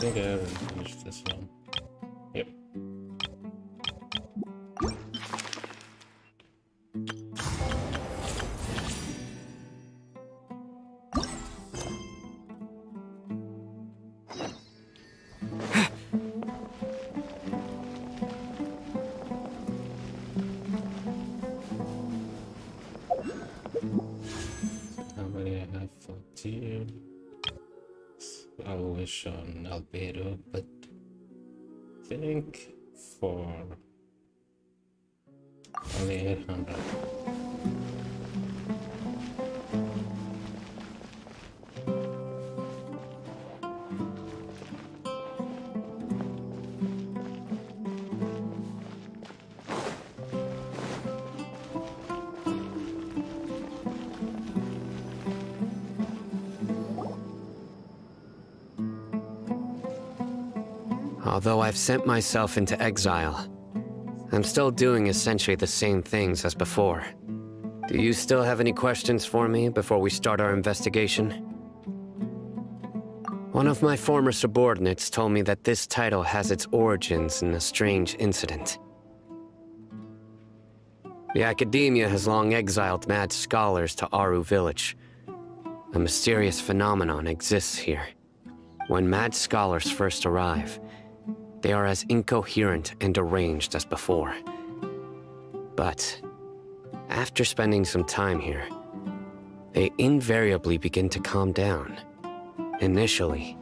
think I haven't finished this one. Yep. How many I have for tier? I wish on Albedo, but I think for only 800. Although I've sent myself into exile, I'm still doing essentially the same things as before. Do you still have any questions for me before we start our investigation? One of my former subordinates told me that this title has its origins in a strange incident. The Academia has long exiled mad scholars to Aru Village. A mysterious phenomenon exists here. When mad scholars first arrive, they are as incoherent and deranged as before. But after spending some time here, they invariably begin to calm down. Initially,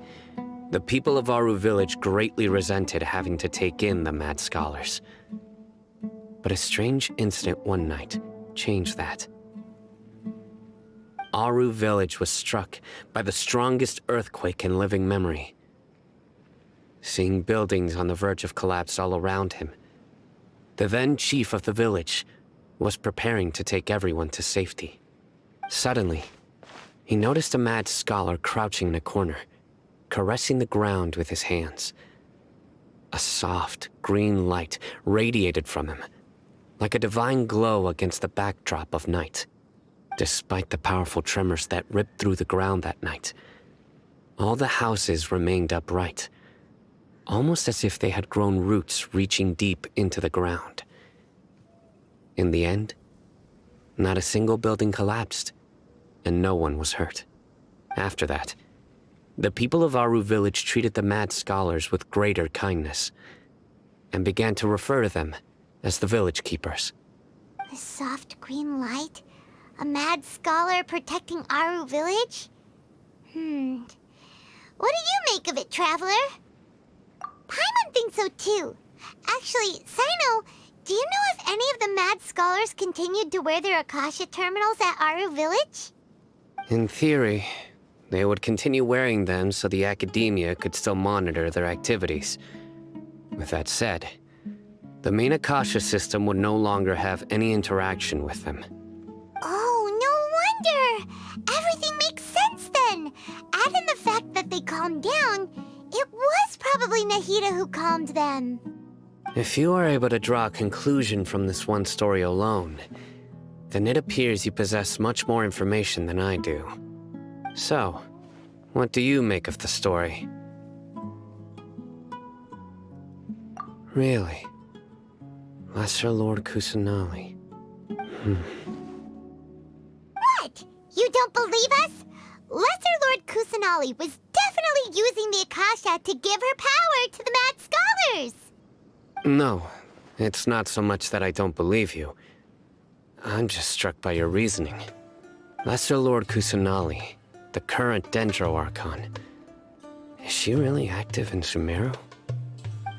the people of Aru Village greatly resented having to take in the mad scholars. But a strange incident one night changed that. Aru Village was struck by the strongest earthquake in living memory. Seeing buildings on the verge of collapse all around him, the then chief of the village was preparing to take everyone to safety. Suddenly, he noticed a mad scholar crouching in a corner, caressing the ground with his hands. A soft, green light radiated from him, like a divine glow against the backdrop of night. Despite the powerful tremors that ripped through the ground that night, all the houses remained upright, almost as if they had grown roots reaching deep into the ground. In the end, not a single building collapsed, and no one was hurt. After that, the people of Aru Village treated the mad scholars with greater kindness, and began to refer to them as the village keepers. The soft green light? A mad scholar protecting Aru Village? What do you make of it, Traveler? Paimon thinks so too. Actually, Sino, do you know if any of the mad scholars continued to wear their Akasha terminals at Aru Village? In theory, they would continue wearing them so the Academia could still monitor their activities. With that said, the main Akasha system would no longer have any interaction with them. Oh, no wonder! Everything makes sense then! Add in the fact that they calmed down, it was probably Nahida who calmed them. If you are able to draw a conclusion from this one story alone, then it appears you possess much more information than I do. So, what do you make of the story? Really? Lesser Lord Kusanali. What? You don't believe us? Lesser Lord Kusanali was definitely using the Akasha to give her power to the mad scholars! No, it's not so much that I don't believe you. I'm just struck by your reasoning. Lesser Lord Kusanali, the current Dendro Archon, is she really active in Sumeru?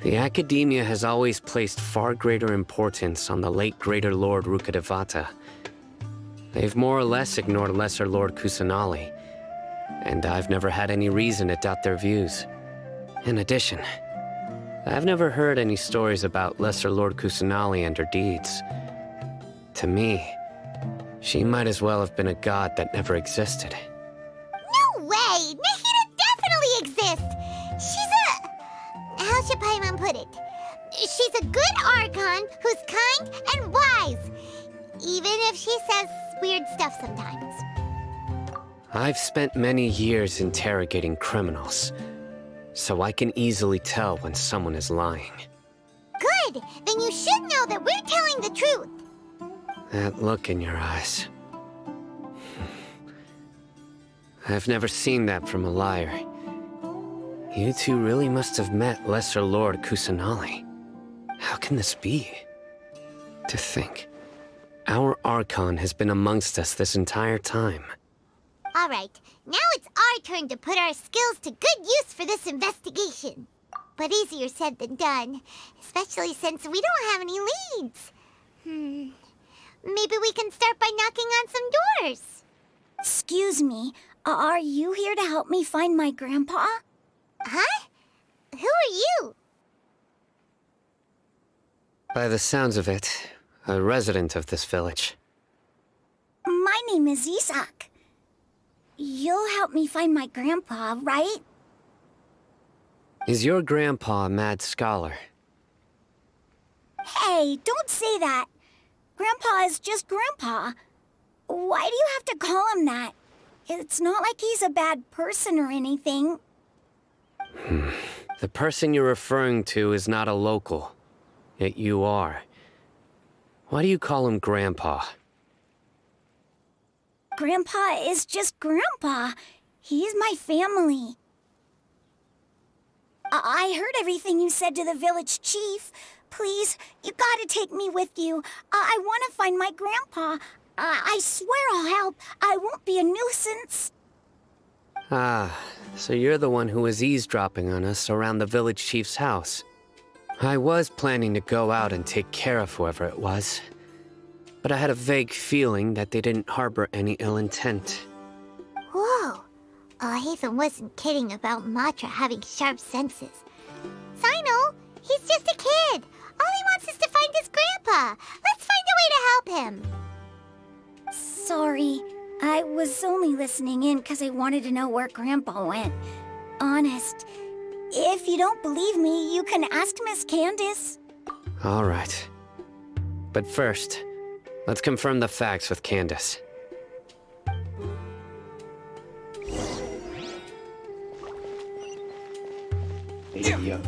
The Academia has always placed far greater importance on the late Greater Lord Rukkhadevata. They've more or less ignored Lesser Lord Kusanali, and I've never had any reason to doubt their views. In addition, I've never heard any stories about Lesser Lord Kusanali and her deeds. To me, she might as well have been a god that never existed. No way! Nahida definitely exists! She's a... how should Paimon put it? She's a good Archon who's kind and wise, even if she says weird stuff sometimes. I've spent many years interrogating criminals, so I can easily tell when someone is lying. Good! Then you should know that we're telling the truth. That look in your eyes. I've never seen that from a liar. You two really must have met Lesser Lord Kusanali. How can this be? To think, our Archon has been amongst us this entire time. All right, now it's our turn to put our skills to good use for this investigation. But easier said than done, especially since we don't have any leads. Maybe we can start by knocking on some doors. Excuse me, are you here to help me find my grandpa? Huh? Who are you? By the sounds of it, a resident of this village. My name is Isak. You'll help me find my grandpa, right? Is your grandpa a mad scholar? Hey, don't say that. Grandpa is just Grandpa. Why do you have to call him that? It's not like he's a bad person or anything. The person you're referring to is not a local. Yet you are. Why do you call him Grandpa? Grandpa is just Grandpa. He's my family. I heard everything you said to the village chief. Please, you gotta take me with you. I want to find my grandpa. I swear I'll help. I won't be a nuisance. Ah, so you're the one who was eavesdropping on us around the village chief's house. I was planning to go out and take care of whoever it was, but I had a vague feeling that they didn't harbor any ill intent. Whoa. Ethan wasn't kidding about Matra having sharp senses. Sino, he's just a kid. All he wants is to find his grandpa. Let's find a way to help him. Sorry, I was only listening in because I wanted to know where Grandpa went. Honest. If you don't believe me, you can ask Miss Candace. All right. But first, let's confirm the facts with Candace. Yeah.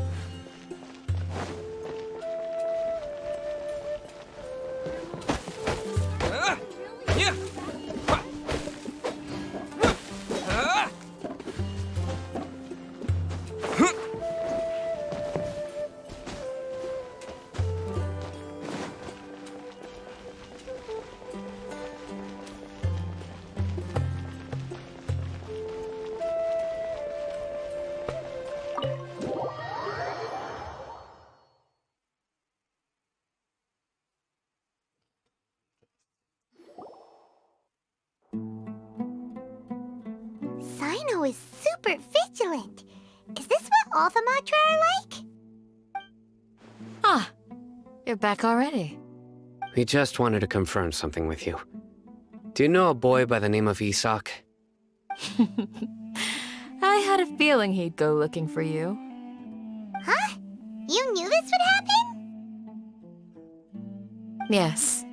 Sino is super vigilant. Is this what all the Matra are like? Ah, you're back already. We just wanted to confirm something with you. Do you know a boy by the name of Isak? I had a feeling he'd go looking for you. Huh? You knew this would happen? Yes.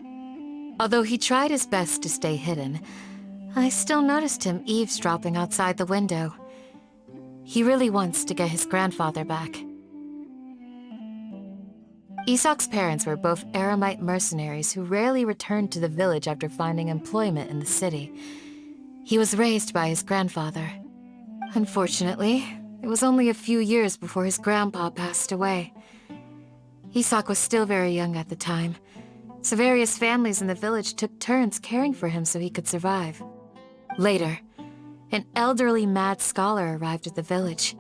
Although he tried his best to stay hidden, I still noticed him eavesdropping outside the window. He really wants to get his grandfather back. Isak's parents were both Aramite mercenaries who rarely returned to the village after finding employment in the city. He was raised by his grandfather. Unfortunately, it was only a few years before his grandpa passed away. Isak was still very young at the time, so various families in the village took turns caring for him so he could survive. Later, an elderly mad scholar arrived at the village.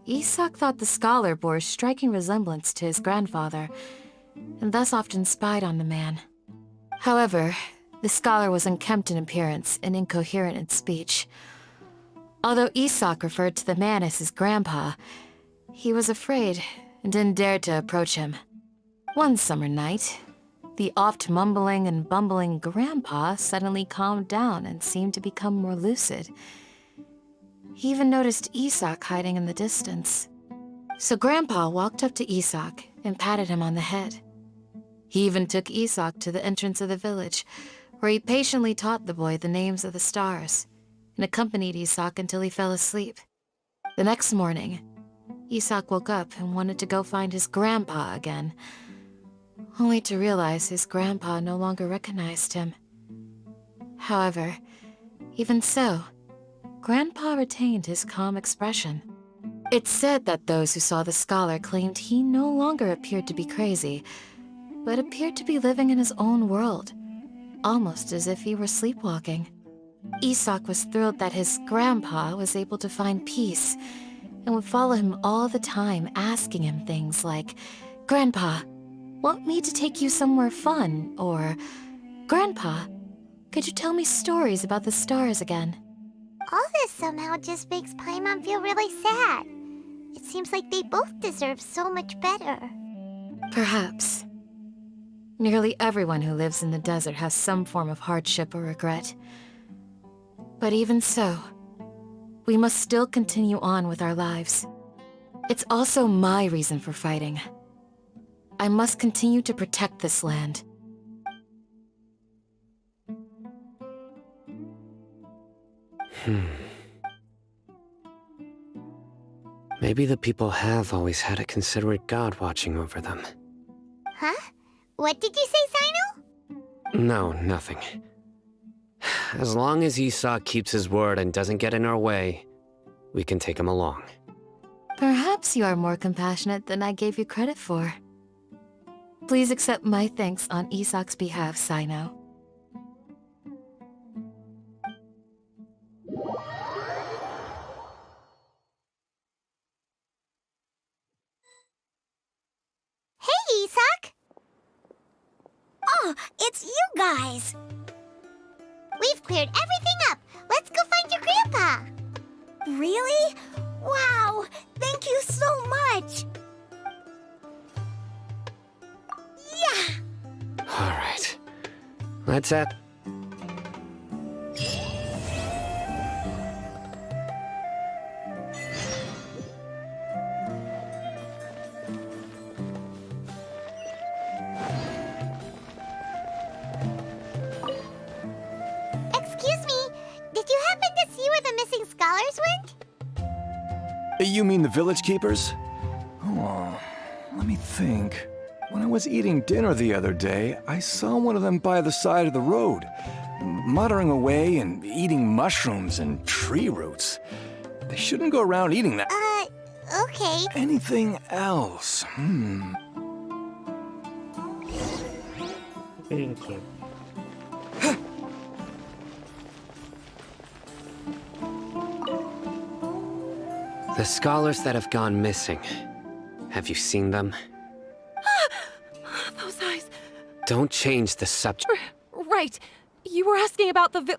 Isak thought the scholar bore a striking resemblance to his grandfather, and thus often spied on the man. However, the scholar was unkempt in appearance and incoherent in speech. Although Isak referred to the man as his grandpa, he was afraid and didn't dare to approach him. One summer night, the oft mumbling and bumbling grandpa suddenly calmed down and seemed to become more lucid. He even noticed Isak hiding in the distance. So Grandpa walked up to Isak and patted him on the head. He even took Isak to the entrance of the village, where he patiently taught the boy the names of the stars, and accompanied Isak until he fell asleep. The next morning, Isak woke up and wanted to go find his grandpa again, only to realize his grandpa no longer recognized him. However, even so, Grandpa retained his calm expression. It's said that those who saw the scholar claimed he no longer appeared to be crazy, but appeared to be living in his own world, almost as if he were sleepwalking. Isak was thrilled that his grandpa was able to find peace, and would follow him all the time, asking him things like, "Grandpa, want me to take you somewhere fun?" Or, "Grandpa, could you tell me stories about the stars again?" All this somehow just makes Paimon feel really sad. It seems like they both deserve so much better. Perhaps. Nearly everyone who lives in the desert has some form of hardship or regret. But even so, we must still continue on with our lives. It's also my reason for fighting. I must continue to protect this land. Maybe the people have always had a considerate god watching over them. Huh? What did you say, Sino? No, nothing. As long as Isak keeps his word and doesn't get in our way, we can take him along. Perhaps you are more compassionate than I gave you credit for. Please accept my thanks on Isak's behalf, Sino. Hey, Isak! Oh, it's you guys! We've cleared everything up. Let's go find your grandpa. Really? Wow! Thank you so much! Yeah! All right. Let's at... Excuse me, did you happen to see where the missing scholars went? You mean the village keepers? Oh, let me think. When I was eating dinner the other day, I saw one of them by the side of the road, muttering away and eating mushrooms and tree roots. They shouldn't go around eating that. Okay. Anything else? Filter. The scholars that have gone missing. Have you seen them? Those eyes. Don't change the subject. Right. You were asking about the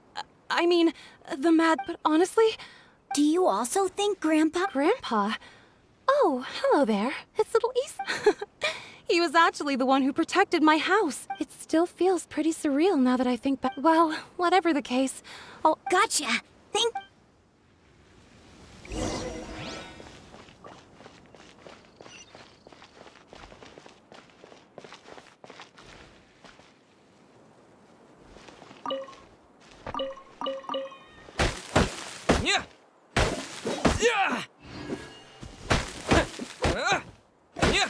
the mad, but honestly... Do you also think Grandpa... Grandpa? Oh, hello there. It's little Issa. He was actually the one who protected my house. It still feels pretty surreal now that I think back. Well, whatever the case, I'll... Gotcha! Think... Yeah. Yeah. Yeah.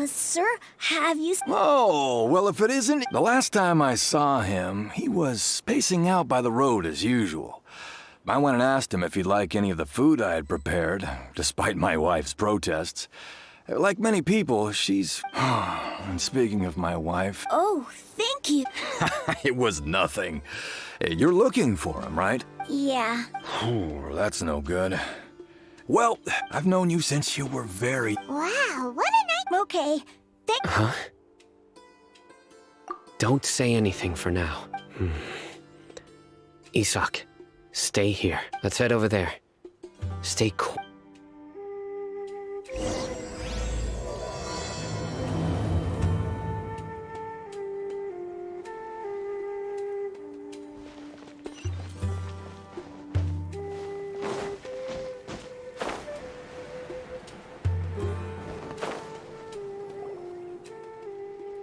Sir, have you... Oh, well, if it isn't... The last time I saw him, he was spacing out by the road as usual. I went and asked him if he'd like any of the food I had prepared, despite my wife's protests. Like many people, she's... And speaking of my wife... Oh, thank you. It was nothing. You're looking for him, right? Yeah. Oh, that's no good. Well, I've known you since you were very... Wow, what a night. Okay. Huh? Don't say anything for now. Isak, stay here. Let's head over there. Stay cool.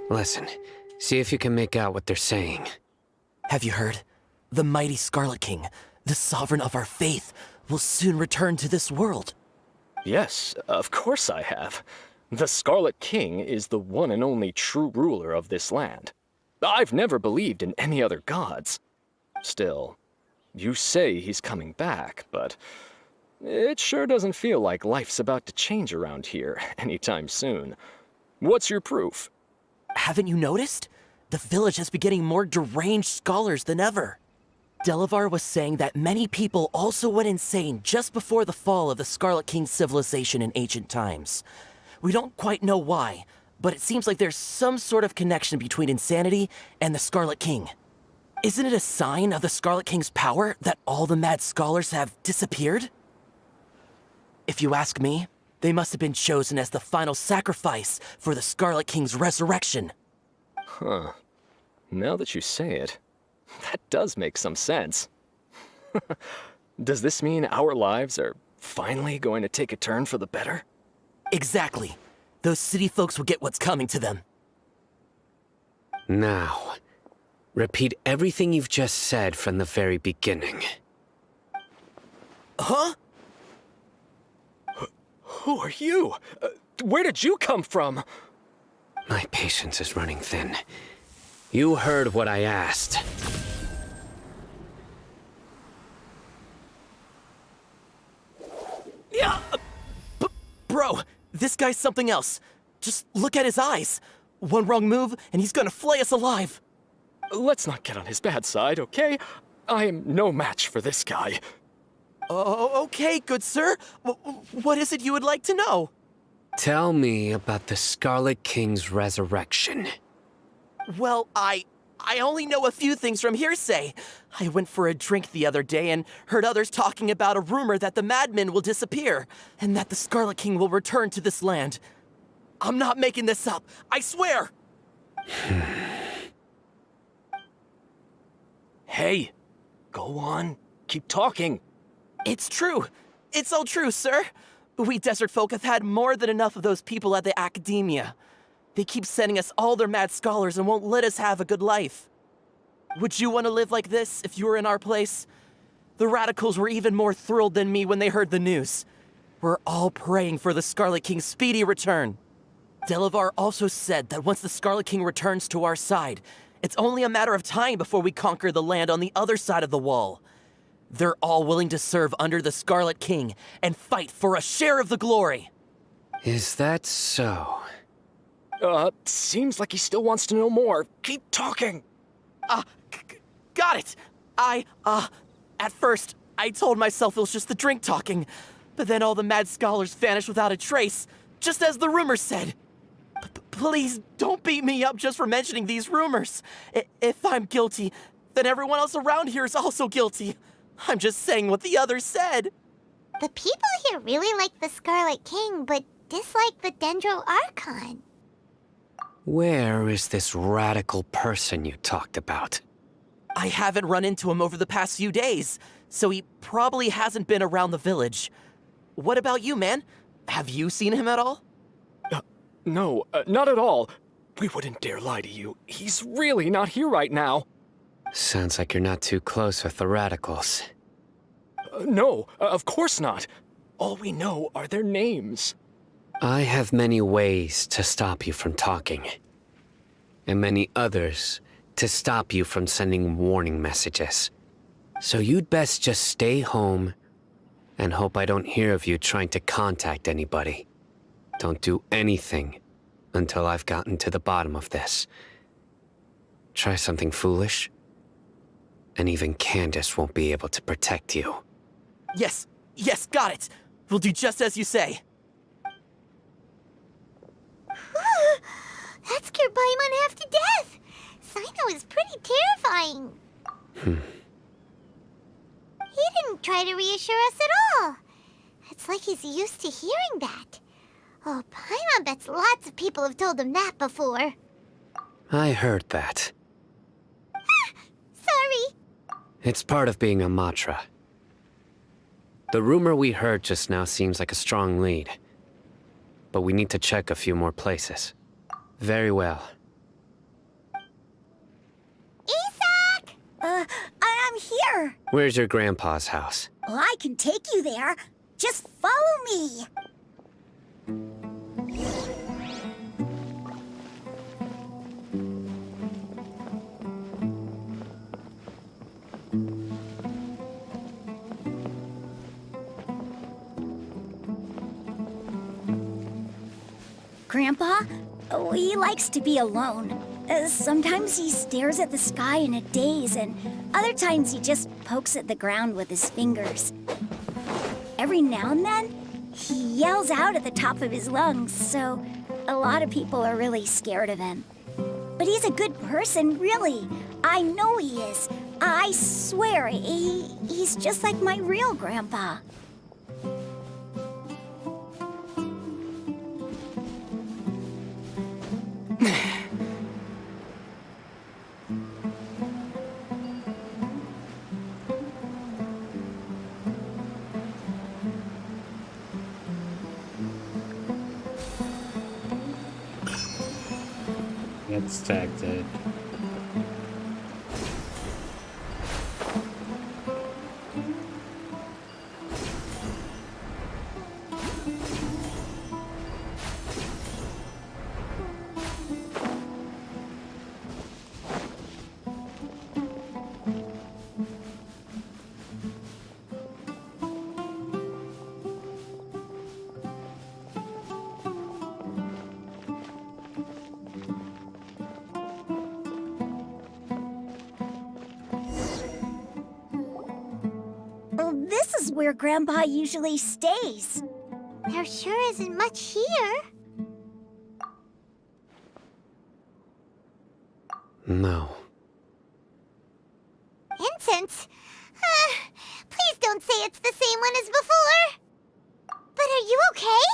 Listen, see if you can make out what they're saying. Have you heard? The mighty Scarlet King, the sovereign of our faith, will soon return to this world. Yes, of course I have. The Scarlet King is the one and only true ruler of this land. I've never believed in any other gods. Still, you say he's coming back, but it sure doesn't feel like life's about to change around here anytime soon. What's your proof? Haven't you noticed? The village has been getting more deranged scholars than ever. Delavar was saying that many people also went insane just before the fall of the Scarlet King's civilization in ancient times. We don't quite know why, but it seems like there's some sort of connection between insanity and the Scarlet King. Isn't it a sign of the Scarlet King's power that all the mad scholars have disappeared? If you ask me, they must have been chosen as the final sacrifice for the Scarlet King's resurrection. Huh. Now that you say it, that does make some sense. Does this mean our lives are finally going to take a turn for the better? Exactly. Those city folks will get what's coming to them. Now, repeat everything you've just said from the very beginning. Huh? Who are you? Where did you come from? My patience is running thin. You heard what I asked. Yeah! Bro, this guy's something else. Just look at his eyes. One wrong move, and he's gonna flay us alive. Let's not get on his bad side, okay? I am no match for this guy. Oh, okay, good sir. What is it you would like to know? Tell me about the Scarlet King's resurrection. Well, I only know a few things from hearsay. I went for a drink the other day and heard others talking about a rumor that the madmen will disappear, and that the Scarlet King will return to this land. I'm not making this up, I swear! Hey, go on, keep talking. It's true. It's all true, sir. We desert folk have had more than enough of those people at the academia. They keep sending us all their mad scholars and won't let us have a good life. Would you want to live like this if you were in our place? The radicals were even more thrilled than me when they heard the news. We're all praying for the Scarlet King's speedy return. Delavar also said that once the Scarlet King returns to our side, it's only a matter of time before we conquer the land on the other side of the wall. They're all willing to serve under the Scarlet King and fight for a share of the glory. Is that so? Seems like he still wants to know more. Keep talking. Got it. At first, I told myself it was just the drink talking, but then all the mad scholars vanished without a trace, just as the rumors said. Please don't beat me up just for mentioning these rumors. If I'm guilty, then everyone else around here is also guilty. I'm just saying what the others said. The people here really like the Scarlet King, but dislike the Dendro Archon. Where is this radical person you talked about? I haven't run into him over the past few days, so he probably hasn't been around the village. What about you, man? Have you seen him at all? No, not at all. We wouldn't dare lie to you. He's really not here right now. Sounds like you're not too close with the radicals. No, of course not. All we know are their names. I have many ways to stop you from talking. And many others to stop you from sending warning messages. So you'd best just stay home and hope I don't hear of you trying to contact anybody. Don't do anything until I've gotten to the bottom of this. Try something foolish, and even Candace won't be able to protect you. Yes, got it. We'll do just as you say. That scared Paimon half to death. Sino is pretty terrifying. He didn't try to reassure us at all. It's like he's used to hearing that. Oh, Paimon bets lots of people have told him that before. I heard that. Sorry. It's part of being a Matra. The rumor we heard just now seems like a strong lead. But we need to check a few more places. Very well. I'm here. Where's your grandpa's house? Well, I can take you there. Just follow me. Grandpa, he likes to be alone. Sometimes he stares at the sky in a daze, and other times he just pokes at the ground with his fingers. Every now and then, he yells out at the top of his lungs, so a lot of people are really scared of him. But he's a good person, really. I know he is. I swear, he's just like my real grandpa. Get distracted. This is where Grandpa usually stays. There sure isn't much here. No. Incense? Please don't say it's the same one as before. But are you okay?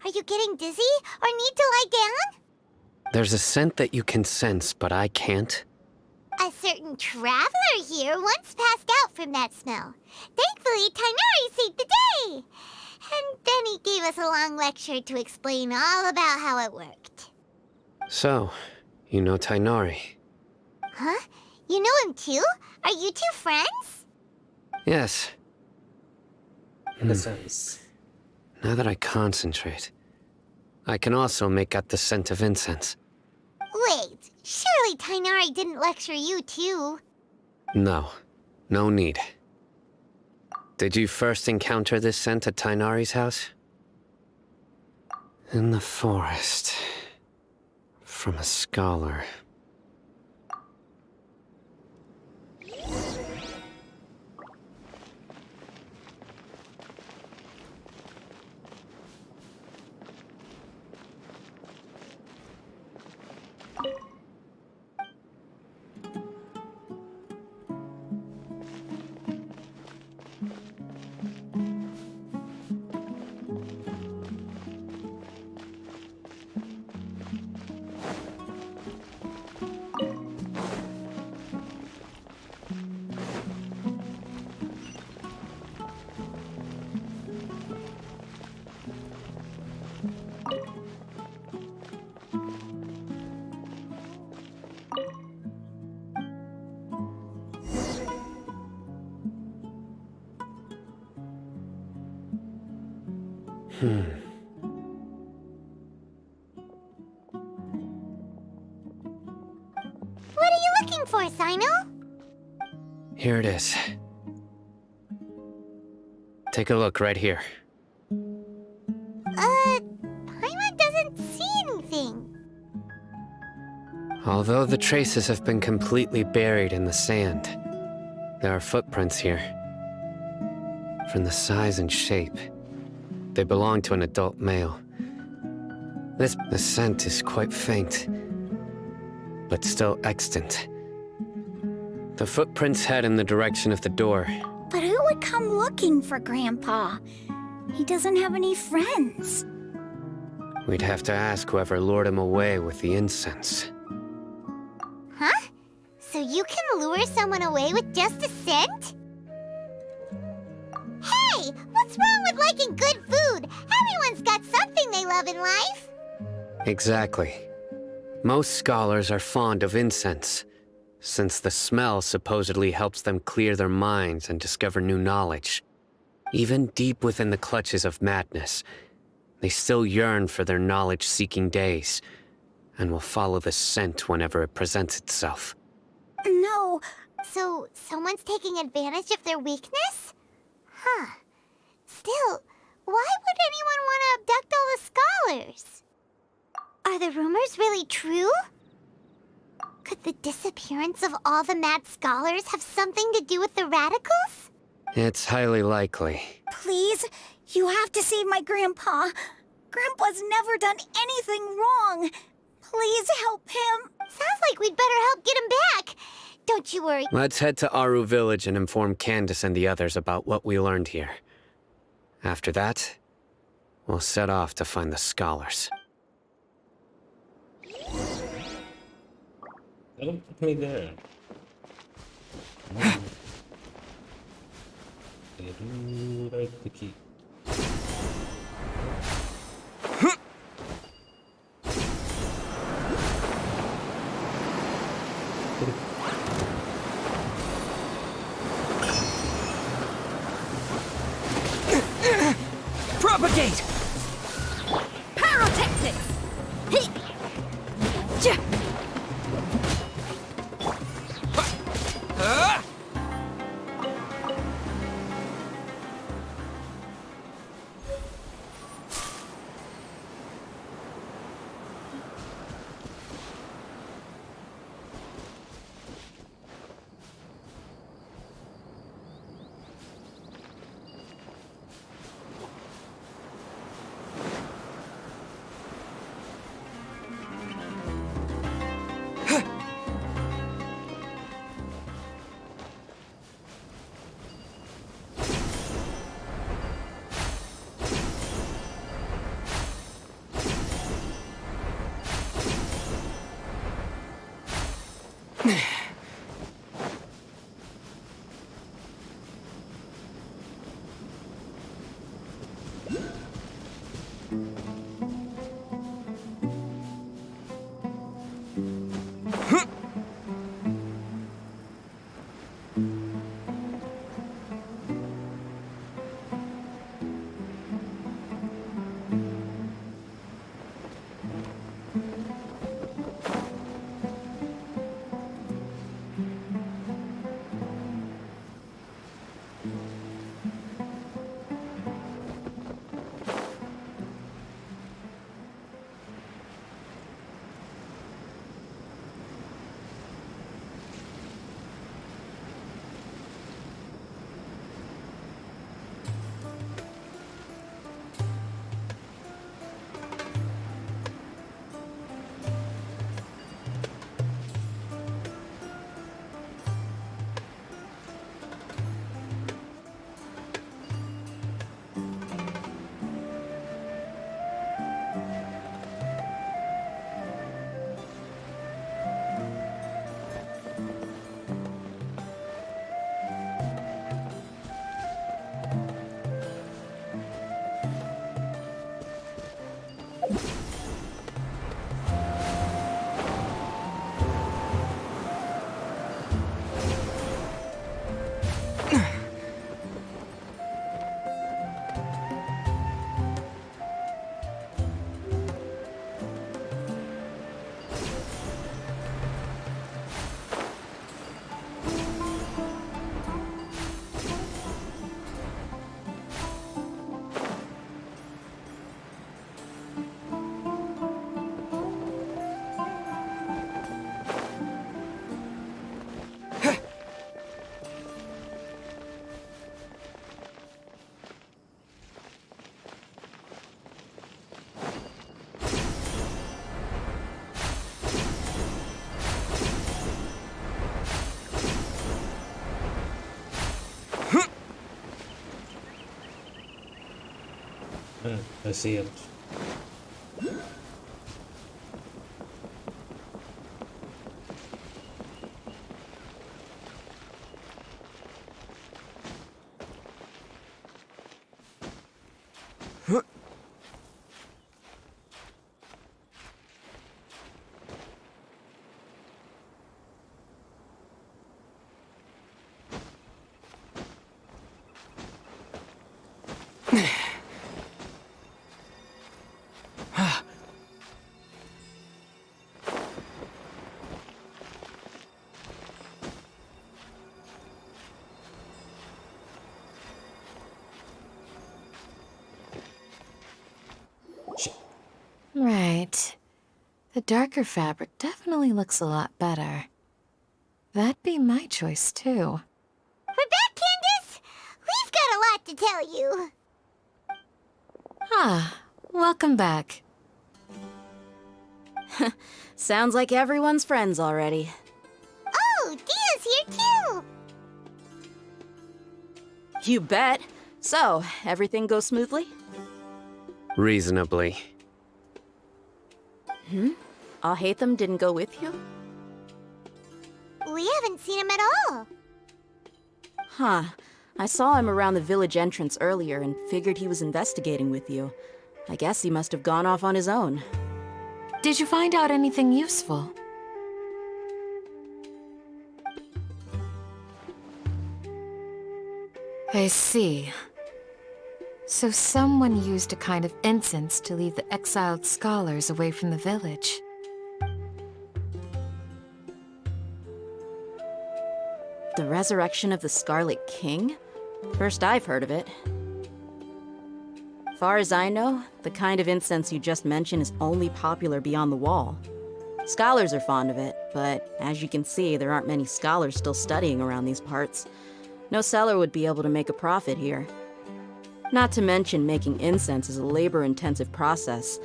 Are you getting dizzy or need to lie down? There's a scent that you can sense, but I can't. A certain traveler here once passed out from that smell. Thankfully, Tighnari saved the day. And then he gave us a long lecture to explain all about how it worked. So, you know Tighnari? Huh? You know him too? Are you two friends? Yes. In a sense. Now that I concentrate, I can also make out the scent of incense. Wait, surely Tighnari didn't lecture you too? No. No need. Did you first encounter this scent at Tighnari's house? In the forest. From a scholar. What are you looking for, Sino? Here it is. Take a look right here. Paimon doesn't see anything. Although the traces have been completely buried in the sand, there are footprints here. From the size and shape, they belong to an adult male. The scent is quite faint, but still extant. The footprints head in the direction of the door. But who would come looking for Grandpa? He doesn't have any friends. We'd have to ask whoever lured him away with the incense. Huh? So you can lure someone away with just a scent? Hey! What's wrong with liking good food? Everyone's got something they love in life. Exactly. Most scholars are fond of incense, since the smell supposedly helps them clear their minds and discover new knowledge. Even deep within the clutches of madness, they still yearn for their knowledge-seeking days, and will follow the scent whenever it presents itself. No. So, someone's taking advantage of their weakness? Huh. Still, why would anyone want to abduct all the scholars? Are the rumors really true? Could the disappearance of all the mad scholars have something to do with the radicals? It's highly likely. Please, you have to save my grandpa. Grandpa's never done anything wrong. Please help him. Sounds like we'd better help get him back. Don't you worry. Let's head to Aru Village and inform Candace and the others about what we learned here. After that, we'll set off to find the scholars. Don't put me there. Right the key. Propagate! Pyrotechnics! I see it. Right. The darker fabric definitely looks a lot better. That'd be my choice, too. We're back, Candace! We've got a lot to tell you. Ah, welcome back. Sounds like everyone's friends already. Oh, Dia's here too! You bet. So, everything goes smoothly? Reasonably. Alhaitham didn't go with you? We haven't seen him at all. Huh. I saw him around the village entrance earlier and figured he was investigating with you. I guess he must have gone off on his own. Did you find out anything useful? I see. So someone used a kind of incense to lead the exiled scholars away from the village. The resurrection of the Scarlet King? First I've heard of it. Far as I know, the kind of incense you just mentioned is only popular beyond the wall. Scholars are fond of it, but as you can see, there aren't many scholars still studying around these parts. No seller would be able to make a profit here. Not to mention, making incense is a labor-intensive process.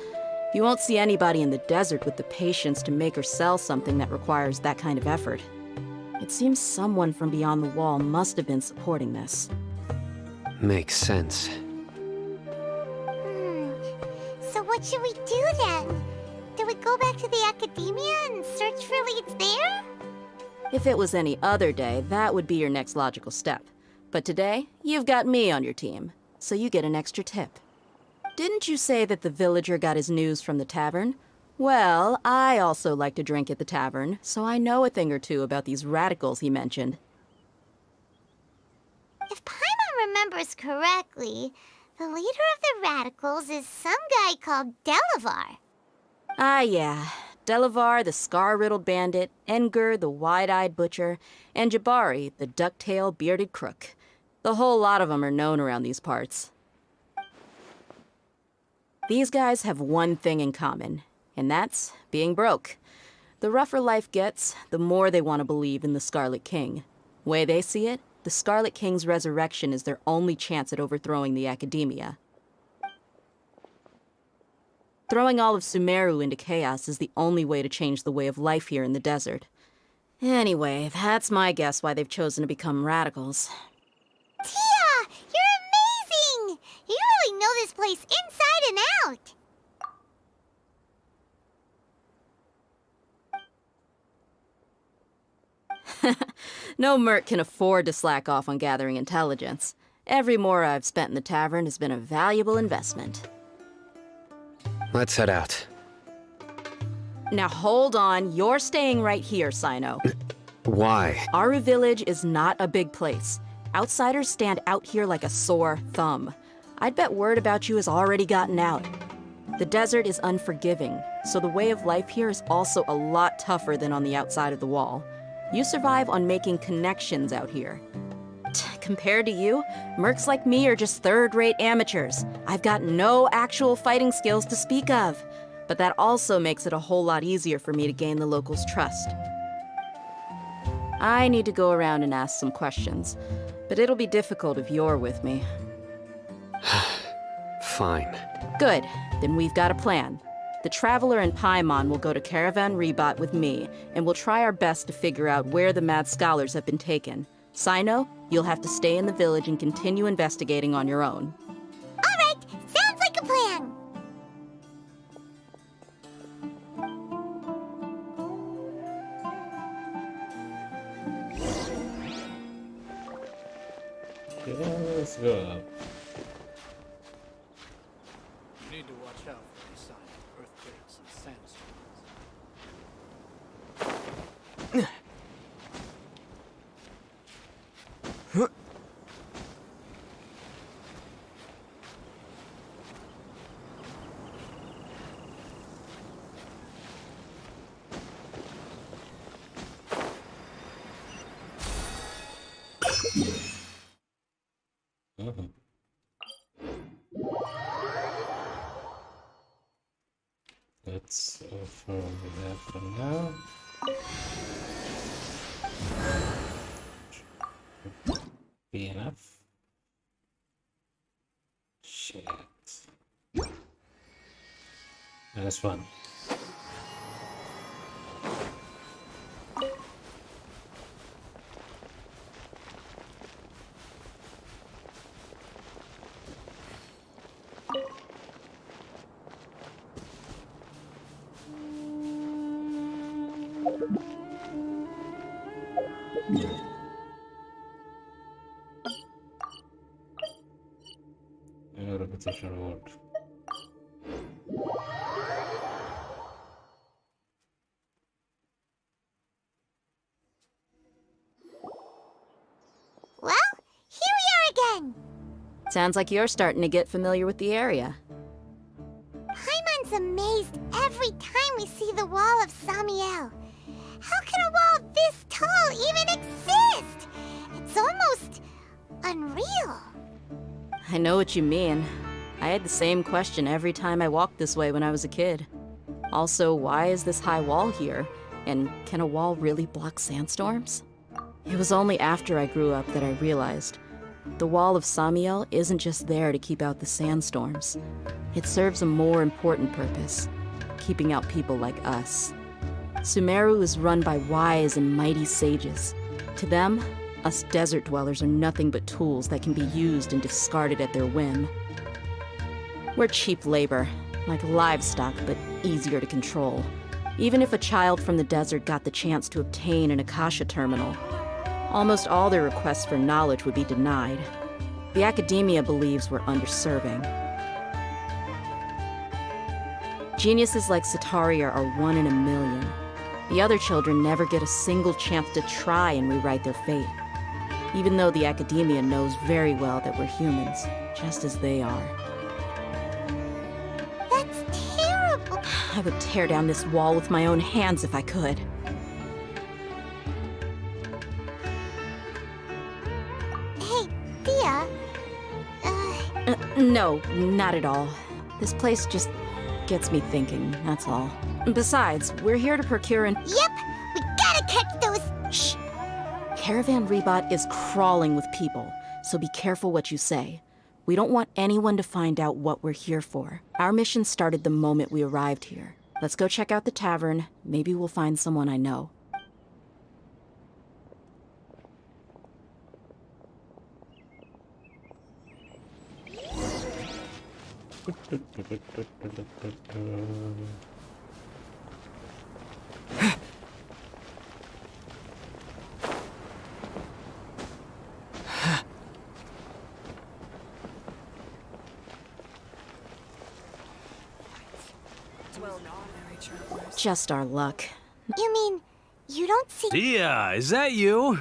You won't see anybody in the desert with the patience to make or sell something that requires that kind of effort. It seems someone from beyond the wall must have been supporting this. Makes sense. So what should we do then? Do we go back to the academia and search for leads there? If it was any other day, that would be your next logical step. But today, you've got me on your team, so you get an extra tip. Didn't you say that the villager got his news from the tavern? Well, I also like to drink at the tavern, so I know a thing or two about these radicals he mentioned. If Paimon remembers correctly, the leader of the radicals is some guy called Delavar. Ah, yeah. Delavar, the scar-riddled bandit, Engur, the wide-eyed butcher, and Jabari, the duck-tailed bearded crook. The whole lot of them are known around these parts. These guys have one thing in common, and that's being broke. The rougher life gets, the more they want to believe in the Scarlet King. Way they see it, the Scarlet King's resurrection is their only chance at overthrowing the academia. Throwing all of Sumeru into chaos is the only way to change the way of life here in the desert. Anyway, that's my guess why they've chosen to become radicals. Tia! You're amazing! You really know this place inside and out! No merc can afford to slack off on gathering intelligence. Every mora I've spent in the tavern has been a valuable investment. Let's head out. Now hold on, you're staying right here, Sino. Why? Aru Village is not a big place. Outsiders stand out here like a sore thumb. I'd bet word about you has already gotten out. The desert is unforgiving, so the way of life here is also a lot tougher than on the outside of the wall. You survive on making connections out here. Compared to you, mercs like me are just third-rate amateurs. I've got no actual fighting skills to speak of. But that also makes it a whole lot easier for me to gain the locals' trust. I need to go around and ask some questions, but it'll be difficult if you're with me. Fine. Good, then we've got a plan. The Traveler and Paimon will go to Caravan Rebot with me, and we'll try our best to figure out where the mad scholars have been taken. Sino, you'll have to stay in the village and continue investigating on your own. All right, sounds like a plan. Yeah, let's go up. You need to watch out for any sign of earthquakes and sandstorms. that for now. Be enough. Shit. That's one. Repetition reward. Well, here we are again. Sounds like you're starting to get familiar with the area. Paimon's amazed every time we see the wall of Samiel. How can a wall this tall even exist? It's almost unreal. I know what you mean. I had the same question every time I walked this way when I was a kid. Also, why is this high wall here? And can a wall really block sandstorms? It was only after I grew up that I realized the wall of Samiel isn't just there to keep out the sandstorms. It serves a more important purpose, keeping out people like us. Sumeru is run by wise and mighty sages. To them, us desert dwellers are nothing but tools that can be used and discarded at their whim. We're cheap labor, like livestock, but easier to control. Even if a child from the desert got the chance to obtain an Akasha terminal, almost all their requests for knowledge would be denied. The academia believes we're underserving. Geniuses like Sataria are one in a million. The other children never get a single chance to try and rewrite their fate, even though the academia knows very well that we're humans, just as they are. That's terrible. I would tear down this wall with my own hands if I could. Hey, Thea. No, not at all. This place just gets me thinking, that's all. Besides, we're here to procure an— Yep, we gotta catch those. Shh! Caravan Rebot is crawling with people, so be careful what you say. We don't want anyone to find out what we're here for. Our mission started the moment we arrived here. Let's go check out the tavern. Maybe we'll find someone I know. Just our luck. You mean, you don't see— Dia, is that you?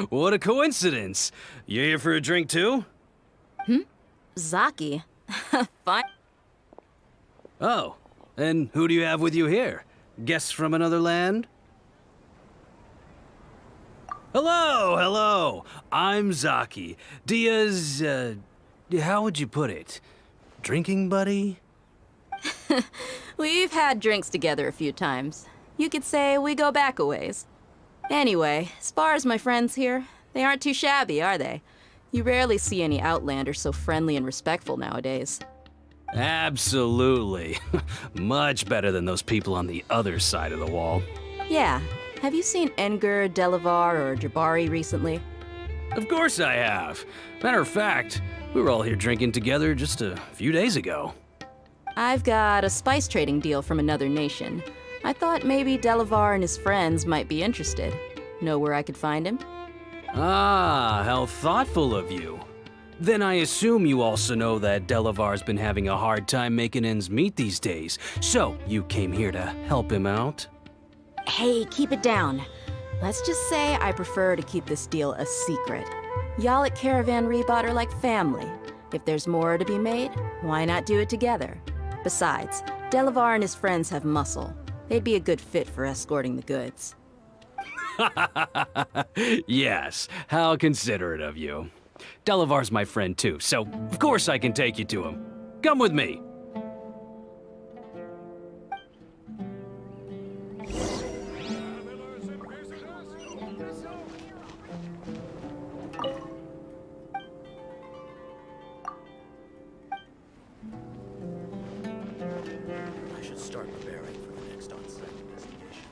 What a coincidence. You here for a drink too? Zaki. Fine. Oh, and who do you have with you here? Guests from another land? Hello, hello. I'm Zaki. Dia's, how would you put it? Drinking buddy? We've had drinks together a few times. You could say we go back a ways. Anyway, as far as my friends here, they aren't too shabby, are they? You rarely see any Outlanders so friendly and respectful nowadays. Absolutely. Much better than those people on the other side of the wall. Yeah. Have you seen Edgar, Delavar, or Jabari recently? Of course I have. Matter of fact, we were all here drinking together just a few days ago. I've got a spice trading deal from another nation. I thought maybe Delavar and his friends might be interested. Know where I could find him? Ah, how thoughtful of you. Then I assume you also know that Delavar's been having a hard time making ends meet these days, so you came here to help him out? Hey, keep it down. Let's just say I prefer to keep this deal a secret. Y'all at Caravan Rebot are like family. If there's more to be made, why not do it together? Besides, Delavar and his friends have muscle. They'd be a good fit for escorting the goods. Yes, how considerate of you. Delavar's my friend too, so of course I can take you to him. Come with me. preparing for the next on-site investigation.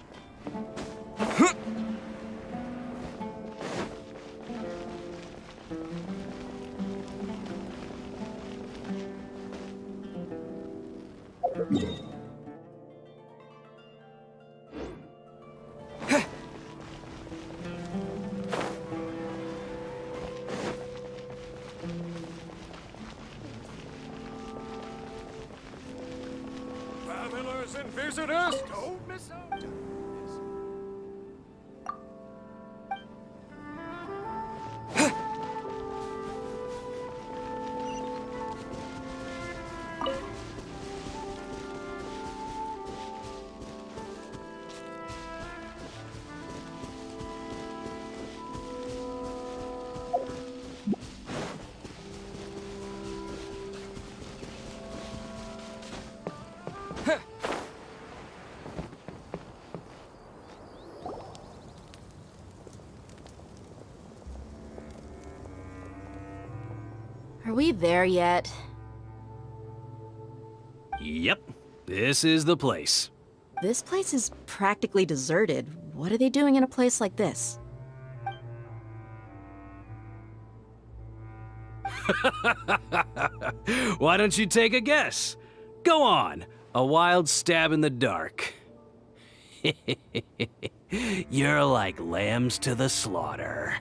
Travelers and visitors, don't miss out. Are we there yet? Yep, this is the place. This place is practically deserted. What are they doing in a place like this? Why don't you take a guess? Go on, a wild stab in the dark. You're like lambs to the slaughter.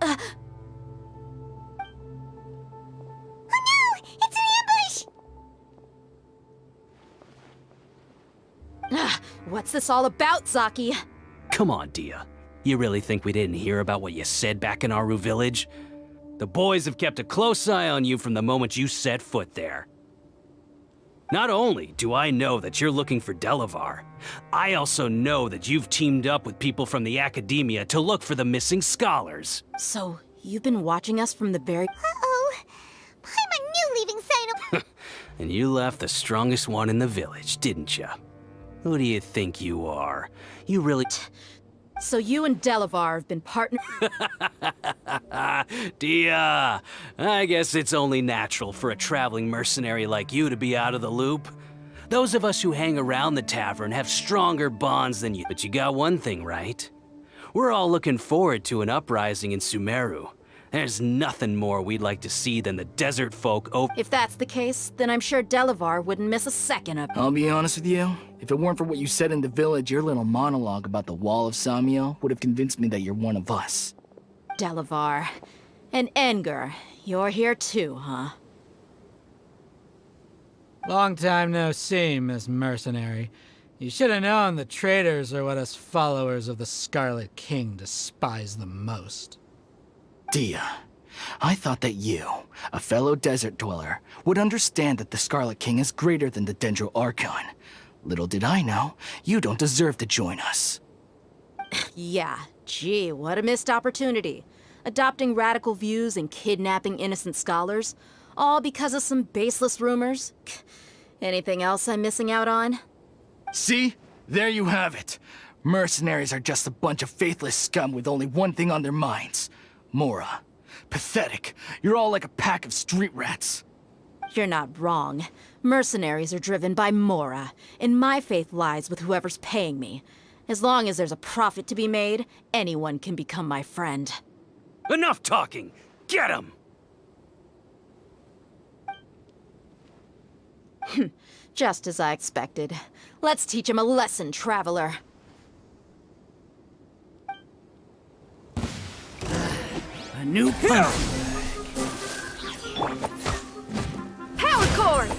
Oh no! It's an ambush! What's this all about, Zaki? Come on, Dia. You really think we didn't hear about what you said back in Aru village? The boys have kept a close eye on you from the moment you set foot there. Not only do I know that you're looking for Delavar, I also know that you've teamed up with people from the academia to look for the missing scholars. So, you've been watching us from the very... Uh-oh. Paimon knew leaving Sino... And you left the strongest one in the village, didn't you? Who do you think you are? You really... So you and Delavar have been partners... Dia, I guess it's only natural for a traveling mercenary like you to be out of the loop. Those of us who hang around the tavern have stronger bonds than you. But you got one thing right. We're all looking forward to an uprising in Sumeru. There's nothing more we'd like to see than the desert folk over... If that's the case, then I'm sure Delavar wouldn't miss a second of it. I'll be honest with you. If it weren't for what you said in the village, your little monologue about the Wall of Samiel would have convinced me that you're one of us. Delavar. And Enger, you're here too, huh? Long time no see, Miss Mercenary. You should have known the traitors are what us followers of the Scarlet King despise the most. Dia, I thought that you, a fellow desert dweller, would understand that the Scarlet King is greater than the Dendro Archon. Little did I know, you don't deserve to join us. Yeah, gee, what a missed opportunity. Adopting radical views and kidnapping innocent scholars, all because of some baseless rumors. Anything else I'm missing out on? See? There you have it. Mercenaries are just a bunch of faithless scum with only one thing on their minds. Mora. Pathetic. You're all like a pack of street rats. You're not wrong. Mercenaries are driven by Mora, and my faith lies with whoever's paying me. As long as there's a profit to be made, anyone can become my friend. Enough talking! Get him! Just as I expected. Let's teach him a lesson, traveler. A new power! Power cord!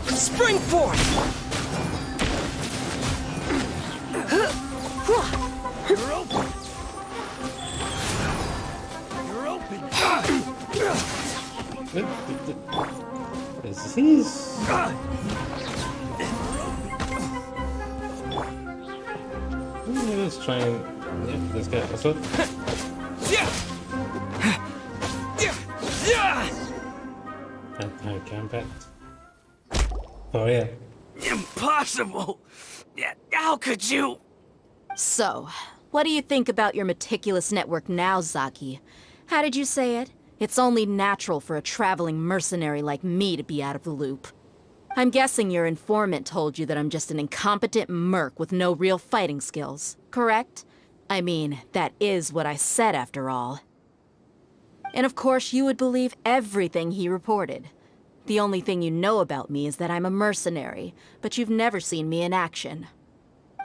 Spring forth! You're open! You're open! Is this? Let's try and... Yeah, this guy also. Combat. Oh yeah. Impossible! Yeah, how could you? So, what do you think about your meticulous network now, Zaki? How did you say it? It's only natural for a traveling mercenary like me to be out of the loop. I'm guessing your informant told you that I'm just an incompetent merc with no real fighting skills, correct? I mean, that is what I said after all. And of course you would believe everything he reported. The only thing you know about me is that I'm a mercenary, but you've never seen me in action.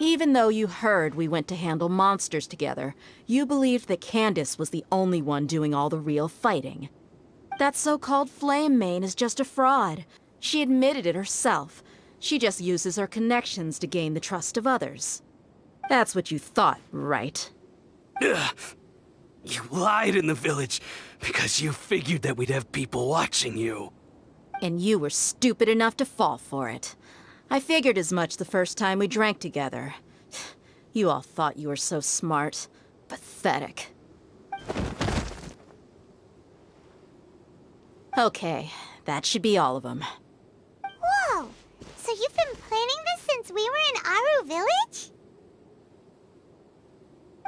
Even though you heard we went to handle monsters together, you believed that Candace was the only one doing all the real fighting. That so-called Flame Main is just a fraud. She admitted it herself. She just uses her connections to gain the trust of others. That's what you thought, right? Ugh. You lied in the village because you figured that we'd have people watching you. And you were stupid enough to fall for it. I figured as much the first time we drank together. You all thought you were so smart. Pathetic. Okay, that should be all of them. Whoa! So you've been planning this since we were in Aru Village?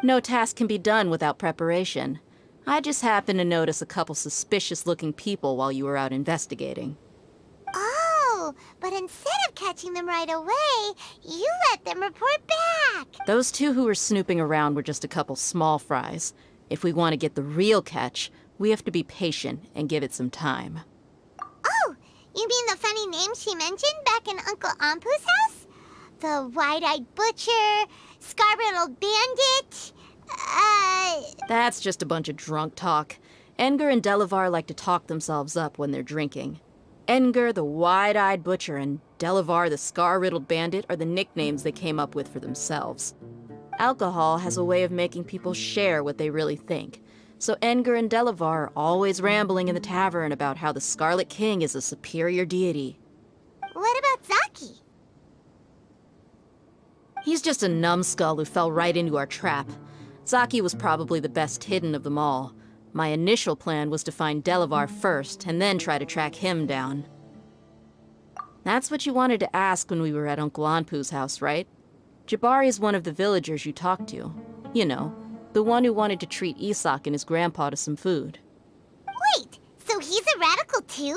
No task can be done without preparation. I just happened to notice a couple suspicious-looking people while you were out investigating. Oh, but instead of catching them right away, you let them report back. Those two who were snooping around were just a couple small fries. If we want to get the real catch, we have to be patient and give it some time. Oh, you mean the funny name she mentioned back in Uncle Ampu's house? The wide-eyed butcher, scar-riddled bandit, That's just a bunch of drunk talk. Edgar and Delavar like to talk themselves up when they're drinking. Edgar, the wide-eyed butcher, and Delavar, the scar-riddled bandit, are the nicknames they came up with for themselves. Alcohol has a way of making people share what they really think. So Edgar and Delavar are always rambling in the tavern about how the Scarlet King is a superior deity. What about Zaki? He's just a numbskull who fell right into our trap. Zaki was probably the best hidden of them all. My initial plan was to find Delavar first, and then try to track him down. That's what you wanted to ask when we were at Uncle Anpu's house, right? Jabari is one of the villagers you talked to. You know, the one who wanted to treat Isak and his grandpa to some food. Wait, so he's a radical too?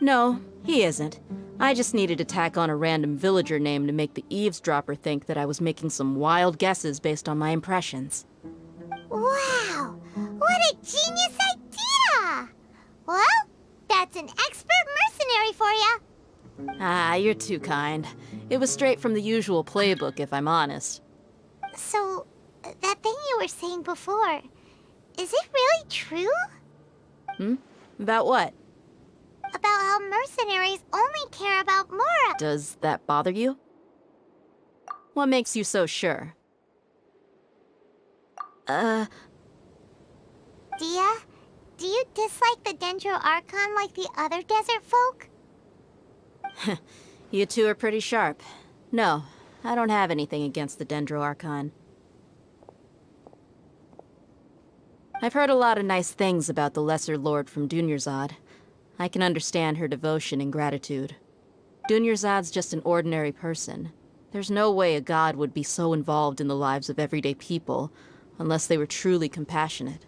No, he isn't. I just needed to tack on a random villager name to make the eavesdropper think that I was making some wild guesses based on my impressions. Wow, what a genius idea! Well, that's an expert mercenary for you. Ah, you're too kind. It was straight from the usual playbook, if I'm honest. So, that thing you were saying before, is it really true? About what? About how mercenaries only care about Mora. Does that bother you? What makes you so sure? Dia, do you dislike the Dendro Archon like the other desert folk? You two are pretty sharp. No, I don't have anything against the Dendro Archon. I've heard a lot of nice things about the Lesser Lord from Dunyarzad. I can understand her devotion and gratitude. Dunyarzad's just an ordinary person. There's no way a god would be so involved in the lives of everyday people, unless they were truly compassionate.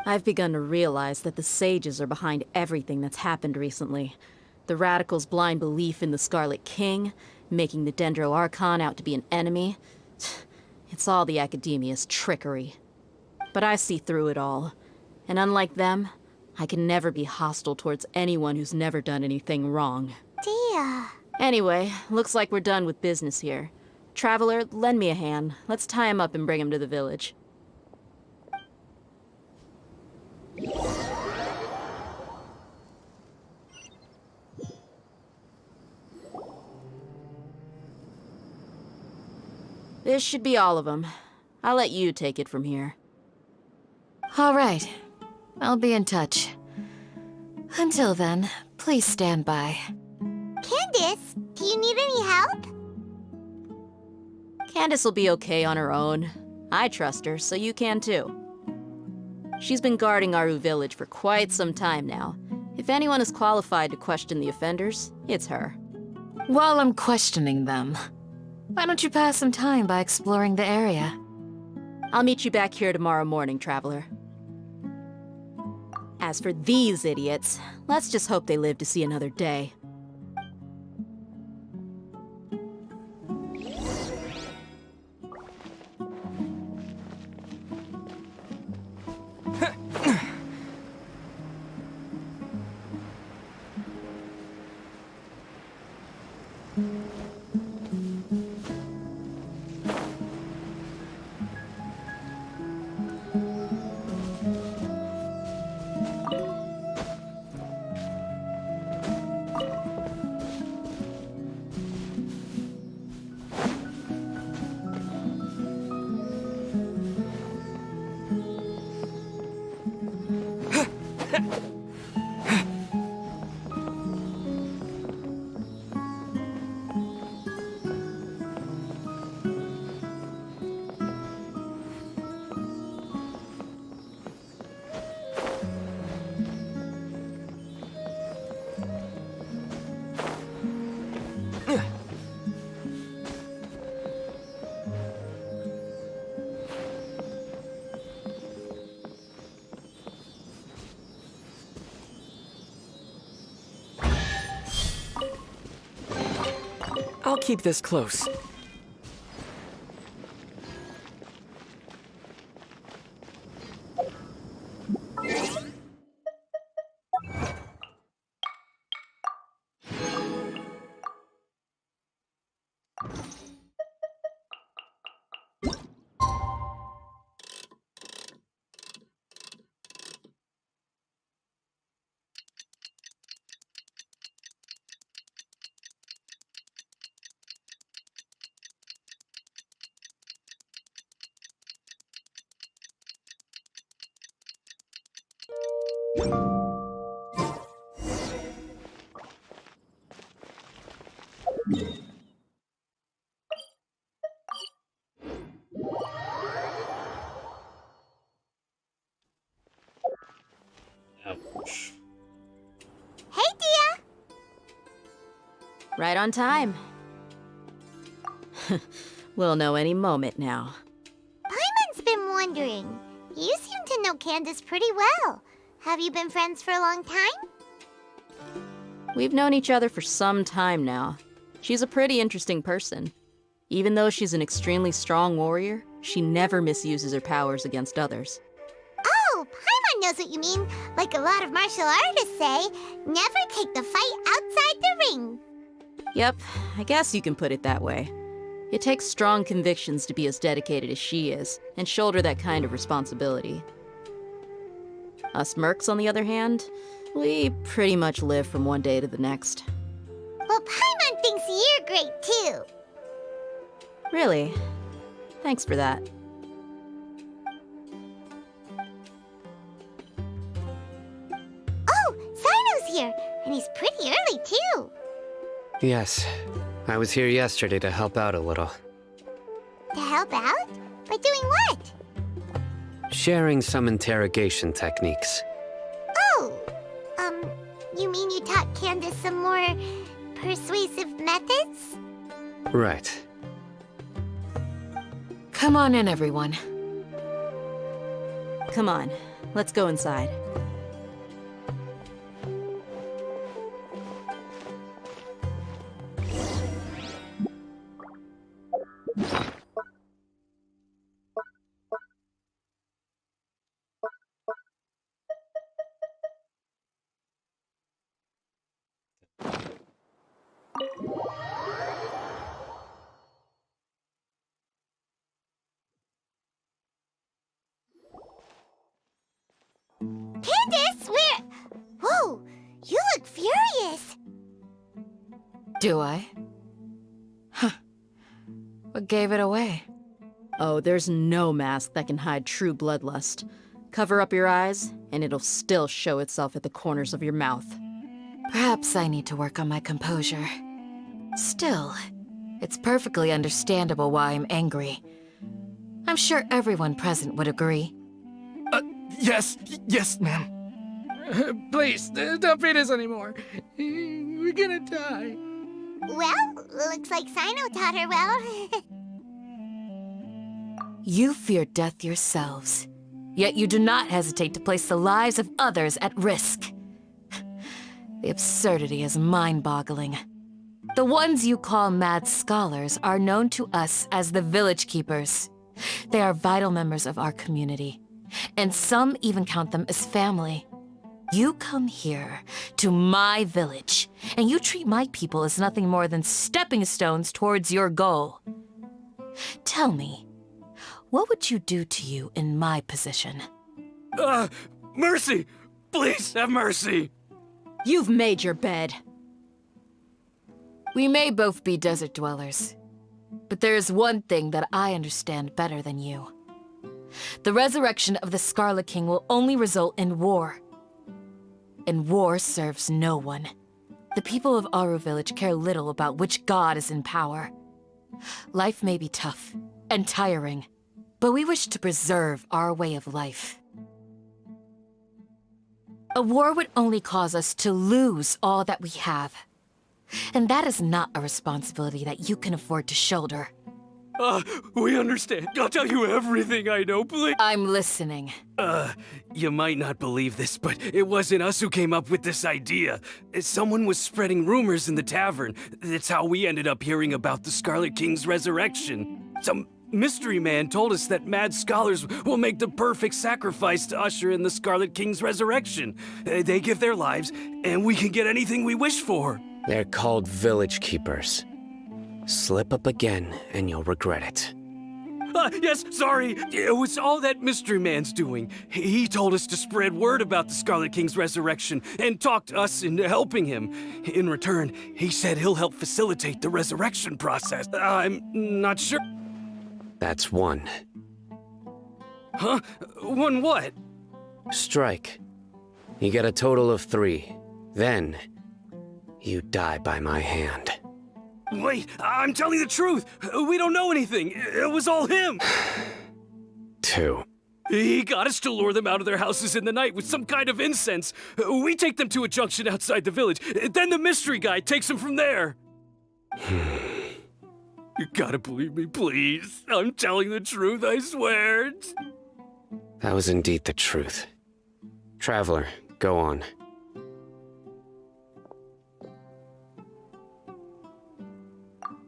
I've begun to realize that the sages are behind everything that's happened recently. The radicals' blind belief in the Scarlet King, making the Dendro Archon out to be an enemy. It's all the Academia's trickery. But I see through it all. And unlike them, I can never be hostile towards anyone who's never done anything wrong. Dia. Anyway, looks like we're done with business here. Traveler, lend me a hand. Let's tie him up and bring him to the village. This should be all of them. I'll let you take it from here. All right. I'll be in touch. Until then, please stand by. Candace, do you need any help? Candace will be okay on her own. I trust her, so you can too. She's been guarding Aru Village for quite some time now. If anyone is qualified to question the offenders, it's her. While I'm questioning them, why don't you pass some time by exploring the area? I'll meet you back here tomorrow morning, Traveler. As for these idiots, let's just hope they live to see another day. I'll keep this close. Ouch. Hey, Dia! Right on time. We'll know any moment now. Paimon's been wondering. You seem to know Candace pretty well. Have you been friends for a long time? We've known each other for some time now. She's a pretty interesting person. Even though she's an extremely strong warrior, she never misuses her powers against others. Oh, Paimon knows what you mean. Like a lot of martial artists say, never take the fight outside the ring. Yep, I guess you can put it that way. It takes strong convictions to be as dedicated as she is, and shoulder that kind of responsibility. Us mercs, on the other hand, we pretty much live from one day to the next. Well, Paimon thinks you're great too. Really? Thanks for that. Oh, Sino's here, and he's pretty early too. Yes, I was here yesterday to help out a little. To help out? By doing what? Sharing some interrogation techniques. Oh, you mean you taught Candace some more persuasive methods? Right. Come on in, everyone. Come on, let's go inside. Candace, where? Whoa, you look furious. Do I? Huh. What gave it away? Oh, there's no mask that can hide true bloodlust. Cover up your eyes, and it'll still show itself at the corners of your mouth. Perhaps I need to work on my composure. Still, it's perfectly understandable why I'm angry. I'm sure everyone present would agree. Yes, ma'am. Please, don't beat us anymore. We're gonna die. Well, looks like Sino taught her well. You fear death yourselves, yet you do not hesitate to place the lives of others at risk. The absurdity is mind-boggling. The ones you call mad scholars are known to us as the Village Keepers. They are vital members of our community, and some even count them as family. You come here to my village, and you treat my people as nothing more than stepping stones towards your goal. Tell me, what would you do to you in my position? Mercy! Please have mercy! You've made your bed. We may both be desert dwellers, but there is one thing that I understand better than you. The resurrection of the Scarlet King will only result in war. And war serves no one. The people of Aru Village care little about which god is in power. Life may be tough and tiring, but we wish to preserve our way of life. A war would only cause us to lose all that we have. And that is not a responsibility that you can afford to shoulder. We understand. I'll tell you everything I know, please. I'm listening. You might not believe this, but it wasn't us who came up with this idea. Someone was spreading rumors in the tavern. That's how we ended up hearing about the Scarlet King's resurrection. Some mystery man told us that mad scholars will make the perfect sacrifice to usher in the Scarlet King's resurrection. They give their lives, and we can get anything we wish for. They're called village keepers. Slip up again, and you'll regret it. Yes, sorry. It was all that mystery man's doing. He told us to spread word about the Scarlet King's resurrection and talk to us into helping him. In return, he said he'll help facilitate the resurrection process. I'm not sure. That's one. Huh? One what? Strike. You get a total of 3. Then, you die by my hand. Wait, I'm telling the truth. We don't know anything. It was all him. 2. He got us to lure them out of their houses in the night with some kind of incense. We take them to a junction outside the village. Then the mystery guy takes them from there. You gotta believe me, please. I'm telling the truth, I swear. That was indeed the truth. Traveler, go on.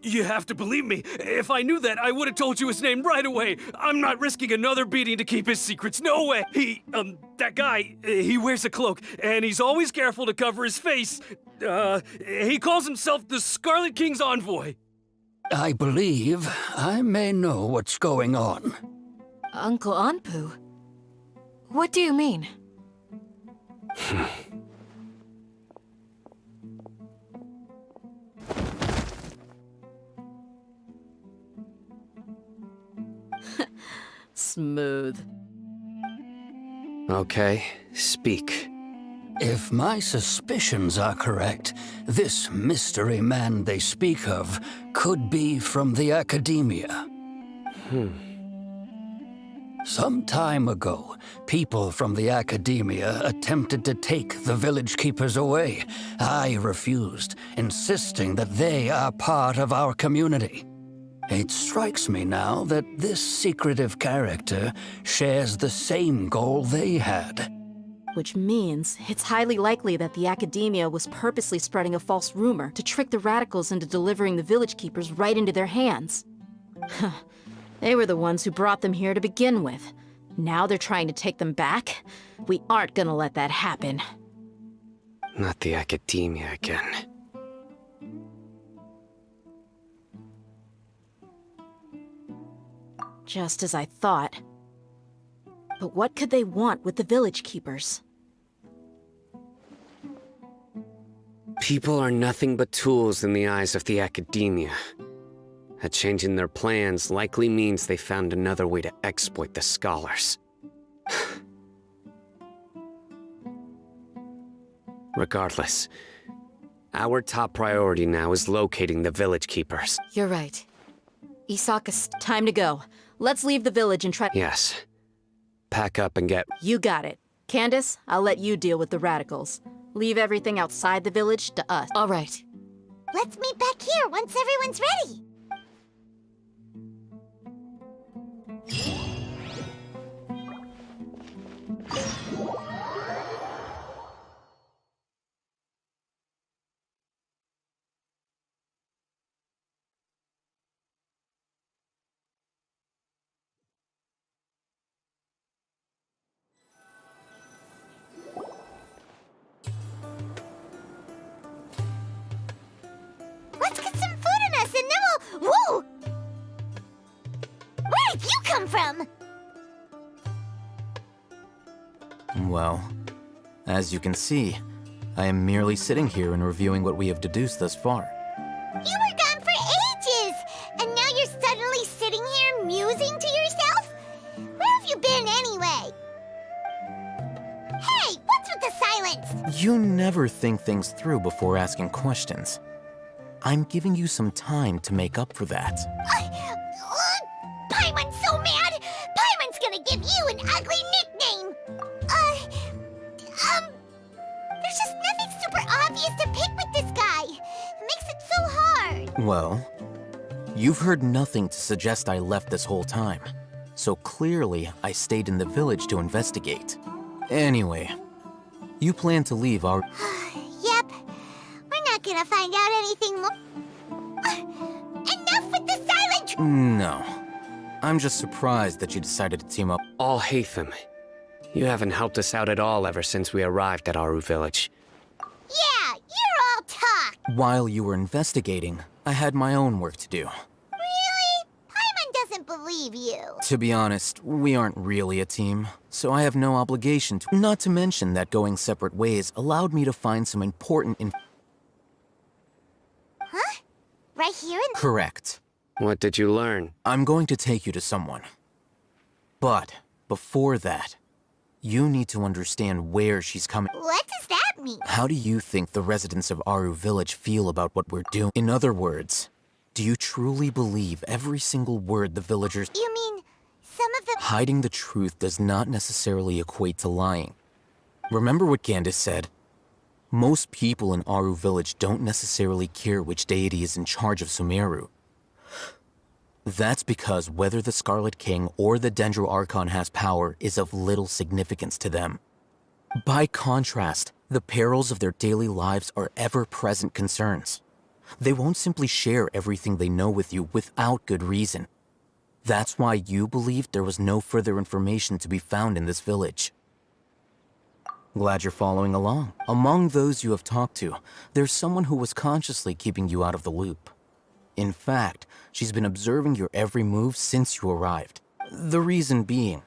You have to believe me. If I knew that, I would have told you his name right away. I'm not risking another beating to keep his secrets. No way. That guy, he wears a cloak, and he's always careful to cover his face. He calls himself the Scarlet King's envoy. I believe I may know what's going on. Uncle Anpu? What do you mean? Smooth. Okay, speak. If my suspicions are correct, this mystery man they speak of could be from the academia. Some time ago, people from the academia attempted to take the village keepers away. I refused, insisting that they are part of our community. It strikes me now that this secretive character shares the same goal they had. Which means it's highly likely that the academia was purposely spreading a false rumor to trick the radicals into delivering the village keepers right into their hands. They were the ones who brought them here to begin with. Now they're trying to take them back? We aren't gonna let that happen. Not the academia again. Just as I thought. But what could they want with the village keepers? People are nothing but tools in the eyes of the academia. A change in their plans likely means they found another way to exploit the scholars. Regardless, our top priority now is locating the village keepers. You're right. Time to go. Let's leave the village and try— Yes. Pack up and get— You got it. Candace, I'll let you deal with the radicals. Leave everything outside the village to us. All right. Let's meet back here once everyone's ready. come from? Well, as you can see, I am merely sitting here and reviewing what we have deduced thus far. You were gone for ages, and now you're suddenly sitting here musing to yourself? Where have you been anyway? Hey, what's with the silence? You never think things through before asking questions. I'm giving you some time to make up for that. Paimon's so mad! Paimon's gonna give you an ugly nickname! There's just nothing super obvious to pick with this guy. It makes it so hard. Well, you've heard nothing to suggest I left this whole time. So clearly, I stayed in the village to investigate. Anyway, you plan to leave our... Yep. We're not gonna find out anything more. Enough with the silent... No. I'm just surprised that you decided to team up. Alhaitham, you haven't helped us out at all ever since we arrived at Aru Village. Yeah, you're all talk. While you were investigating, I had my own work to do. Really? Paimon doesn't believe you. To be honest, we aren't really a team, so I have no obligation to. Not to mention that going separate ways allowed me to find some important Huh? Right here in... Correct. What did you learn? I'm going to take you to someone. But before that, you need to understand where she's coming. What does that mean? How do you think the residents of Aru Village feel about what we're doing? In other words, do you truly believe every single word the villagers... You mean some of the... Hiding the truth does not necessarily equate to lying. Remember what Candace said? Most people in Aru Village don't necessarily care which deity is in charge of Sumeru. That's because whether the Scarlet King or the Dendro Archon has power is of little significance to them. By contrast, the perils of their daily lives are ever-present concerns. They won't simply share everything they know with you without good reason. That's why you believed there was no further information to be found in this village. Glad you're following along. Among those you have talked to, there's someone who was consciously keeping you out of the loop. In fact, she's been observing your every move since you arrived. The reason being,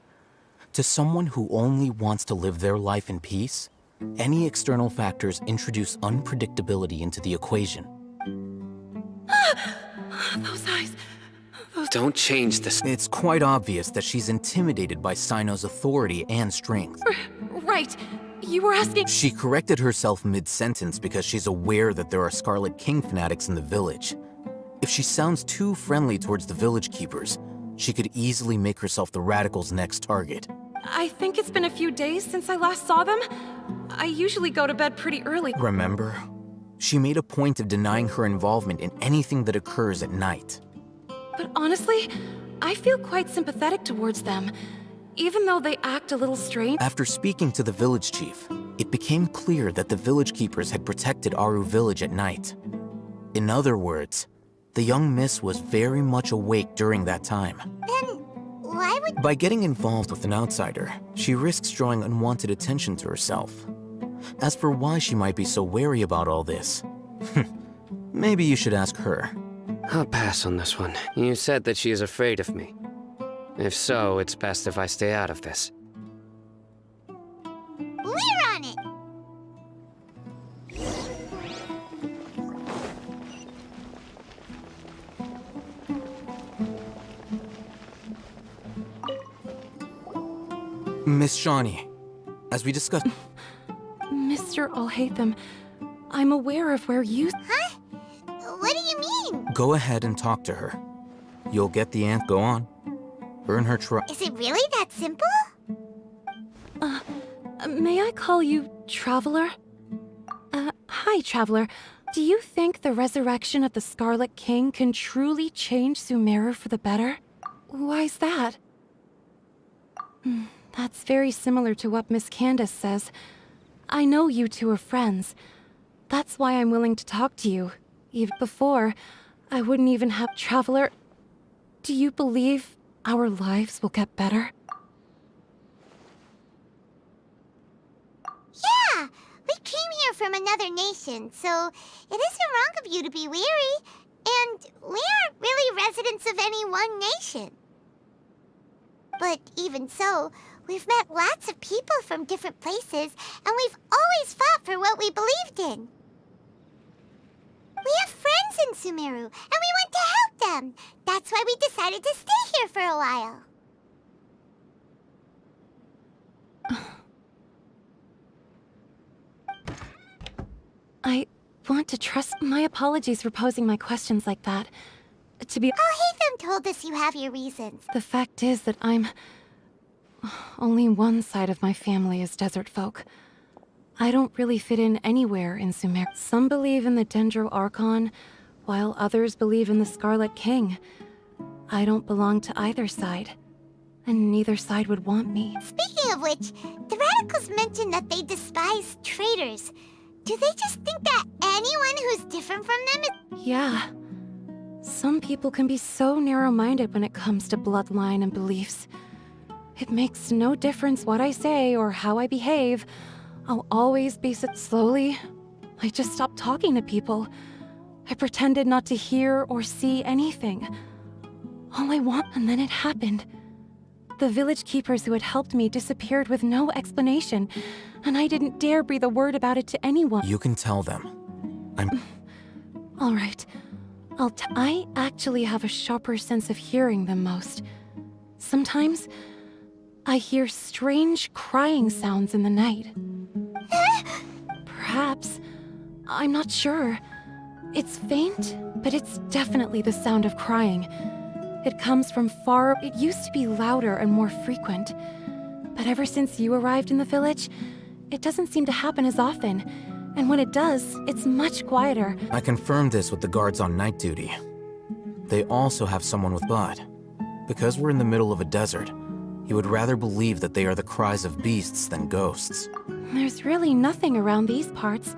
to someone who only wants to live their life in peace, any external factors introduce unpredictability into the equation. Those eyes. Don't change this. It's quite obvious that she's intimidated by Sino's authority and strength. Right. You were asking... She corrected herself mid-sentence because she's aware that there are Scarlet King fanatics in the village. If she sounds too friendly towards the village keepers, she could easily make herself the radicals' next target. I think it's been a few days since I last saw them. I usually go to bed pretty early. Remember? She made a point of denying her involvement in anything that occurs at night. But honestly, I feel quite sympathetic towards them, even though they act a little strange. After speaking to the village chief, it became clear that the village keepers had protected Aru Village at night. In other words, the young miss was very much awake during that time. Then why would... By getting involved with an outsider, she risks drawing unwanted attention to herself. As for why she might be so wary about all this, maybe you should ask her. I'll pass on this one. You said that she is afraid of me. If so, it's best if I stay out of this. We're on it! Miss Shawnee, as we discussed... Mr. Alhaitham, I'm aware of where you... Huh? What do you mean? Go ahead and talk to her. You'll get the answer. Go on. Earn her trust. Is it really that simple? May I call you Traveler? Hi, Traveler. Do you think the resurrection of the Scarlet King can truly change Sumeru for the better? Why's that? That's very similar to what Miss Candace says. I know you two are friends. That's why I'm willing to talk to you. Even before, I wouldn't even have... Traveler, do you believe our lives will get better? Yeah! We came here from another nation, so it isn't wrong of you to be weary. And we aren't really residents of any one nation. But even so, we've met lots of people from different places, and we've always fought for what we believed in. We have friends in Sumeru, and we want to help them. That's why we decided to stay here for a while. I want to trust. My apologies for posing my questions like that. To be. Alhaitham told us you have your reasons. The fact is that only one side of my family is desert folk. I don't really fit in anywhere in Sumer. Some believe in the Dendro Archon, while others believe in the Scarlet King. I don't belong to either side, and neither side would want me. Speaking of which, the radicals mentioned that they despise traitors. Do they just think that anyone who's different from them is... Yeah. Some people can be so narrow-minded when it comes to bloodline and beliefs. It makes no difference what I say or how I behave. I'll always base it slowly. I just stopped talking to people. I pretended not to hear or see anything. All I want, and then it happened. The village keepers who had helped me disappeared with no explanation, and I didn't dare breathe a word about it to anyone. You can tell them. All right. I actually have a sharper sense of hearing than most. Sometimes, I hear strange crying sounds in the night. Perhaps. I'm not sure. It's faint, but it's definitely the sound of crying. It comes from far... It used to be louder and more frequent. But ever since you arrived in the village, it doesn't seem to happen as often. And when it does, it's much quieter. I confirmed this with the guards on night duty. They also have someone with Bud. Because we're in the middle of a desert, he would rather believe that they are the cries of beasts than ghosts. There's really nothing around these parts,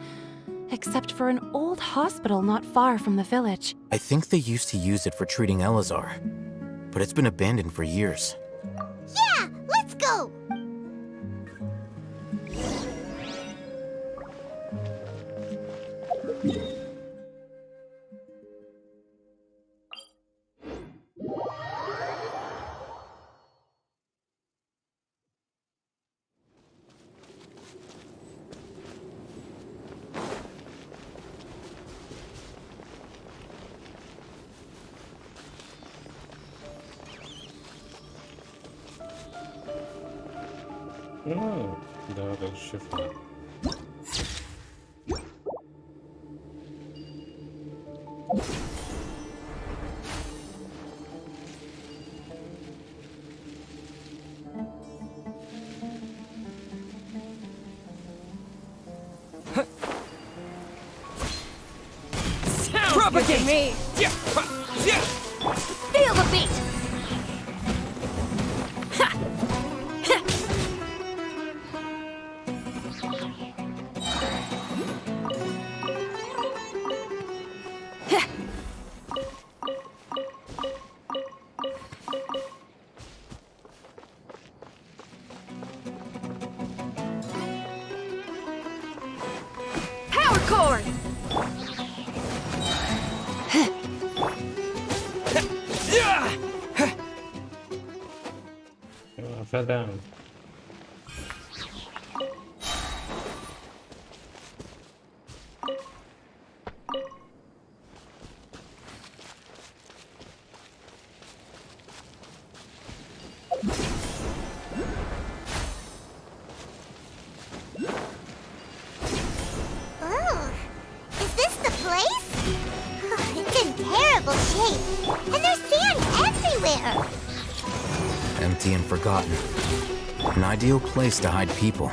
except for an old hospital not far from the village. I think they used to use it for treating Elazar, but it's been abandoned for years. Yeah, let's go! No, double shift. Propagate me! Feel the beat! Power chord! I fell down. Oh, is this the place? It's in terrible shape, and there's sand everywhere. Empty and forgotten. An ideal place to hide people.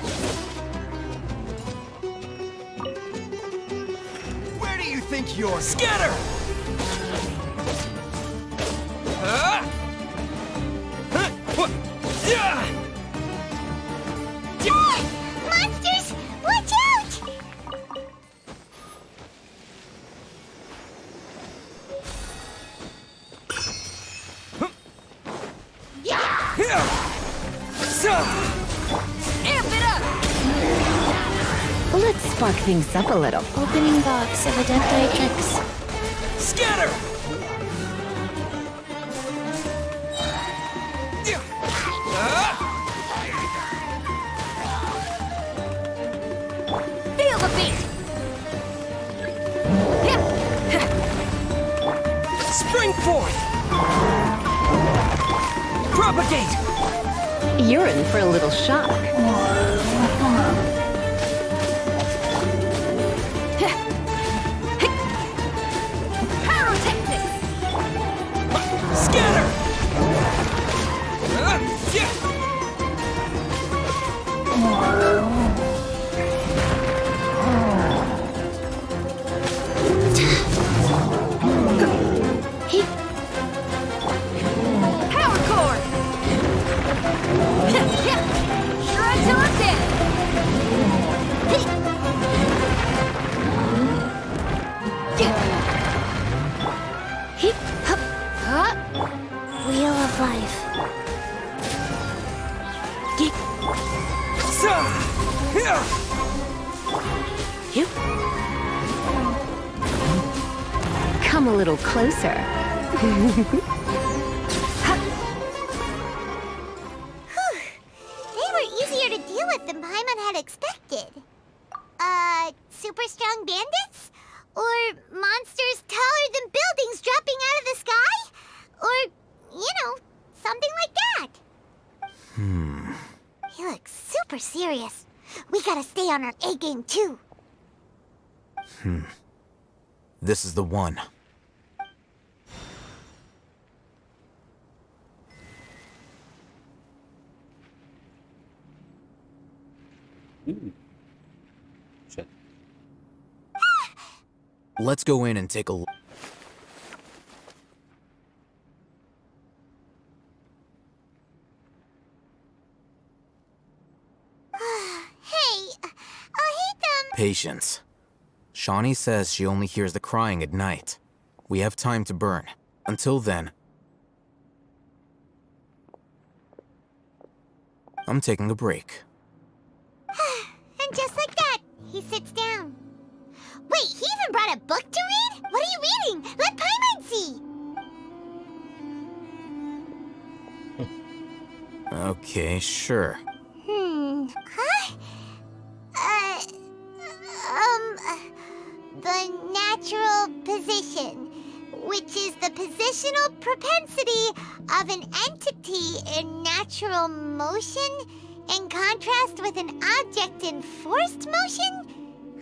Where do you think you're... Scatter! Huh? Huh? What? Yeah! Monsters, watch out! Amp it up! Let's spark things up a little. Opening box of Adeptatrix. Scatter! Bring forth! Propagate! You're in for a little shock. Pyrotechnics! Scatter! Power core! Shred till I'm dead! Wheel of life. You? Come a little closer. They were easier to deal with than Paimon had expected. Super strong bandits? Or monsters taller than buildings dropping out of the sky? Or, something like that. He looks super serious. We gotta stay on our A game too. This is the one. Shit. Let's go in and take a look. Patience. Shawnee says she only hears the crying at night. We have time to burn. Until then, I'm taking a break. And just like that, he sits down. Wait, he even brought a book to read? What are you reading? Let Paimon see! Okay, sure. Huh? The natural position, which is the positional propensity of an entity in natural motion in contrast with an object in forced motion?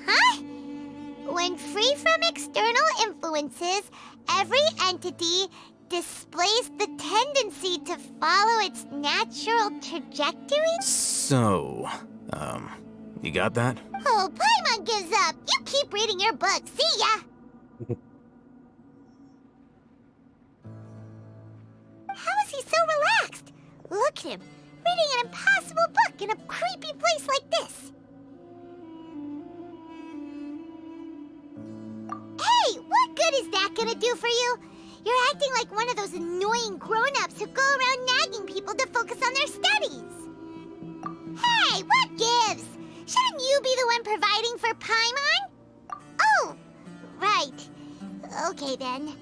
Huh? When free from external influences, every entity displays the tendency to follow its natural trajectory? So, you got that? Oh, Paimon gives up. You keep reading your book. See ya! How is he so relaxed? Look at him, reading an impossible book in a creepy place like this. Hey, what good is that gonna do for you? You're acting like one of those annoying grown-ups who go around nagging people to focus on their studies. Hey, what gives? Shouldn't you be the one providing for Paimon? Oh, right. Okay then.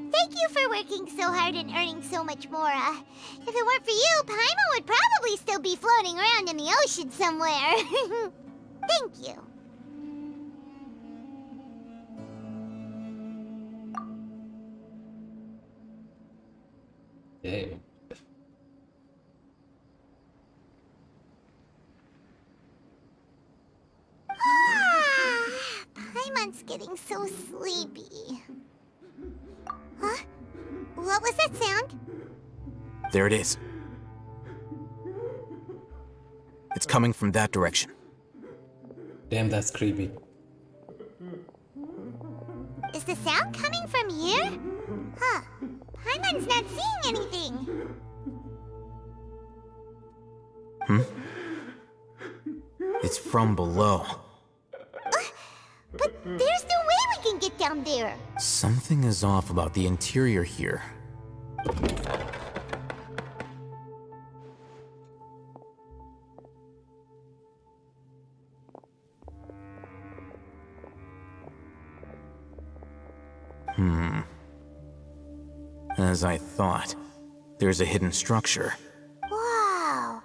Thank you for working so hard and earning so much more. If it weren't for you, Paimon would probably still be floating around in the ocean somewhere. Thank you. Damn. Paimon's getting so sleepy. Huh? What was that sound? There it is. It's coming from that direction. Damn, that's creepy. Is the sound coming from here? Huh. Paimon's not seeing anything. It's from below. But there's no way we can get down there. Something is off about the interior here. As I thought, there's a hidden structure. Wow.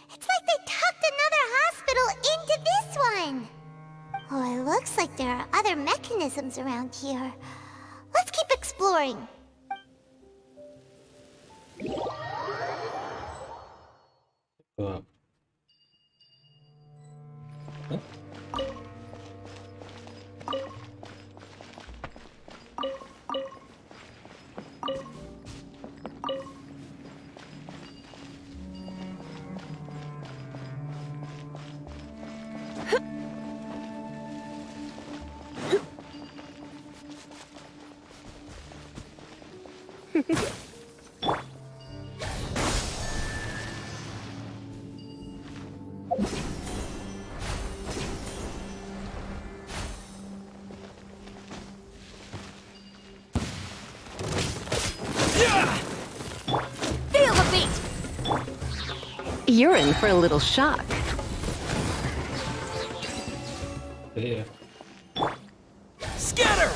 It's like they tucked another hospital into this one. Oh, it looks like there are other mechanisms around here. keep exploring. Go up. Huh? Feel the beat! You're in for a little shock. Yeah. Scatter!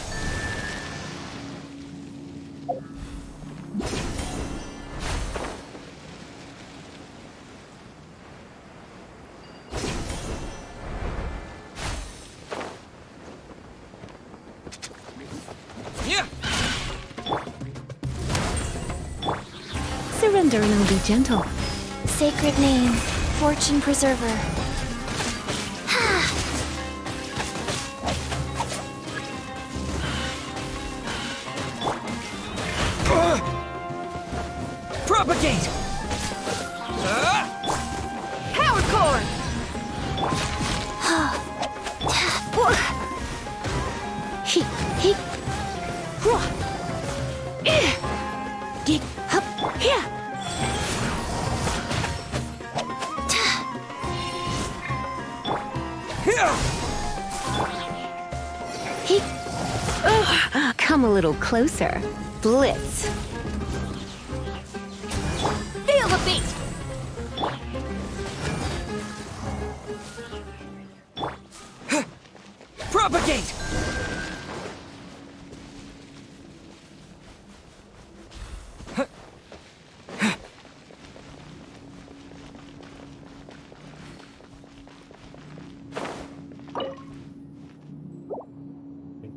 Yeah! Surrender and I'll be gentle. Sacred name, fortune preserver. Propagate! Power core! He, Dig up here! come a little closer. Blitz. Feel the beat! Propagate!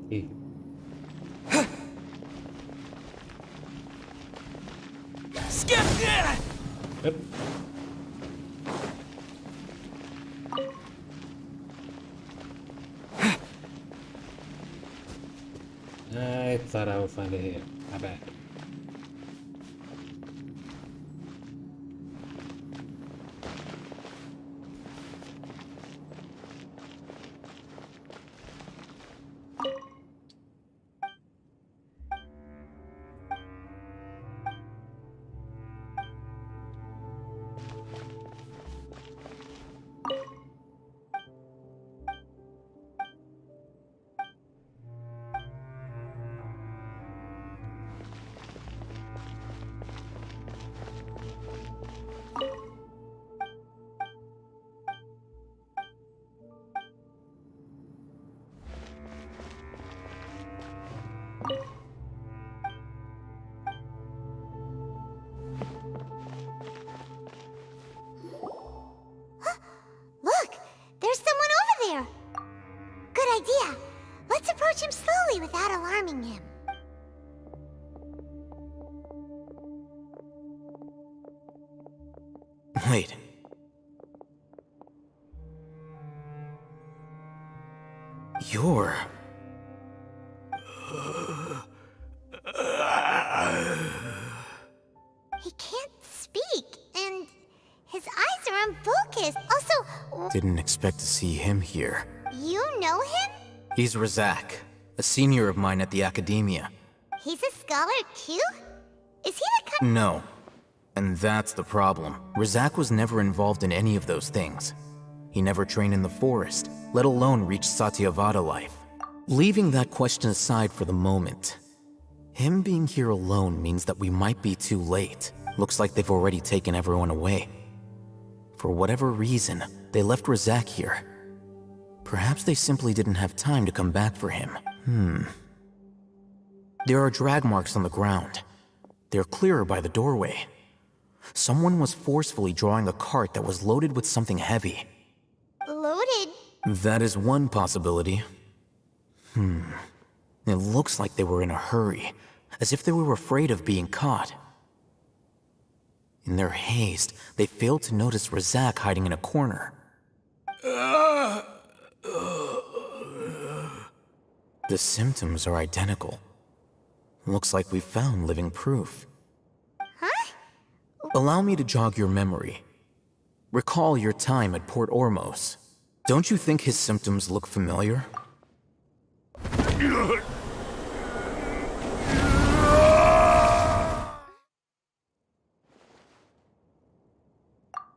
Okay. Skip! Yep. I thought I would find it here. My bad. Look! There's someone over there! Good idea. Let's approach him slowly without alarming him. Wait. You're... He can't speak, and his eyes are unfocused. Also, Didn't expect to see him here. you know him? He's Razak, a senior of mine at the academia. He's a scholar too? Is he the kind? No. And that's the problem. Razak was never involved in any of those things. He never trained in the forest, let alone reach Satyavada life. Leaving that question aside for the moment, him being here alone means that we might be too late. Looks like they've already taken everyone away. For whatever reason, they left Razak here. Perhaps they simply didn't have time to come back for him. There are drag marks on the ground. They're clearer by the doorway. Someone was forcefully drawing a cart that was loaded with something heavy. Loaded? That is one possibility. It looks like they were in a hurry, as if they were afraid of being caught. In their haste, they failed to notice Razak hiding in a corner. The symptoms are identical. Looks like we found living proof. Huh? Allow me to jog your memory. Recall your time at Port Ormos. Don't you think his symptoms look familiar?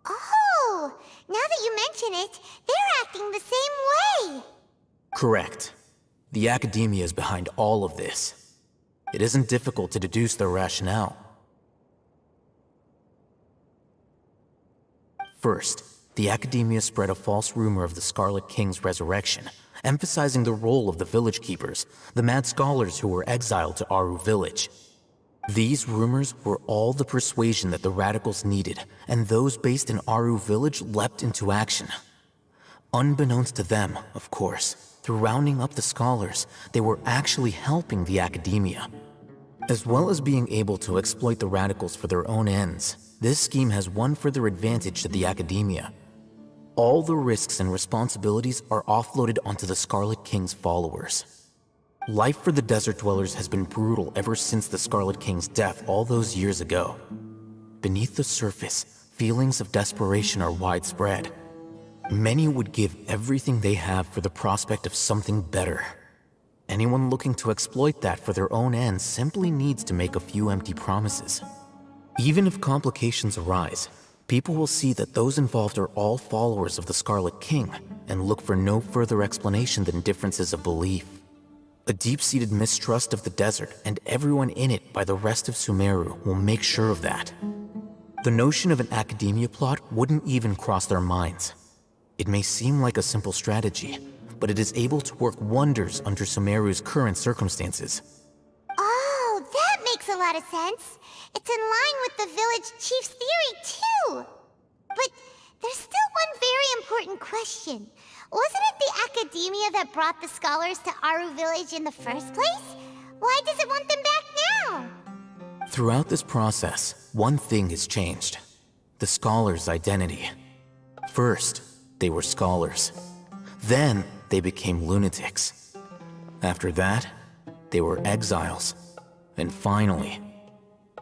Oh, now that you mention it, they're acting the same way. Correct. The academia is behind all of this. It isn't difficult to deduce their rationale. First, the academia spread a false rumor of the Scarlet King's resurrection, emphasizing the role of the village keepers, the mad scholars who were exiled to Aru village. These rumors were all the persuasion that the radicals needed, and those based in Aru village leapt into action. Unbeknownst to them, of course, through rounding up the scholars, they were actually helping the academia. As well as being able to exploit the radicals for their own ends, this scheme has one further advantage to the academia. All the risks and responsibilities are offloaded onto the Scarlet King's followers. Life for the desert dwellers has been brutal ever since the Scarlet King's death all those years ago. Beneath the surface, feelings of desperation are widespread. Many would give everything they have for the prospect of something better. Anyone looking to exploit that for their own ends simply needs to make a few empty promises. Even if complications arise, people will see that those involved are all followers of the Scarlet King and look for no further explanation than differences of belief. A deep-seated mistrust of the desert and everyone in it by the rest of Sumeru will make sure of that. The notion of an academia plot wouldn't even cross their minds. It may seem like a simple strategy, but it is able to work wonders under Sumeru's current circumstances. Oh, that makes a lot of sense. It's in line with the village chief's theory, too. But there's still one very important question. Wasn't it the academia that brought the scholars to Aru village in the first place? Why does it want them back now? Throughout this process, one thing has changed. The scholars' identity. First, they were scholars. Then, they became lunatics. After that, they were exiles. And finally,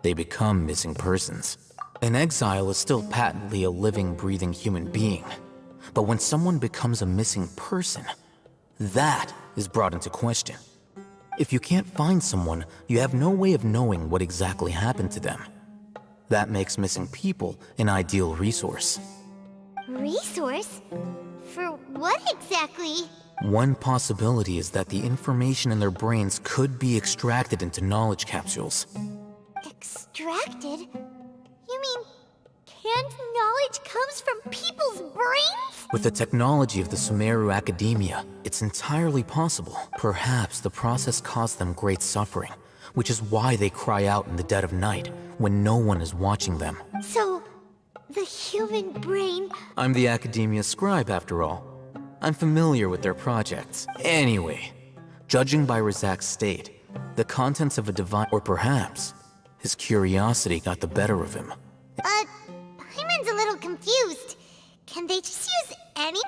they become missing persons. An exile is still patently a living, breathing human being. But when someone becomes a missing person, that is brought into question. If you can't find someone, you have no way of knowing what exactly happened to them. That makes missing people an ideal resource. Resource? For what exactly? One possibility is that the information in their brains could be extracted into knowledge capsules. Extracted? You mean canned knowledge comes from people's brains? With the technology of the Sumeru Academia, it's entirely possible. Perhaps the process caused them great suffering, which is why they cry out in the dead of night when no one is watching them. So, the human brain... I'm the Academia scribe, after all. I'm familiar with their projects. Anyway, judging by Razak's state, the contents of a divine... Or perhaps, his curiosity got the better of him. Paimon's a little confused. Can they just use any...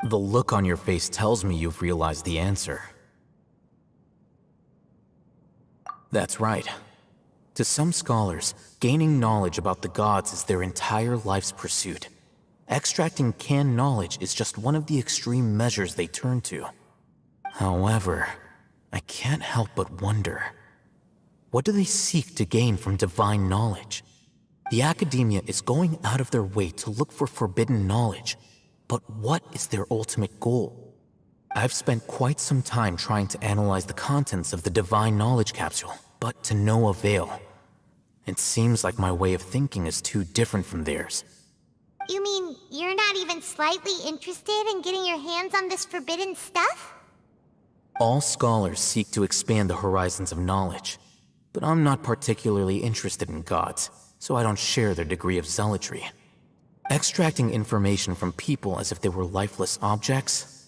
The look on your face tells me you've realized the answer. That's right. To some scholars, gaining knowledge about the gods is their entire life's pursuit. Extracting canned knowledge is just one of the extreme measures they turn to. However, I can't help but wonder, what do they seek to gain from divine knowledge? The Academia is going out of their way to look for forbidden knowledge. But what is their ultimate goal? I've spent quite some time trying to analyze the contents of the divine knowledge capsule, but to no avail. It seems like my way of thinking is too different from theirs. You mean you're not even slightly interested in getting your hands on this forbidden stuff? All scholars seek to expand the horizons of knowledge, but I'm not particularly interested in gods, so I don't share their degree of zealotry. Extracting information from people as if they were lifeless objects?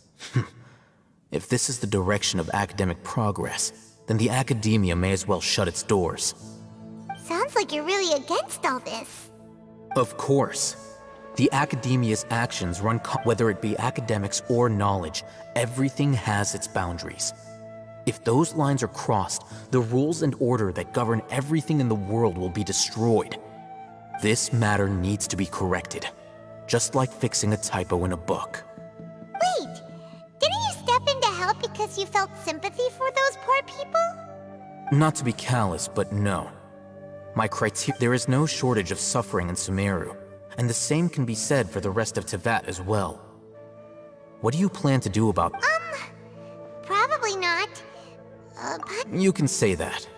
If this is the direction of academic progress, then the academia may as well shut its doors. Sounds like you're really against all this. Of course. The academia's actions run whether it be academics or knowledge, everything has its boundaries. If those lines are crossed, the rules and order that govern everything in the world will be destroyed. This matter needs to be corrected, just like fixing a typo in a book. Wait, didn't you step in to help because you felt sympathy for those poor people? Not to be callous, but no. There is no shortage of suffering in Sumeru, and the same can be said for the rest of Teyvat as well. What do you plan to do about Probably not. You can say that.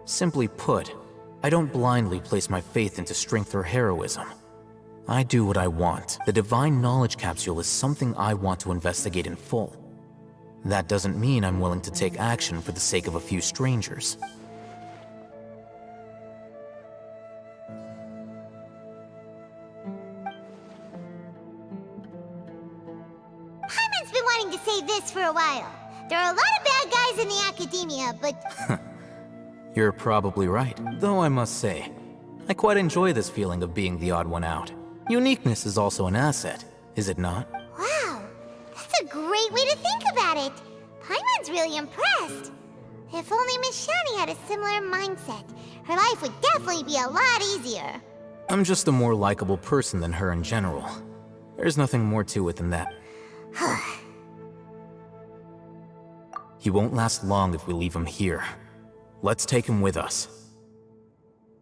Simply put, I don't blindly place my faith into strength or heroism. I do what I want. The Divine Knowledge Capsule is something I want to investigate in full. That doesn't mean I'm willing to take action for the sake of a few strangers. Paimon's been wanting to say this for a while. There are a lot of bad guys in the academia, but... You're probably right, though I must say, I quite enjoy this feeling of being the odd one out. Uniqueness is also an asset, is it not? Wow, that's a great way to think about it. Paimon's really impressed. If only Miss Shani had a similar mindset, her life would definitely be a lot easier. I'm just a more likable person than her in general. There's nothing more to it than that. He won't last long if we leave him here. Let's take him with us.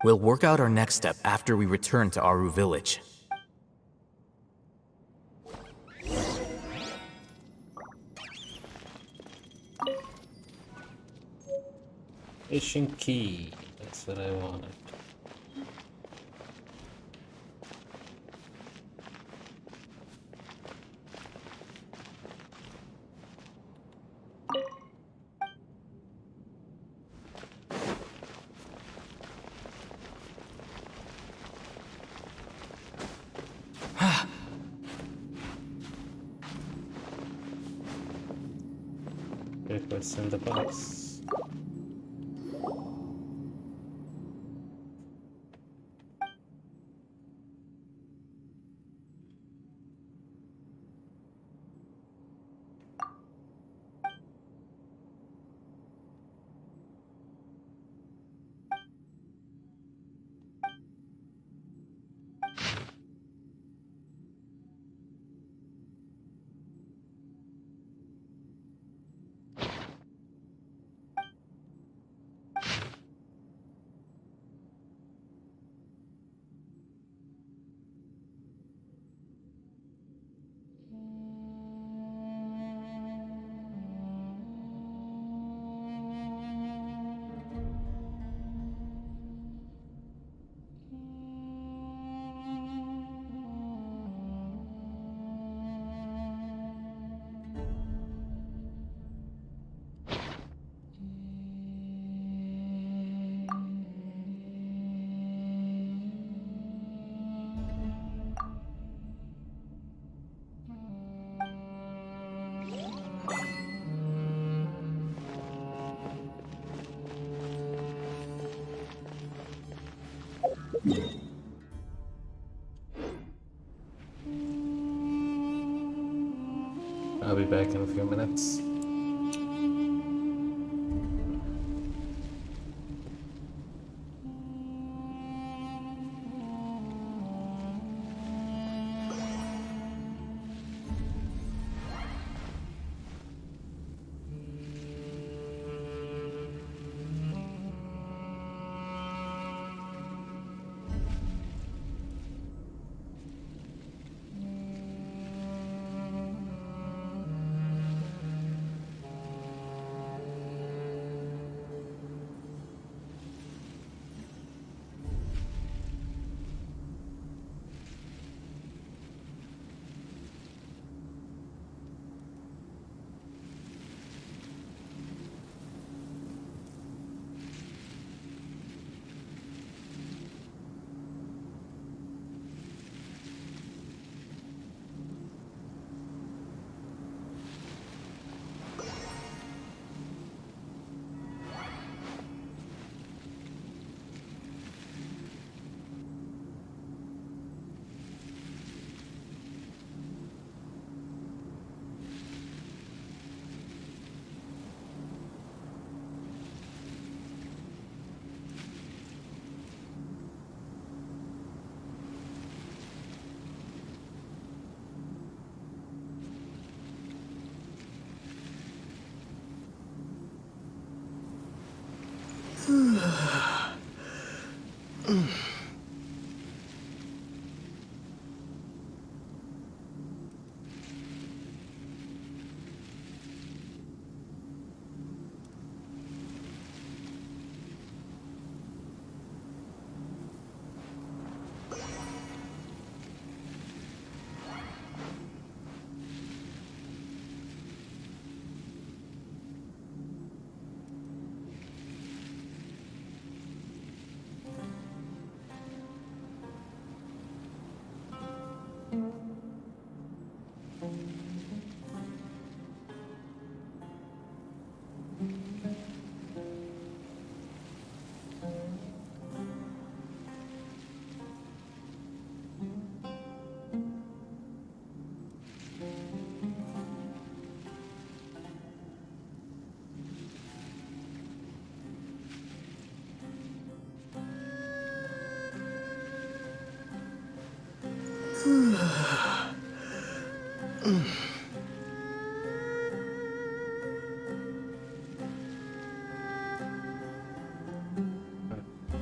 We'll work out our next step after we return to Aru Village. Fishing key. That's what I wanted. Okay, what's in the box? I'll be back in a few minutes.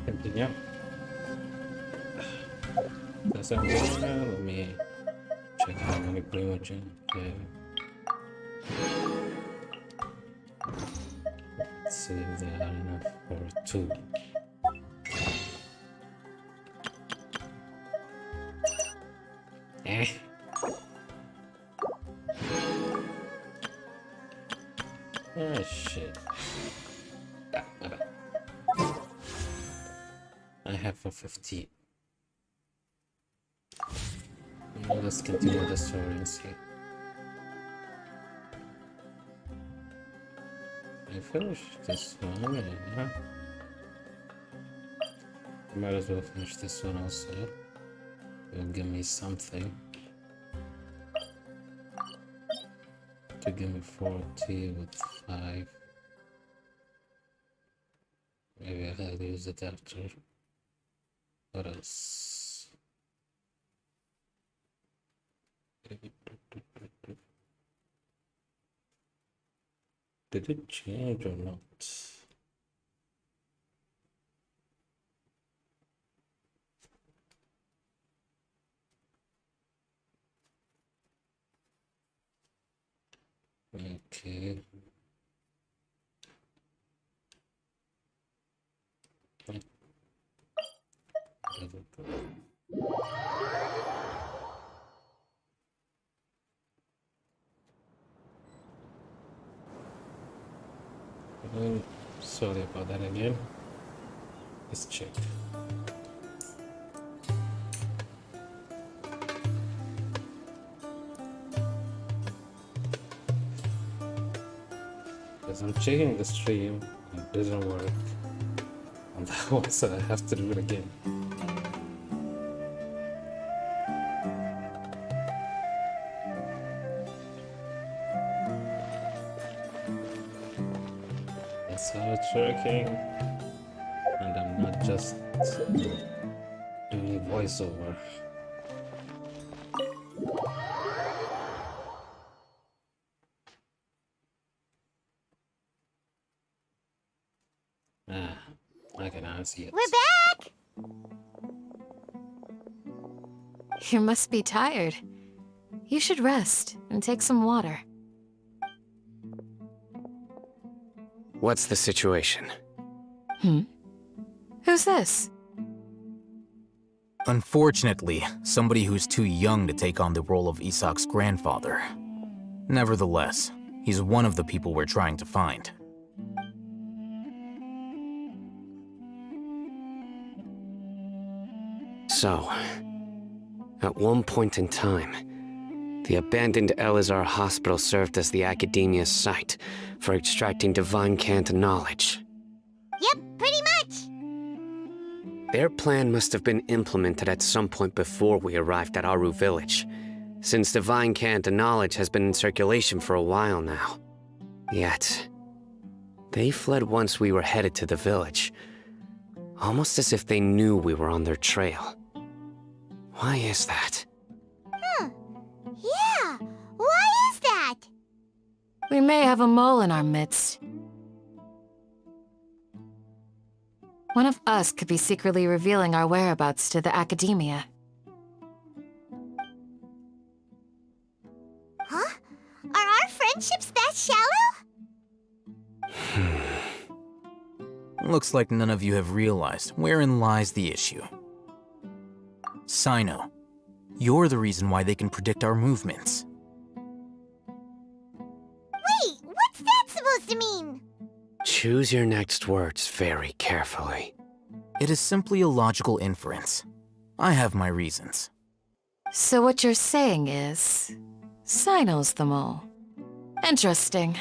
Continue. That's how let me check how many primogen. Let's see if they are enough for 2. Eh. Oh shit. I have a 50. Now let's continue the story and see. I finished this one, yeah. Might as well finish this one also. It'll give me something. To give me 40 with 5. Maybe I'll use it after. What else? Did it change or not? Okay. Sorry about that again. Let's check. Because I'm checking the stream, it doesn't work. And that was so I have to do it again. That's how it's working. And I'm not just doing voiceover. I can now see it. We're back! You must be tired. You should rest and take some water. What's the situation? Who's this? Unfortunately, somebody who's too young to take on the role of Isak's grandfather. Nevertheless, he's one of the people we're trying to find. So, at one point in time, the abandoned Elazar Hospital served as the Academia's site for extracting divine cant knowledge. Yep, pretty much. Their plan must have been implemented at some point before we arrived at Aru Village, since divine cant knowledge has been in circulation for a while now. Yet, they fled once we were headed to the village, almost as if they knew we were on their trail. Why is that? Yeah, why is that? We may have a mole in our midst. One of us could be secretly revealing our whereabouts to the academia. Huh? Are our friendships that shallow? Looks like none of you have realized wherein lies the issue. Sino, you're the reason why they can predict our movements. Wait, what's that supposed to mean? Choose your next words very carefully. It is simply a logical inference. I have my reasons. So what you're saying is, Sino's the mole. Interesting.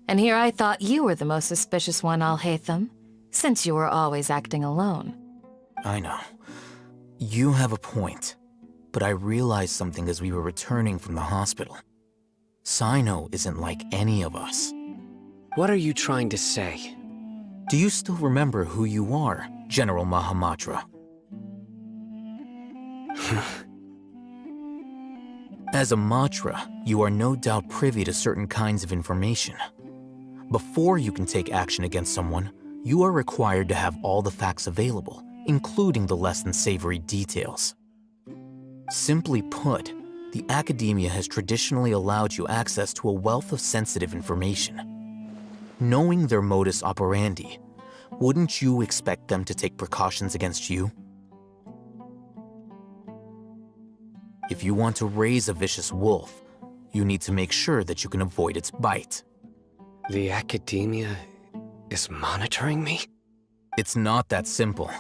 And here I thought you were the most suspicious one, Alhaitham, since you were always acting alone. I know. You have a point. But I realized something as we were returning from the hospital. Sino isn't like any of us. What are you trying to say? Do you still remember who you are, General Mahamatra? As a Matra, you are no doubt privy to certain kinds of information. Before you can take action against someone, you are required to have all the facts available, including the less than savory details. Simply put, the academia has traditionally allowed you access to a wealth of sensitive information. Knowing their modus operandi, wouldn't you expect them to take precautions against you? If you want to raise a vicious wolf, you need to make sure that you can avoid its bite. The academia is monitoring me? It's not that simple.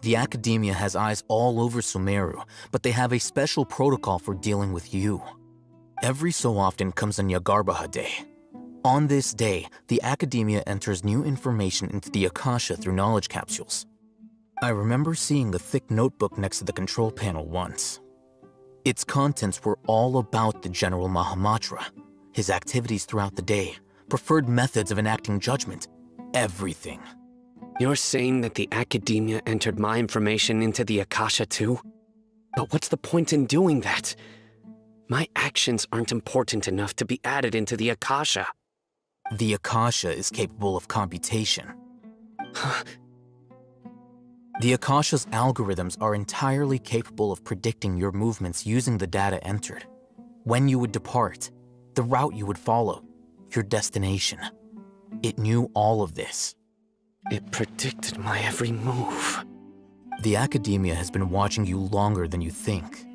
The academia has eyes all over Sumeru, but they have a special protocol for dealing with you. Every so often comes a Nyagarbaha Day. On this day, the academia enters new information into the Akasha through knowledge capsules. I remember seeing the thick notebook next to the control panel once. Its contents were all about the General Mahamatra, his activities throughout the day, preferred methods of enacting judgment, everything. You're saying that the academia entered my information into the Akasha too? But what's the point in doing that? My actions aren't important enough to be added into the Akasha. The Akasha is capable of computation. The Akasha's algorithms are entirely capable of predicting your movements using the data entered. When you would depart, the route you would follow, your destination. It knew all of this. It predicted my every move. The academia has been watching you longer than you think.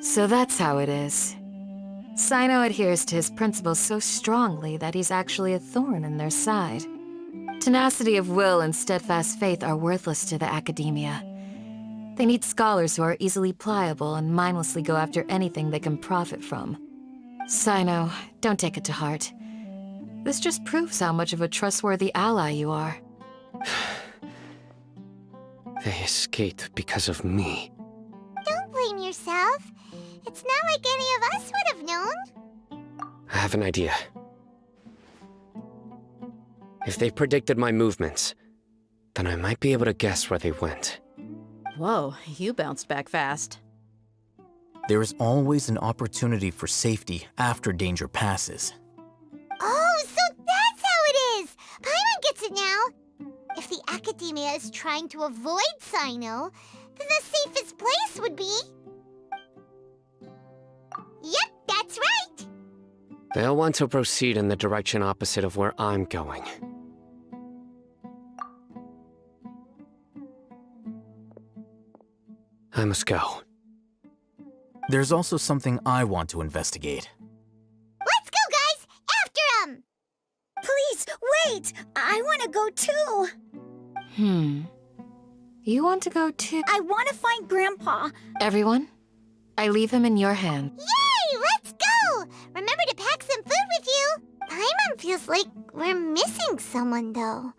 So that's how it is. Sino adheres to his principles so strongly that he's actually a thorn in their side. Tenacity of will and steadfast faith are worthless to the academia. They need scholars who are easily pliable and mindlessly go after anything they can profit from. Sino, don't take it to heart. This just proves how much of a trustworthy ally you are. They escaped because of me. Don't blame yourself. It's not like any of us would have known. I have an idea. If they predicted my movements, then I might be able to guess where they went. Whoa, you bounced back fast. There is always an opportunity for safety after danger passes. Oh, so that's how it is! Paimon gets it now! If the academia is trying to avoid Sino, then the safest place would be... Yep, that's right! They'll want to proceed in the direction opposite of where I'm going. I must go. There's also something I want to investigate. Let's go, guys! After 'em! Please, wait! I want to go too! You want to go too? I want to find Grandpa. Everyone, I leave him in your hands. Yay! Let's go! Remember to pack some food with you! Paimon feels like we're missing someone, though.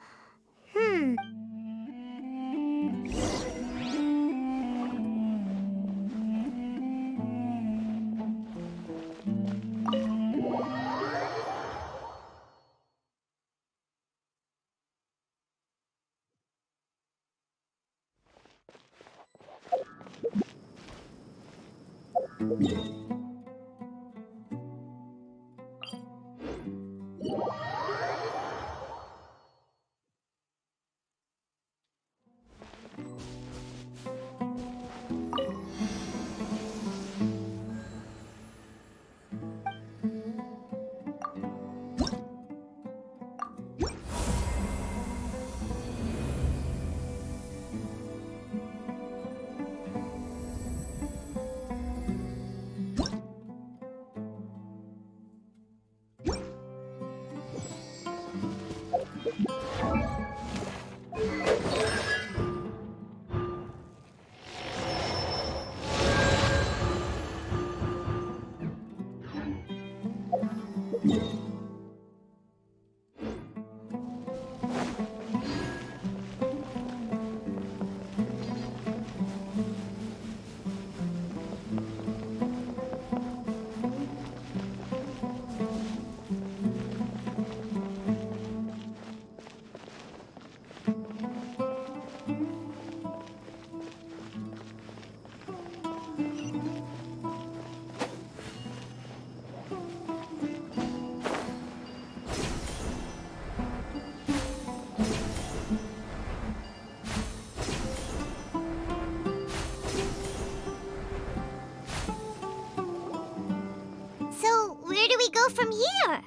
So, where do we go from here?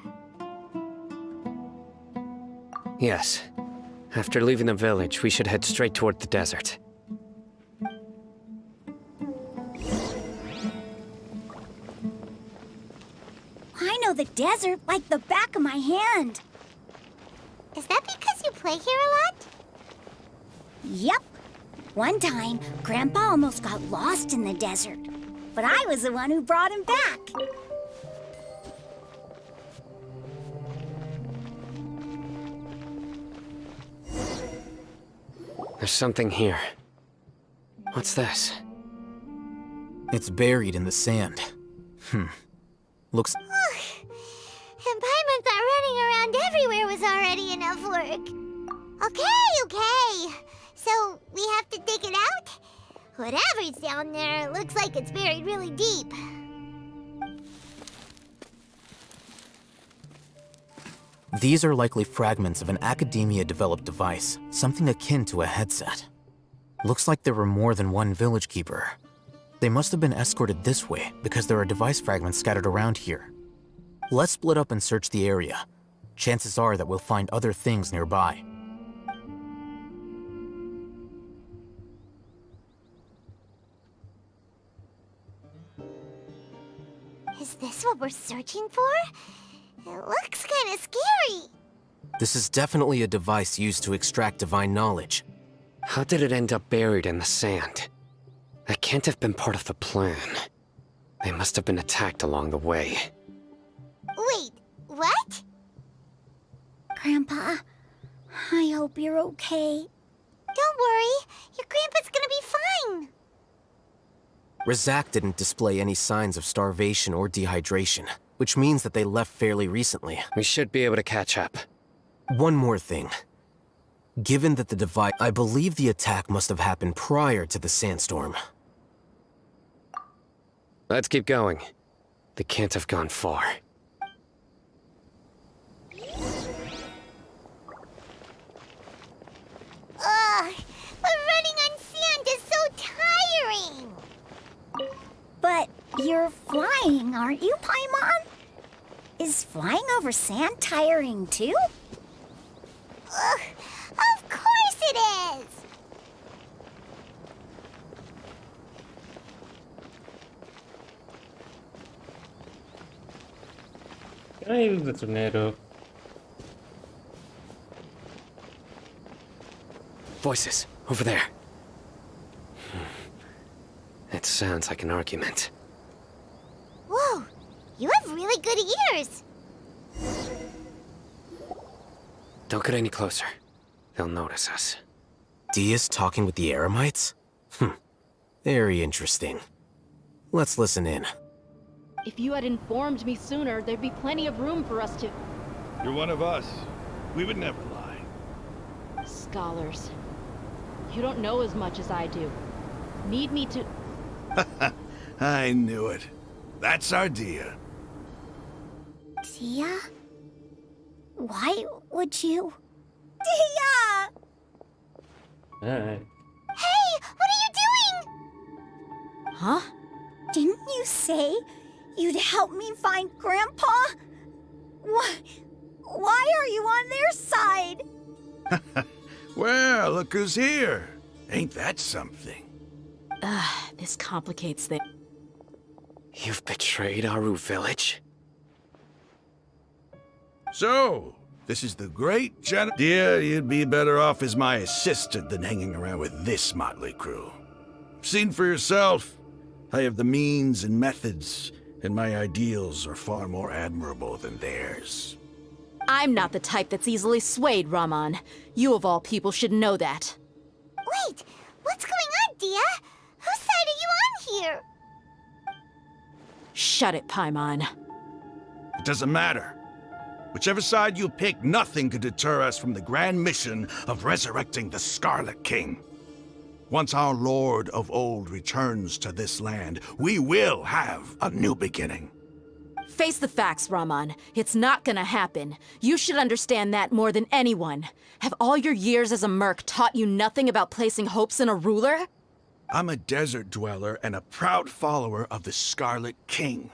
Yes. After leaving the village, we should head straight toward the desert. I know the desert like the back of my hand. Is that because you play here a lot? Yep. One time, Grandpa almost got lost in the desert, but I was the one who brought him back. There's something here. What's this? It's buried in the sand. Looks... And Paimon thought running around everywhere was already enough work. Okay. So, we have to dig it out? Whatever's down there, looks like it's buried really deep. These are likely fragments of an academia-developed device, something akin to a headset. Looks like there were more than one village keeper. They must have been escorted this way because there are device fragments scattered around here. Let's split up and search the area. Chances are that we'll find other things nearby. Is this what we're searching for? It looks kind of scary. This is definitely a device used to extract divine knowledge. How did it end up buried in the sand? That can't have been part of the plan. They must have been attacked along the way. Wait, what? Grandpa, I hope you're okay. Don't worry, your grandpa's gonna be fine. Razak didn't display any signs of starvation or dehydration, which means that they left fairly recently. We should be able to catch up. One more thing. Given that the device... I believe the attack must have happened prior to the sandstorm. Let's keep going. They can't have gone far. Ugh, but running on sand is so tiring. But you're flying, aren't you, Paimon? Is flying over sand tiring too? Ugh, of course it is. Can I use the tornado? Voices, over there. It sounds like an argument. Whoa, you have really good ears. Don't get any closer. They'll notice us. Dia's talking with the Eremites? Very interesting. Let's listen in. If you had informed me sooner, there'd be plenty of room for us to... You're one of us. We would never lie. Scholars. You don't know as much as I do. Need me to... I knew it. That's our Dia. Dia? Why would you? Dia! Alright. Hey, what are you doing? Huh? Didn't you say you'd help me find Grandpa? Why are you on their side? Well, look who's here. Ain't that something? This complicates things. You've betrayed Aru village? So, this is the great Dear, you'd be better off as my assistant than hanging around with this motley crew. Seen for yourself. I have the means and methods, and my ideals are far more admirable than theirs. I'm not the type that's easily swayed, Raman. You of all people should know that. Wait, what's going on, Dia? Whose side are you on here? Shut it, Paimon. It doesn't matter. Whichever side you pick, nothing could deter us from the grand mission of resurrecting the Scarlet King. Once our Lord of Old returns to this land, we will have a new beginning. Face the facts, Raman. It's not gonna happen. You should understand that more than anyone. Have all your years as a merc taught you nothing about placing hopes in a ruler? I'm a desert dweller and a proud follower of the Scarlet King.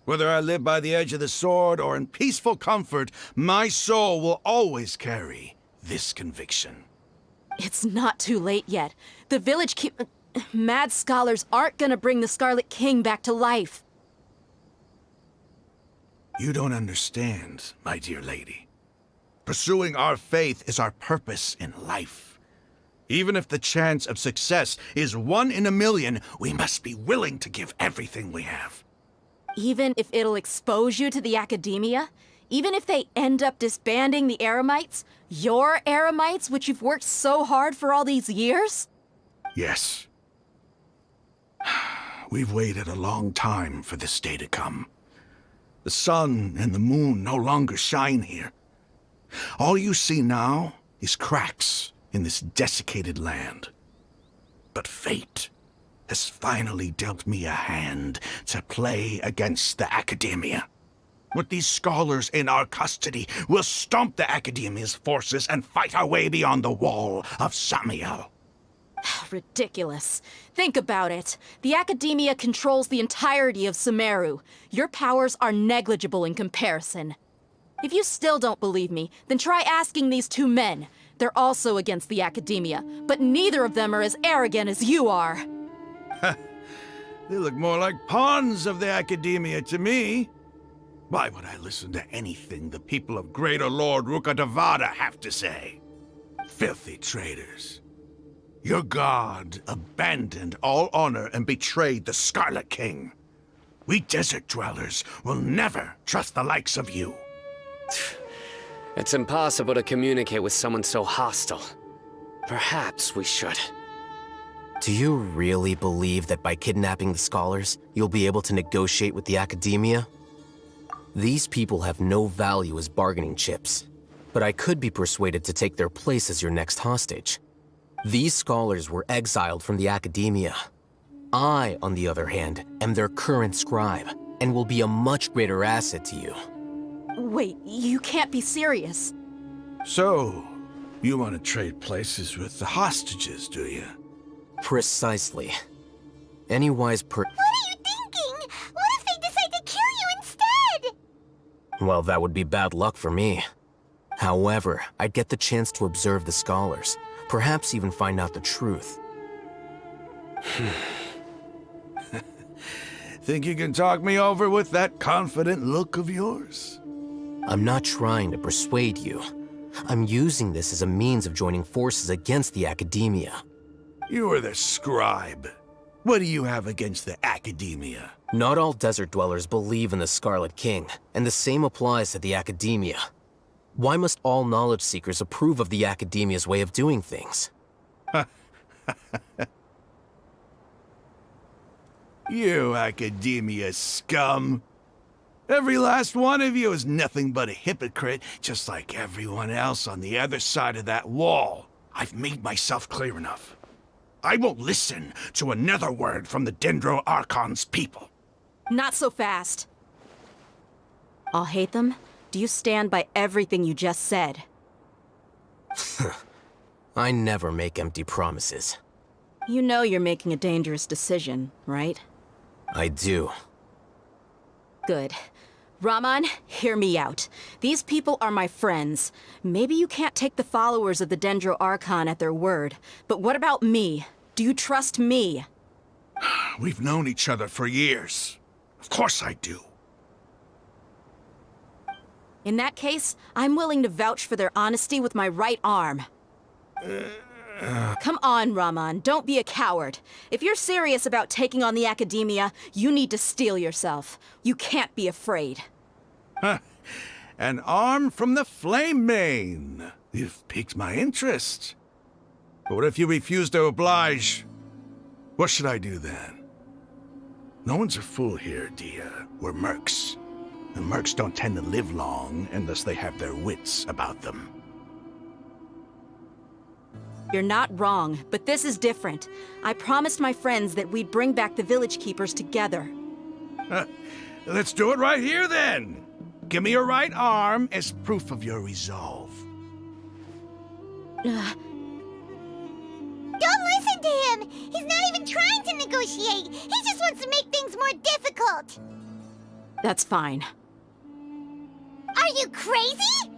Whether I live by the edge of the sword or in peaceful comfort, my soul will always carry this conviction. It's not too late yet. The village mad scholars aren't gonna bring the Scarlet King back to life. You don't understand, my dear lady. Pursuing our faith is our purpose in life. Even if the chance of success is 1 in a million, we must be willing to give everything we have. Even if it'll expose you to the academia? Even if they end up disbanding the Eremites? Your Eremites, which you've worked so hard for all these years? Yes. We've waited a long time for this day to come. The sun and the moon no longer shine here. All you see now is cracks in this desiccated land. But fate has finally dealt me a hand to play against the Academia. With these scholars in our custody, we'll stomp the Academia's forces and fight our way beyond the wall of Samael. Ridiculous. Think about it. The Academia controls the entirety of Sumeru. Your powers are negligible in comparison. If you still don't believe me, then try asking these two men. They're also against the Academia, but neither of them are as arrogant as you are. They look more like pawns of the Academia to me. Why would I listen to anything the people of Greater Lord Rukkhadevata have to say? Filthy traitors. Your god abandoned all honor and betrayed the Scarlet King. We desert dwellers will never trust the likes of you. It's impossible to communicate with someone so hostile. Perhaps we should. Do you really believe that by kidnapping the scholars, you'll be able to negotiate with the Academia? These people have no value as bargaining chips, but I could be persuaded to take their place as your next hostage. These scholars were exiled from the Academia. I, on the other hand, am their current scribe, and will be a much greater asset to you. Wait, you can't be serious. So, you want to trade places with the hostages, do you? Precisely. Any wise What are you thinking? What if they decide to kill you instead? Well, that would be bad luck for me. However, I'd get the chance to observe the scholars, perhaps even find out the truth. Think you can talk me over with that confident look of yours? I'm not trying to persuade you. I'm using this as a means of joining forces against the Academia. You are the scribe. What do you have against the Academia? Not all desert dwellers believe in the Scarlet King, and the same applies to the Academia. Why must all knowledge seekers approve of the Academia's way of doing things? You Academia scum. Every last one of you is nothing but a hypocrite, just like everyone else on the other side of that wall. I've made myself clear enough. I won't listen to another word from the Dendro Archon's people. Not so fast. I'll hate them, Do you stand by everything you just said? I never make empty promises. You know you're making a dangerous decision, right? I do. Good. Raman, hear me out. These people are my friends. Maybe you can't take the followers of the Dendro Archon at their word, but what about me? Do you trust me? We've known each other for years. Of course I do. In that case, I'm willing to vouch for their honesty with my right arm. Come on, Raman, don't be a coward. If you're serious about taking on the Academia, you need to steel yourself. You can't be afraid. An arm from the Flame Mane. You've piqued my interest. But what if you refuse to oblige? What should I do then? No one's a fool here, Dia. We're mercs. And mercs don't tend to live long unless they have their wits about them. You're not wrong, but this is different. I promised my friends that we'd bring back the Village Keepers together. Let's do it right here, then. Give me your right arm as proof of your resolve. Don't listen to him! He's not even trying to negotiate! He just wants to make things more difficult! That's fine. Are you crazy?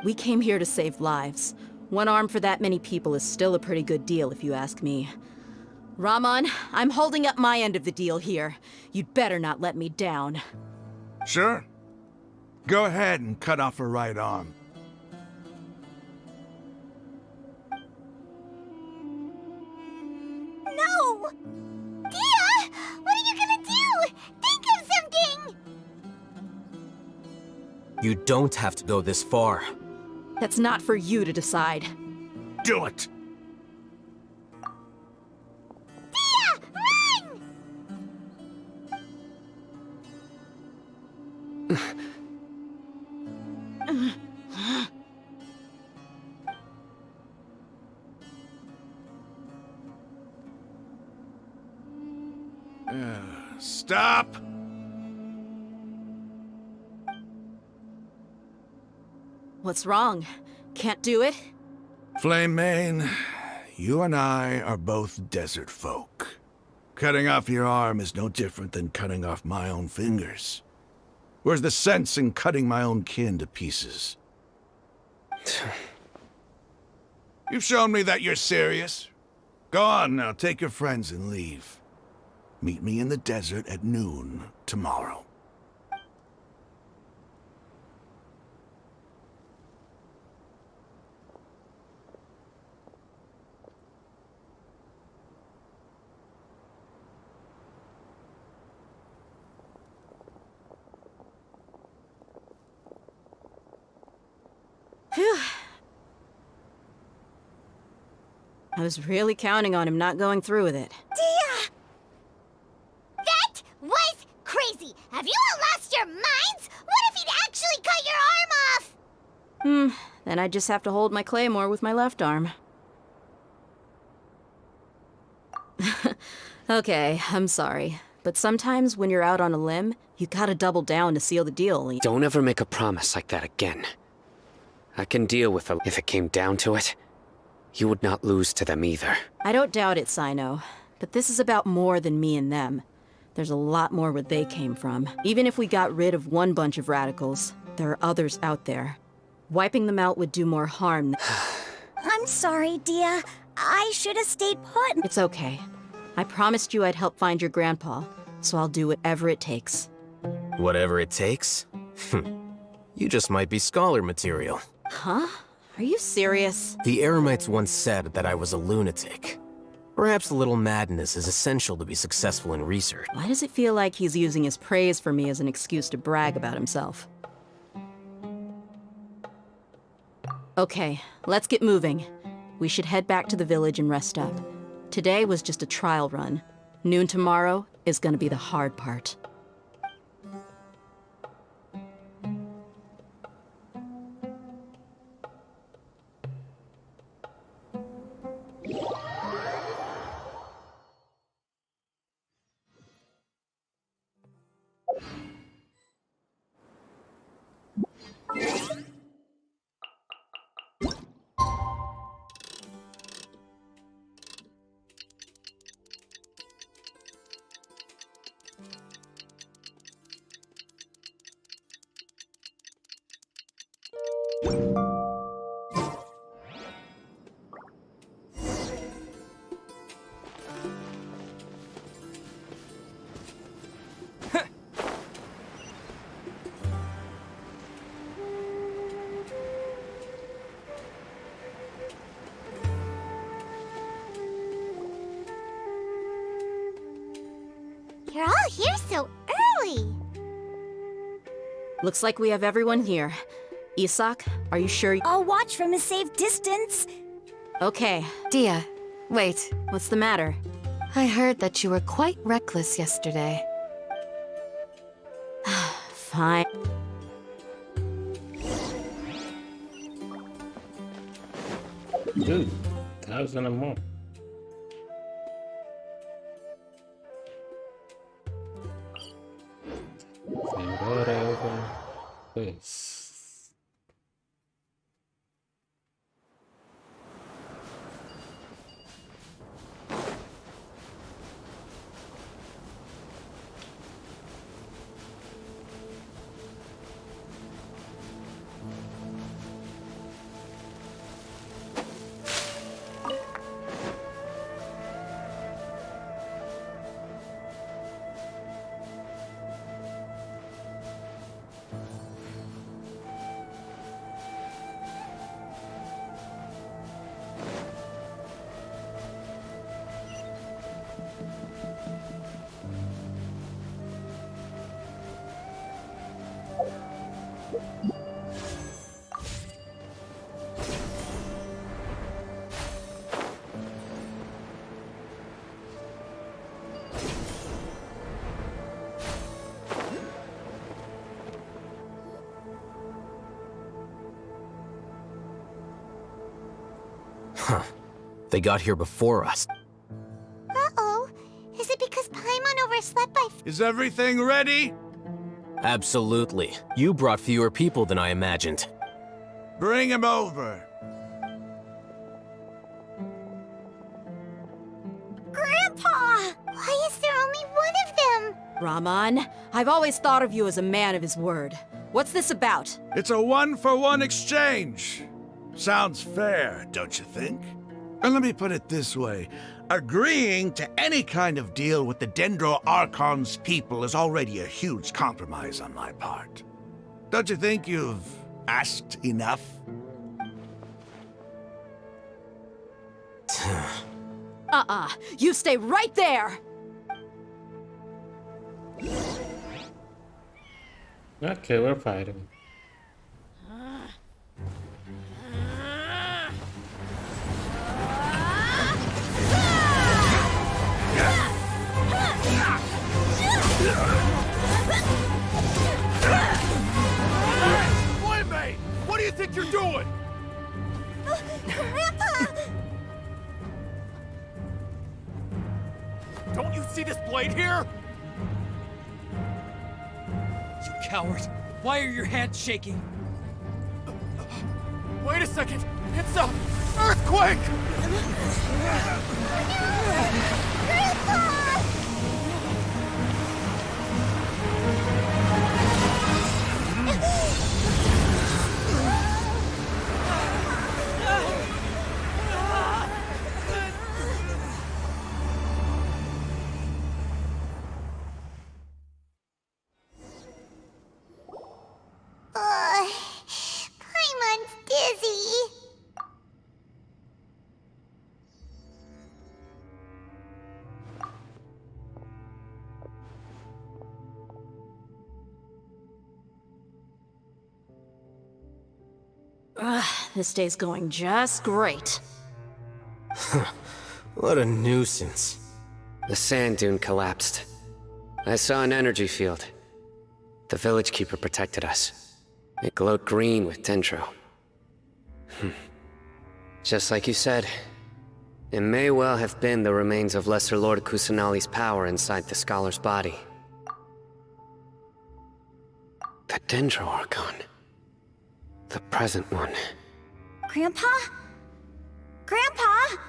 We came here to save lives. One arm for that many people is still a pretty good deal, if you ask me. Raman, I'm holding up my end of the deal here. You'd better not let me down. Sure. Go ahead and cut off her right arm. No! Dia! What are you gonna do? Think of something! You don't have to go this far. That's not for you to decide. Do it! Dia! Run! Stop! What's wrong? Can't do it? Flame Mane, you and I are both desert folk. Cutting off your arm is no different than cutting off my own fingers. Where's the sense in cutting my own kin to pieces? You've shown me that you're serious. Go on now, take your friends and leave. Meet me in the desert at noon tomorrow. Phew. I was really counting on him not going through with it. Dia! That was crazy! Have you all lost your minds? What if he'd actually cut your arm off? Then I just have to hold my claymore with my left arm. Okay, I'm sorry. But sometimes when you're out on a limb, you gotta double down to seal the deal. Don't ever make a promise like that again. I can deal with it if it came down to it. You would not lose to them either. I don't doubt it, Sino. But this is about more than me and them. There's a lot more where they came from. Even if we got rid of one bunch of radicals, there are others out there. Wiping them out would do more harm. I'm sorry, Dia. I should have stayed put. It's okay. I promised you I'd help find your grandpa, so I'll do whatever it takes. Whatever it takes? You just might be scholar material. Huh? Are you serious? The Eremites once said that I was a lunatic. Perhaps a little madness is essential to be successful in research. Why does it feel like he's using his praise for me as an excuse to brag about himself? Okay, let's get moving. We should head back to the village and rest up. Today was just a trial run. Noon tomorrow is gonna be the hard part. here so early? Looks like we have everyone here. Isak, are you sure? I'll watch from a safe distance. Okay. Dia, wait. What's the matter? I heard that you were quite reckless yesterday. Fine. Dude, 1,000 or more. This. Huh. They got here before us. Uh-oh. Is it because Paimon overslept by... Is everything ready? Absolutely. You brought fewer people than I imagined. Bring him over. Grandpa! Why is there only one of them? Rahman, I've always thought of you as a man of his word. What's this about? It's a one-for-one exchange. Sounds fair, don't you think? And let me put it this way. Agreeing to any kind of deal with the Dendro Archon's people is already a huge compromise on my part. Don't you think you've asked enough? You stay right there! Okay, we're fighting. Playmate! What do you think you're doing? Grandpa! Don't you see this blade here? You coward! Why are your hands shaking? Wait a second! It's a earthquake! Grandpa! Paimon's dizzy. This day's going just great. What a nuisance. The sand dune collapsed. I saw an energy field. The village keeper protected us. It glowed green with dendro. Just like you said, it may well have been the remains of Lesser Lord Kusanali's power inside the scholar's body. The Dendro Archon. The present one. Grandpa? Grandpa?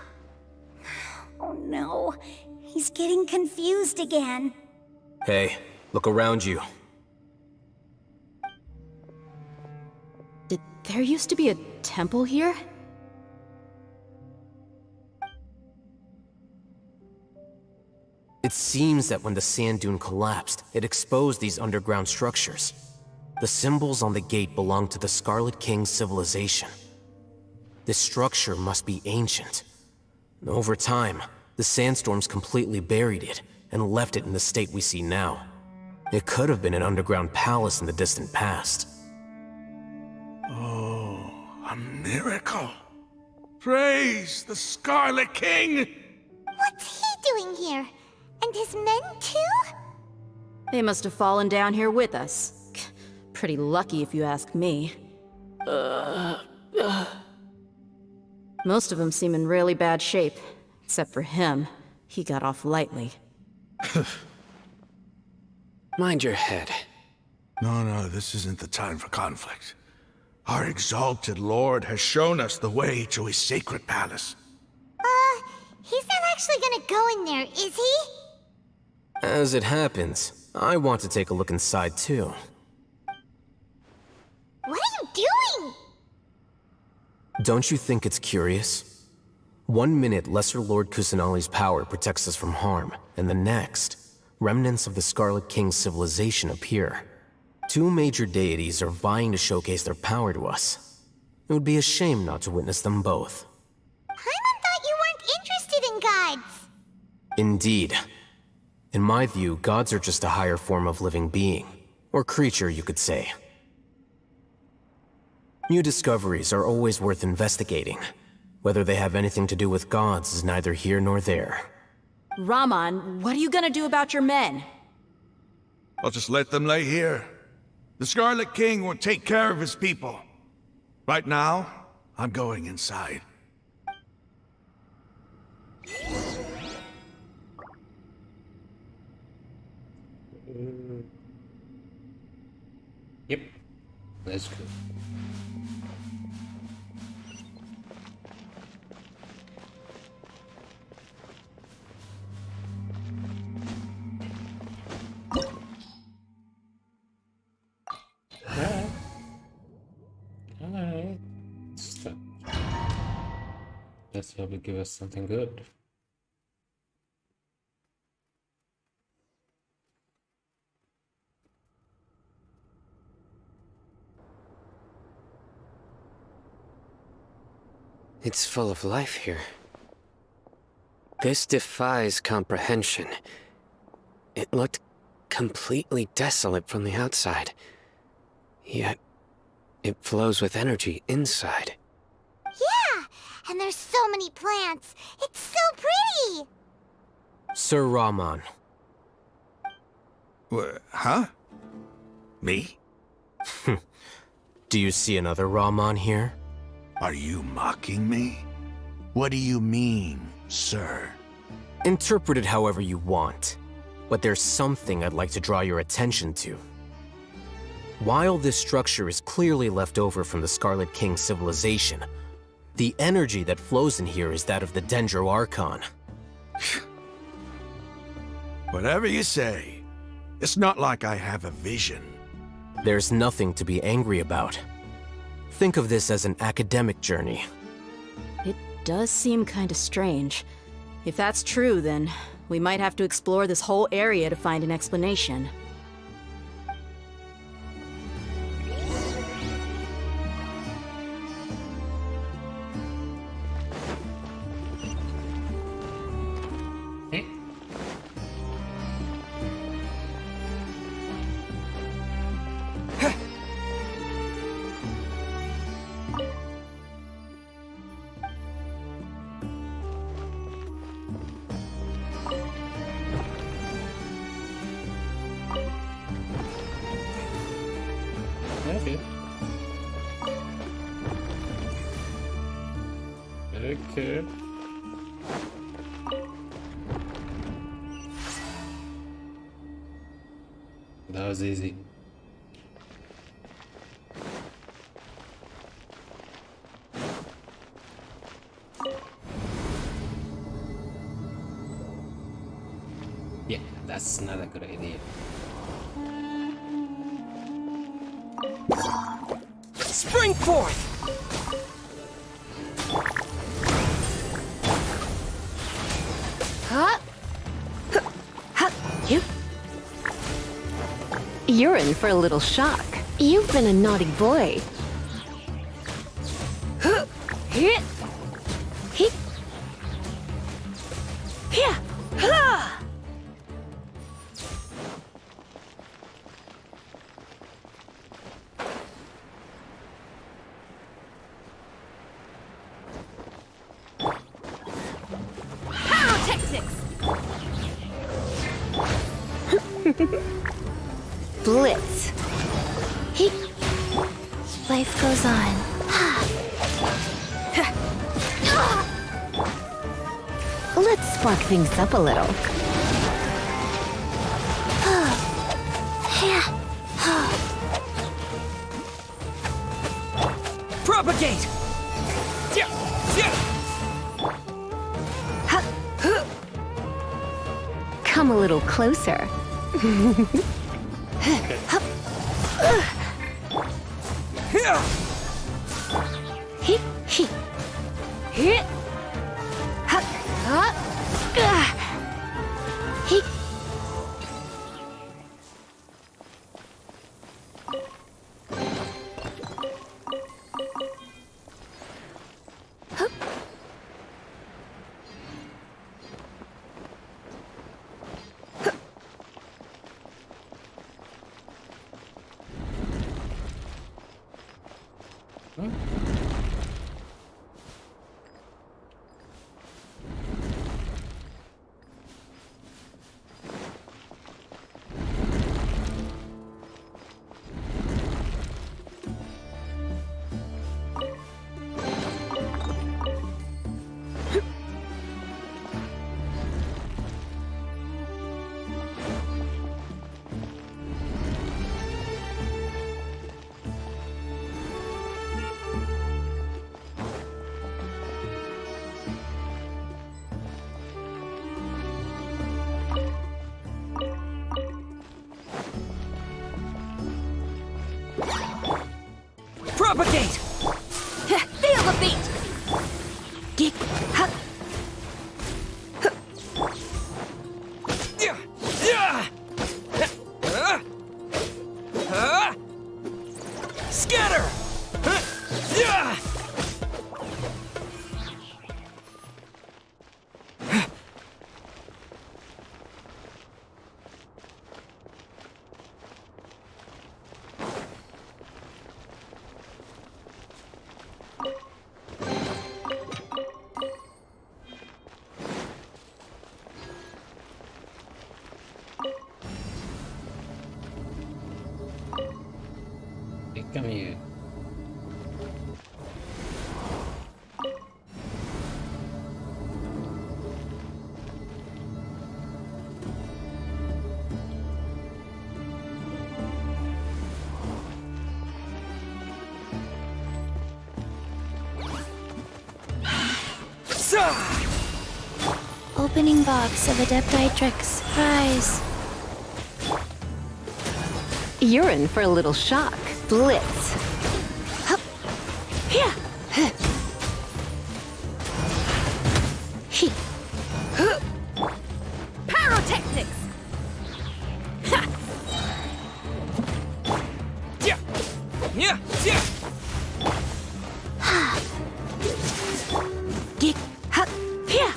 Oh no, he's getting confused again. Hey, look around you. There used to be a temple here? It seems that when the sand dune collapsed, it exposed these underground structures. The symbols on the gate belong to the Scarlet King's civilization. This structure must be ancient. Over time, the sandstorms completely buried it, and left it in the state we see now. It could have been an underground palace in the distant past. Oh, a miracle. Praise the Scarlet King! What's he doing here? And his men too? They must have fallen down here with us. Pretty lucky if you ask me. Most of them seem in really bad shape, except for him. He got off lightly. Mind your head. No, this isn't the time for conflict. Our exalted lord has shown us the way to his sacred palace. He's not actually gonna go in there, is he? As it happens, I want to take a look inside too. What are you doing? Don't you think it's curious? 1 minute, Lesser Lord Kusanali's power protects us from harm, and the next, remnants of the Scarlet King's civilization appear. 2 major deities are vying to showcase their power to us. It would be a shame not to witness them both. Paimon thought you weren't interested in gods. Indeed. In my view, gods are just a higher form of living being, or creature, you could say. New discoveries are always worth investigating. Whether they have anything to do with gods is neither here nor there. Raman, what are you gonna do about your men? I'll just let them lay here. The Scarlet King will take care of his people. Right now, I'm going inside. Yep, let's go. Alright. Let's hope it give us something good. It's full of life here. This defies comprehension. It looked completely desolate from the outside. Yet, it flows with energy inside. Yeah, and there's so many plants. It's so pretty. Sir Raman. Huh? Me? Do you see another Raman here? Are you mocking me? What do you mean, sir? Interpret it however you want, but there's something I'd like to draw your attention to. While this structure is clearly left over from the Scarlet King civilization, the energy that flows in here is that of the Dendro Archon. Whatever you say. It's not like I have a vision. There's nothing to be angry about. Think of this as an academic journey. It does seem kinda strange. If that's true, then we might have to explore this whole area to find an explanation. Okay. Okay. That was easy. Yeah, that's not a good idea. Spring forth! Huh? You're in for a little shock. You've been a naughty boy. Blitz. Life goes on. Let's spark things up a little. Propagate! Come a little closer. Propagate! Feel the beat! Geek. Scatter! Come here. Opening box of Adepti Tricks. Prize. You're in for a little shock. Blitz. Hup. Here. Pyrotechnics. Yeah. Yeah. Yeah. Geek. Hup. Here.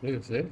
Look at that.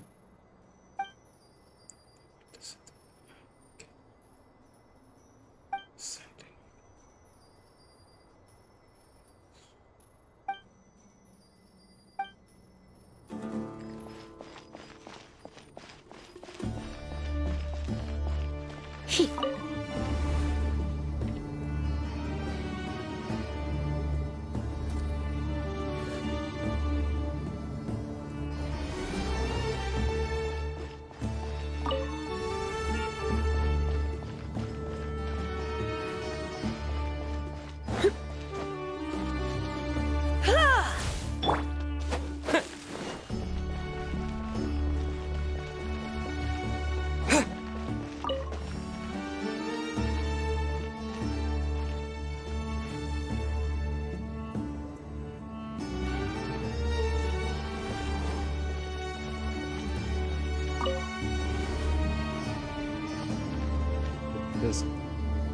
Just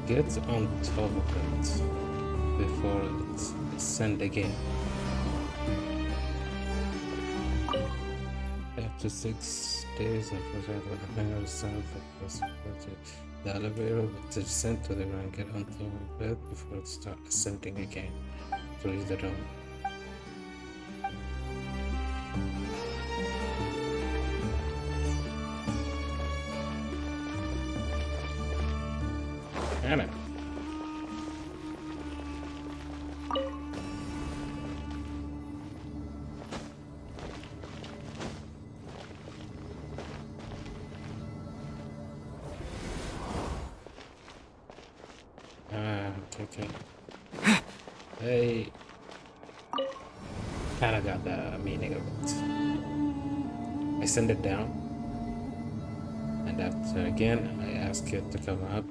get on top of it before it's sent again. Chapter 6 days, I was able to hang myself across the elevator with the descent to the ground, get onto the bed before it start ascending again to reach the dome. Damn it. Okay. Hey. Kinda got the meaning of it. I send it down. And after again, I ask it to come up.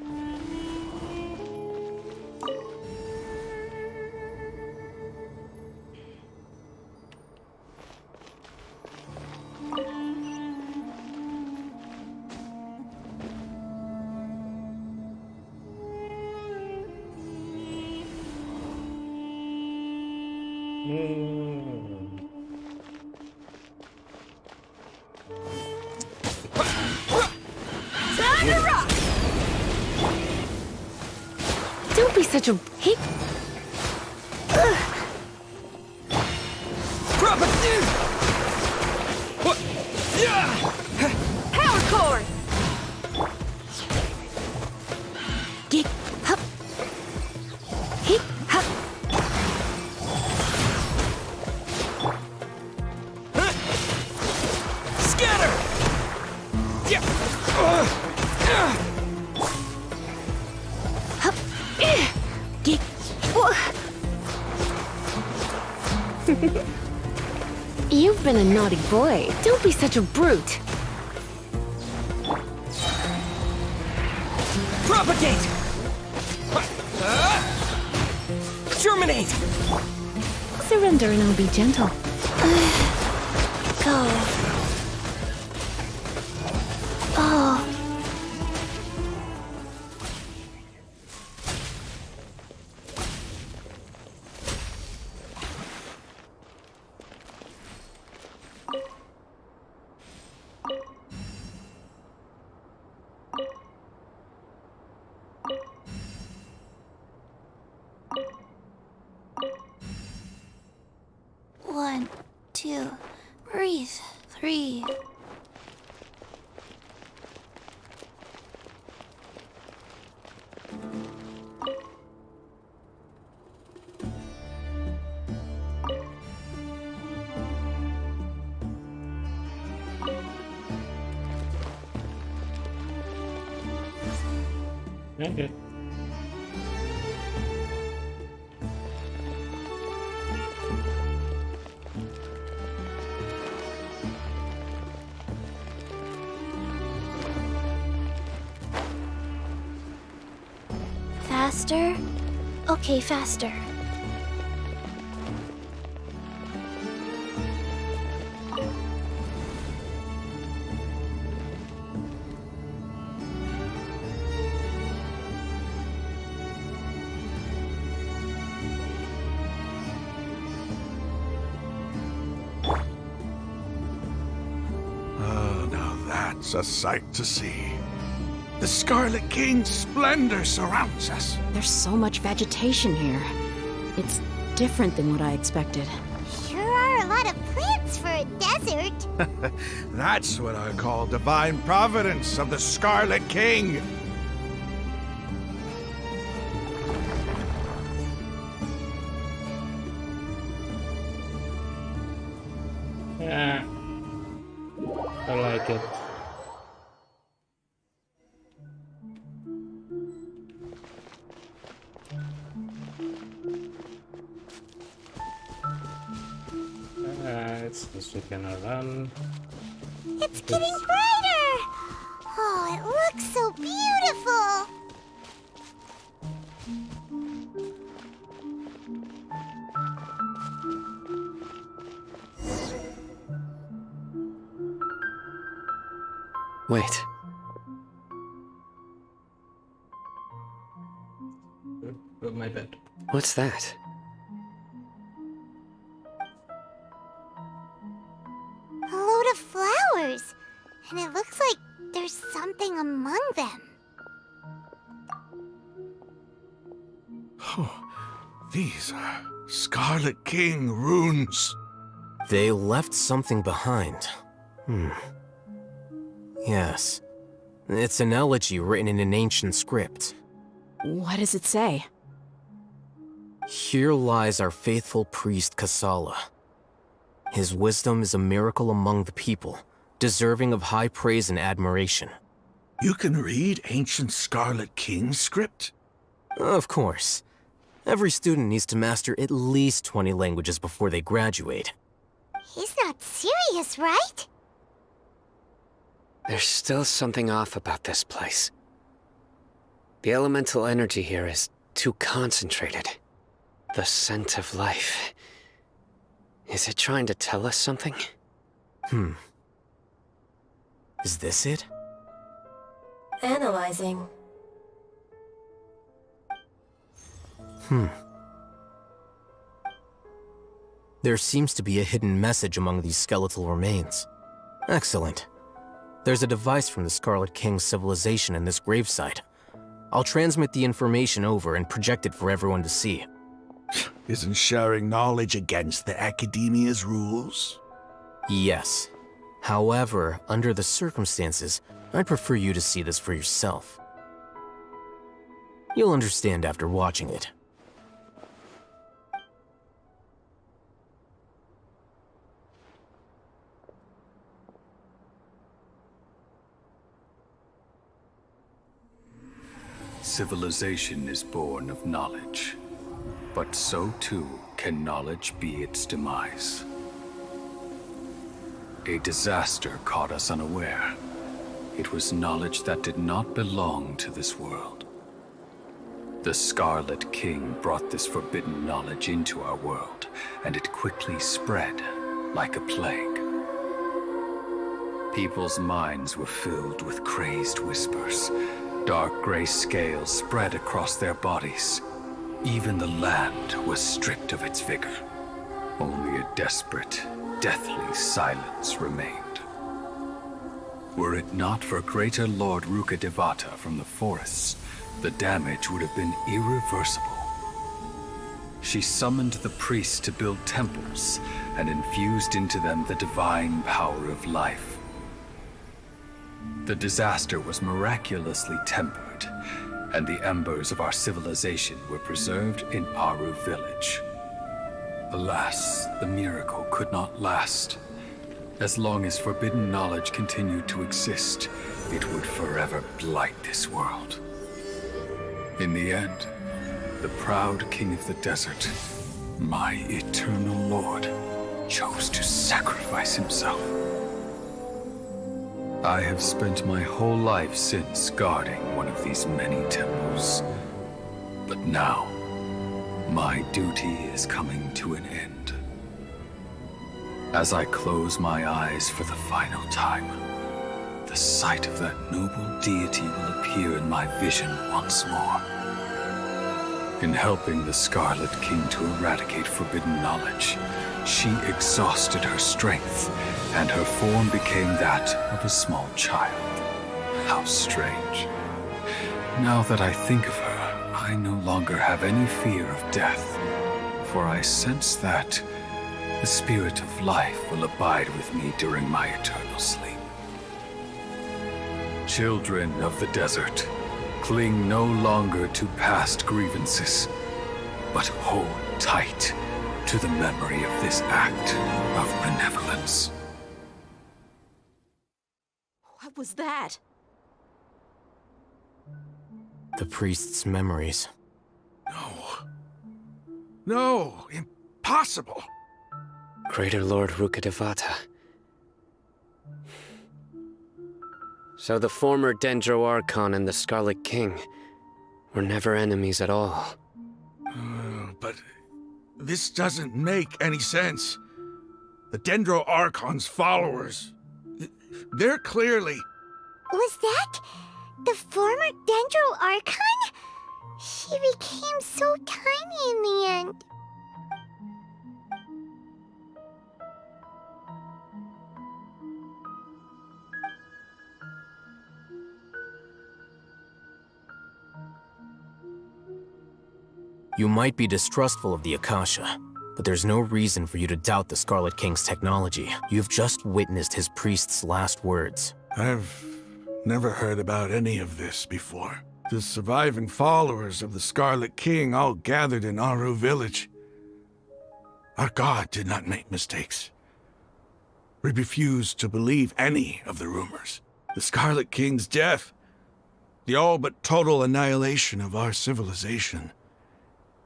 Don't be such a... He... Power cord! Get up. Hip hop. Scatter! Yeah. Get. You've been a naughty boy. Don't be such a brute. Propagate! Germinate! Surrender and I'll be gentle. Go. Oh. One, two, breathe, three. Okay. Faster? Okay, faster. Oh, now that's a sight to see. The Scarlet King's splendor surrounds us. There's so much vegetation here. It's different than what I expected. Sure are a lot of plants for a desert. That's what I call divine providence of the Scarlet King. Yeah. I like it. It's just we can run. It's getting brighter! Oh, it looks so beautiful! Wait. Oh, my bad. What's that? A load of flowers. And it looks like there's something among them. These are Scarlet King runes. They left something behind. Yes. It's an elegy written in an ancient script. What does it say? Here lies our faithful priest Kasala. His wisdom is a miracle among the people, deserving of high praise and admiration. You can read ancient Scarlet King script? Of course. Every student needs to master at least 20 languages before they graduate. He's not serious, right? There's still something off about this place. The elemental energy here is too concentrated. The scent of life. Is it trying to tell us something? Is this it? Analyzing. There seems to be a hidden message among these skeletal remains. Excellent. There's a device from the Scarlet King's civilization in this gravesite. I'll transmit the information over and project it for everyone to see. Isn't sharing knowledge against the Academia's rules? Yes. However, under the circumstances, I'd prefer you to see this for yourself. You'll understand after watching it. Civilization is born of knowledge, but so too can knowledge be its demise. A disaster caught us unaware. It was knowledge that did not belong to this world. The Scarlet King brought this forbidden knowledge into our world, and it quickly spread like a plague. People's minds were filled with crazed whispers. Dark gray scales spread across their bodies. Even the land was stripped of its vigor. Only a desperate, deathly silence remained. Were it not for greater Lord Rukkhadevata from the forests, the damage would have been irreversible. She summoned the priests to build temples and infused into them the divine power of life. The disaster was miraculously tempered, and the embers of our civilization were preserved in Aru village. Alas, the miracle could not last. As long as forbidden knowledge continued to exist, it would forever blight this world. In the end, the proud king of the desert, my eternal lord, chose to sacrifice himself. I have spent my whole life since guarding one of these many temples. But now, my duty is coming to an end. As I close my eyes for the final time, the sight of that noble deity will appear in my vision once more. In helping the Scarlet King to eradicate forbidden knowledge, she exhausted her strength, and her form became that of a small child. How strange. Now that I think of her, I no longer have any fear of death, for I sense that the spirit of life will abide with me during my eternal sleep. Children of the desert, cling no longer to past grievances, but hold tight to the memory of this act of benevolence. What was that? The priest's memories. No, impossible. Greater Lord Rukkhadevata. So the former Dendro Archon and the Scarlet King were never enemies at all. But this doesn't make any sense. The Dendro Archon's followers, they're clearly... Was that the former Dendro Archon? She became so tiny in the end. You might be distrustful of the Akasha, but there's no reason for you to doubt the Scarlet King's technology. You've just witnessed his priest's last words. I've never heard about any of this before. The surviving followers of the Scarlet King all gathered in Aru village. Our god did not make mistakes. We refused to believe any of the rumors. The Scarlet King's death, the all but total annihilation of our civilization.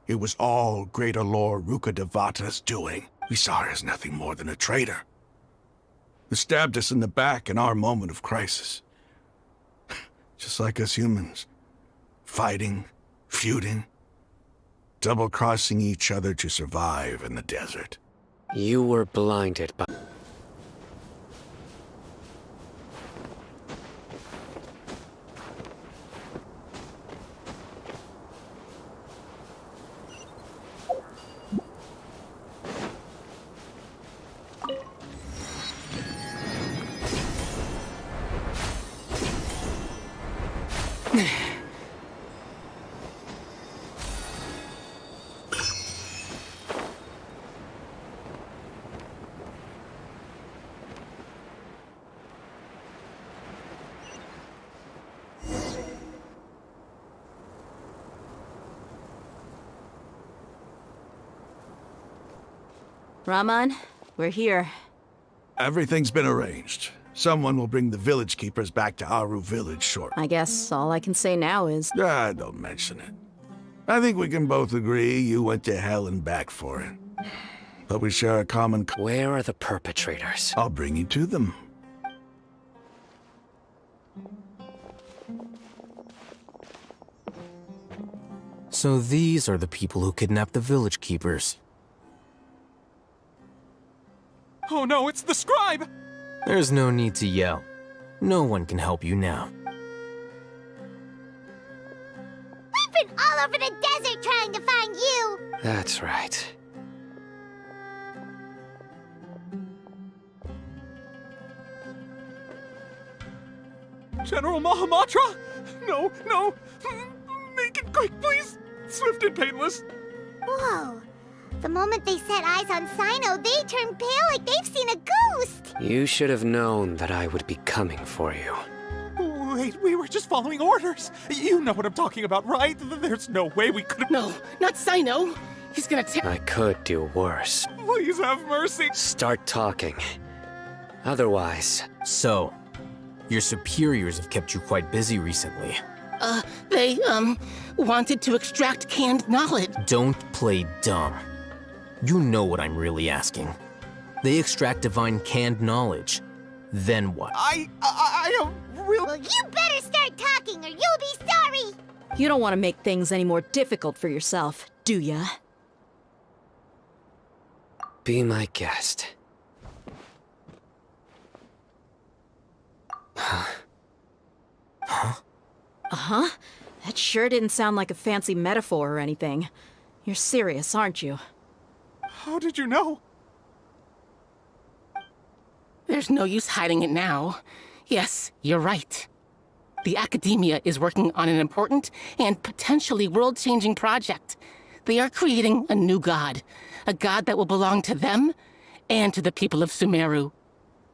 It was all Greater Lord Rukkhadevata's doing. We saw her as nothing more than a traitor. Who stabbed us in the back in our moment of crisis. Just like us humans. Fighting, feuding, double-crossing each other to survive in the desert. You were blinded by... Raman, we're here. Everything's been arranged. Someone will bring the village keepers back to Aru village shortly. I guess all I can say now is... Don't mention it. I think we can both agree you went to hell and back for it. But we share a common... Where are the perpetrators? I'll bring you to them. So these are the people who kidnapped the village keepers. Oh no, it's the scribe! There's no need to yell. No one can help you now. We've been all over the desert trying to find you! That's right. General Mahamatra? No, no! Make it quick, please! Swift and painless! Whoa. The moment they set eyes on Sino, they turn pale like they've seen a ghost! You should have known that I would be coming for you. Wait, we were just following orders. You know what I'm talking about, right? There's no way we could have... No, not Sino. He's gonna tear... I could do worse. Please have mercy. Start talking. Otherwise... So, your superiors have kept you quite busy recently. They, wanted to extract canned knowledge. Don't play dumb. You know what I'm really asking. They extract divine canned knowledge. Then what? I don't really... Well, you better start talking or you'll be sorry! You don't want to make things any more difficult for yourself, do ya? Be my guest. Huh? Huh? Uh-huh. That sure didn't sound like a fancy metaphor or anything. You're serious, aren't you? How did you know? There's no use hiding it now. Yes, you're right. The Academia is working on an important and potentially world-changing project. They are creating a new god. A god that will belong to them and to the people of Sumeru.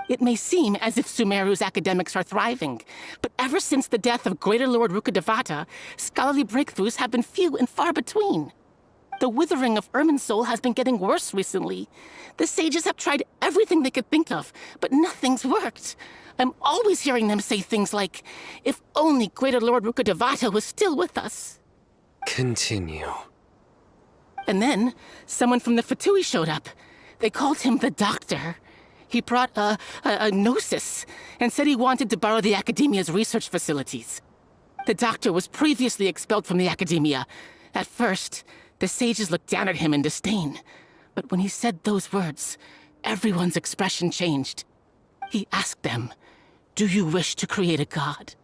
It may seem as if Sumeru's academics are thriving, but ever since the death of Greater Lord Rukkhadevata, scholarly breakthroughs have been few and far between. The withering of Irminsul has been getting worse recently. The sages have tried everything they could think of, but nothing's worked. I'm always hearing them say things like, if only Greater Lord Rukkhadevata was still with us. Continue. And then, someone from the Fatui showed up. They called him the Doctor. He brought a gnosis and said he wanted to borrow the Academia's research facilities. The Doctor was previously expelled from the Academia. At first, the sages looked down at him in disdain. But when he said those words, everyone's expression changed. He asked them, "Do you wish to create a god?"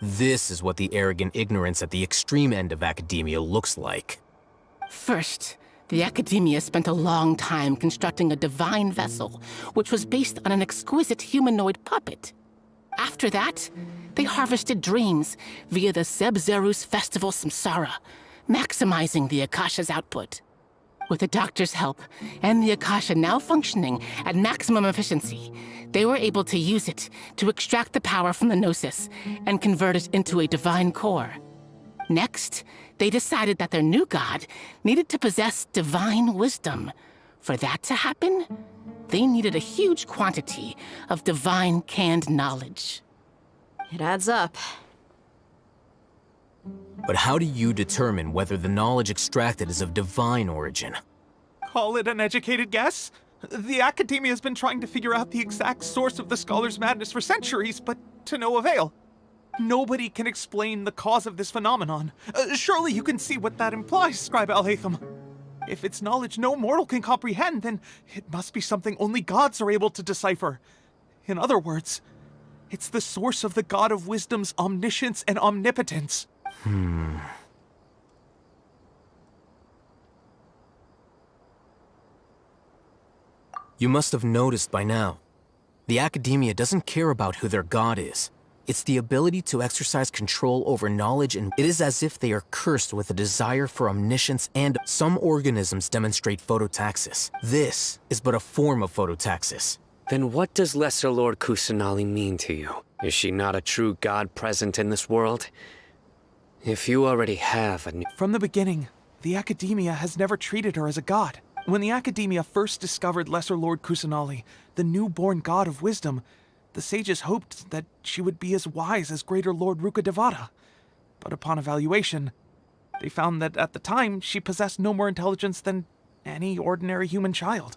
This is what the arrogant ignorance at the extreme end of academia looks like. First, the Academia spent a long time constructing a divine vessel, which was based on an exquisite humanoid puppet. After that, they harvested dreams via the Zeb-Zerus festival Samsara. maximizing the Akasha's output. With the doctor's help, and the Akasha now functioning at maximum efficiency, they were able to use it to extract the power from the Gnosis and convert it into a divine core. Next, they decided that their new god needed to possess divine wisdom. For that to happen, they needed a huge quantity of divine canned knowledge. It adds up. But how do you determine whether the knowledge extracted is of divine origin? Call it an educated guess? The academia has been trying to figure out the exact source of the scholar's madness for centuries, but to no avail. Nobody can explain the cause of this phenomenon. Surely you can see what that implies, Scribe Alhaitham. If it's knowledge no mortal can comprehend, then it must be something only gods are able to decipher. In other words, it's the source of the God of Wisdom's omniscience and omnipotence. You must have noticed by now. The academia doesn't care about who their god is. It's the ability to exercise control over knowledge, and it is as if they are cursed with a desire for omniscience, and some organisms demonstrate phototaxis. This is but a form of phototaxis. Then what does Lesser Lord Kusanali mean to you? Is she not a true god present in this world? If you already have a new... From the beginning, the academia has never treated her as a god. When the academia first discovered Lesser Lord Kusanali, the newborn god of wisdom, the sages hoped that she would be as wise as Greater Lord Rukkhadevata. But upon evaluation, they found that at the time she possessed no more intelligence than any ordinary human child.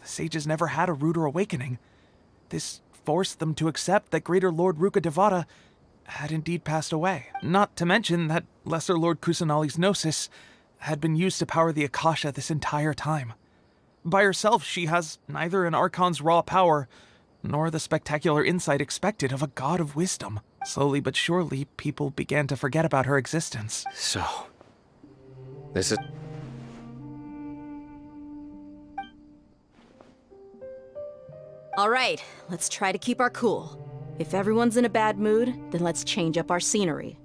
The sages never had a ruder awakening. This forced them to accept that Greater Lord Rukkhadevata had indeed passed away. Not to mention that Lesser Lord Kusanali's Gnosis had been used to power the Akasha this entire time. By herself, she has neither an Archon's raw power, nor the spectacular insight expected of a god of wisdom. Slowly but surely, people began to forget about her existence. So, this is... All right, let's try to keep our cool. If everyone's in a bad mood, then let's change up our scenery.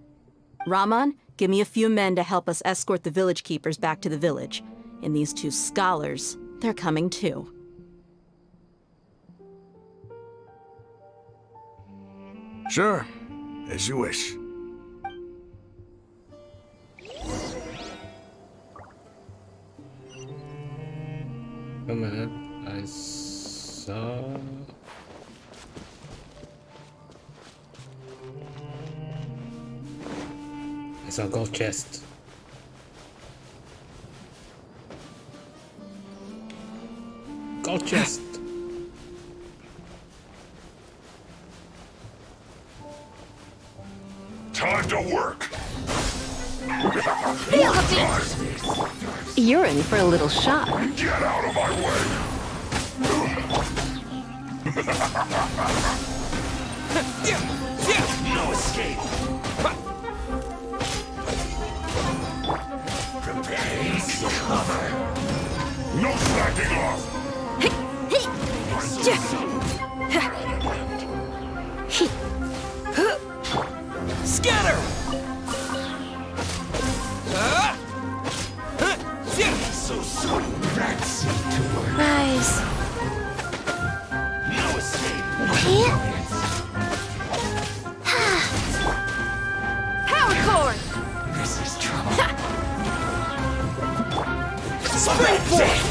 Raman, give me a few men to help us escort the village keepers back to the village. And these two scholars, they're coming too. Sure, as you wish. Come on, I saw... I saw a gold chest. Gold chest! Time to work! Feel the beat! You're in for a little shock. Get out of my way! No escape! Preparing to cover! No slacking off! Scatter! So soon, that seemed to work. Rise. No escape! Power cord! This is trouble. Springboard!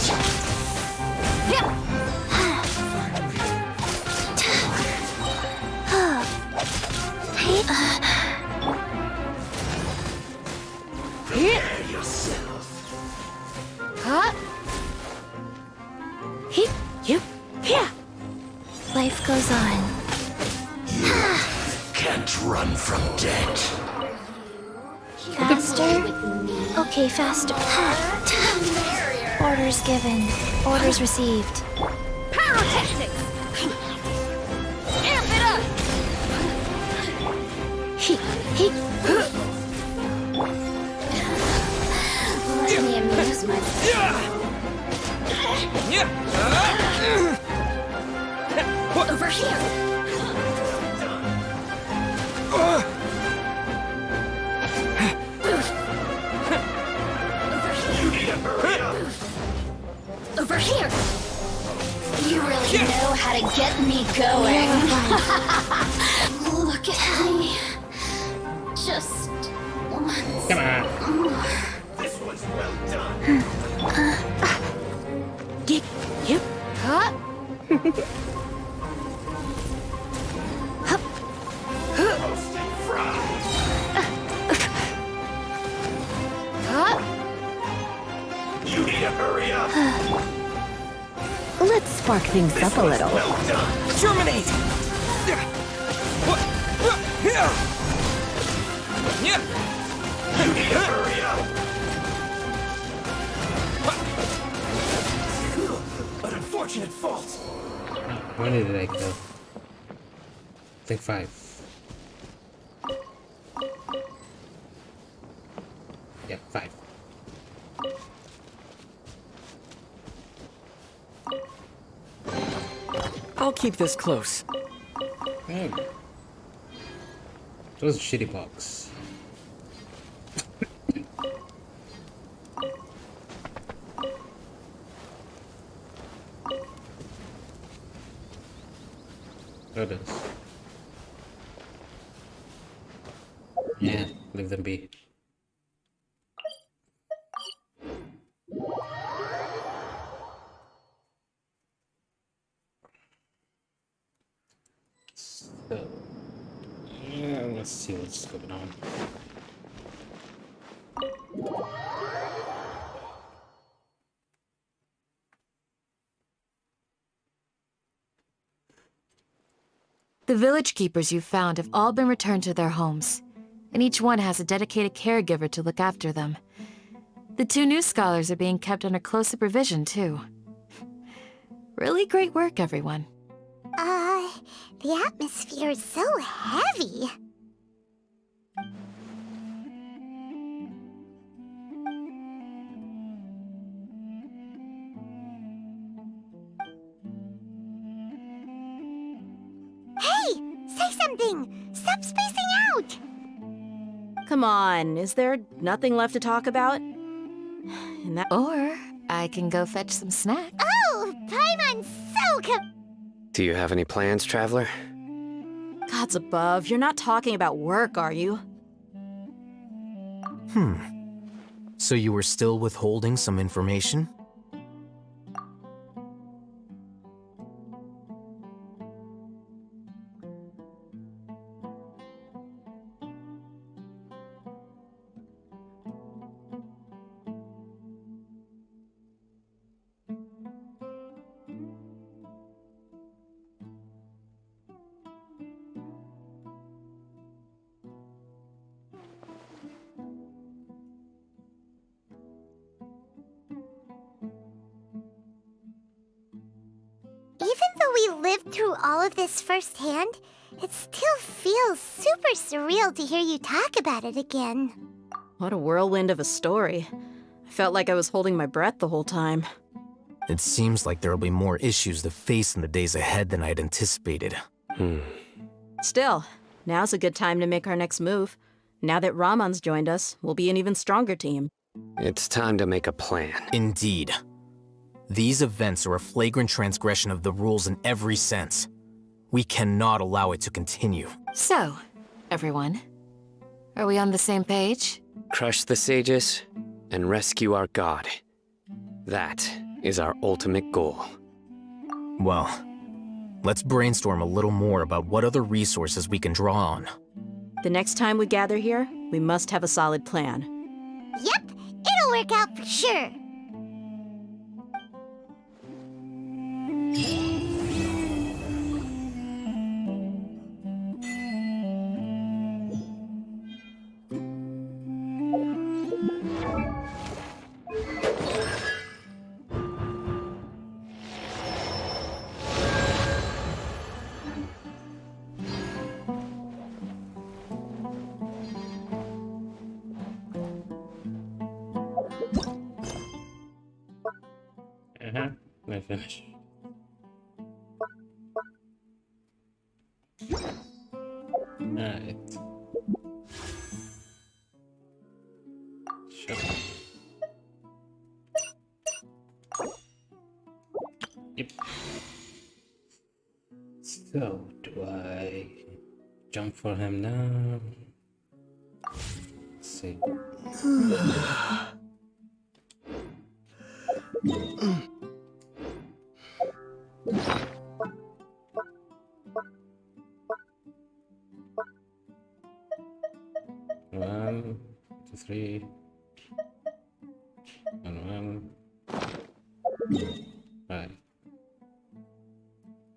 Prepare yourself. Life goes on. You can't run from death. Faster? Okay, faster. Orders given. Orders received. Pyrotechnics! Amp it up! Let me amuse myself. Over here! over here! You really know how to get me going. Look at me. Just once. Come on. This was well done. Get you. Huh? Roasted fries. Huh? You need to hurry up. Let's spark things up a little. Well done. Terminate! You need to hurry up. An unfortunate fault. Where did I go? I think 5. Yeah, 5. I'll keep this close. Oh. Those shitty box. There it is. Yeah, leave them be. So, yeah, let's see what's going on. The village keepers you've found have all been returned to their homes, and each one has a dedicated caregiver to look after them. The 2 new scholars are being kept under close supervision, too. Really great work, everyone. The atmosphere is so heavy. Hey! Say something! Stop spacing out! Come on, is there nothing left to talk about? In that Or I can go fetch some snacks. Oh! Paimon's so Do you have any plans, traveler? Gods above, you're not talking about work, are you? So you were still withholding some information? Even though we lived through all of this firsthand, it still feels super surreal to hear you talk about it again. What a whirlwind of a story. I felt like I was holding my breath the whole time. It seems like there'll be more issues to face in the days ahead than I'd anticipated. Still, now's a good time to make our next move. Now that Ramon's joined us, we'll be an even stronger team. It's time to make a plan. Indeed. These events are a flagrant transgression of the rules in every sense. We cannot allow it to continue. So, everyone, are we on the same page? Crush the sages and rescue our god. That is our ultimate goal. Well, let's brainstorm a little more about what other resources we can draw on. The next time we gather here, we must have a solid plan. Yep, it'll work out for sure. I finished. Alright. Shut up. Yep. So, do I jump for him now? Let's see. One, two, three, and one. Right.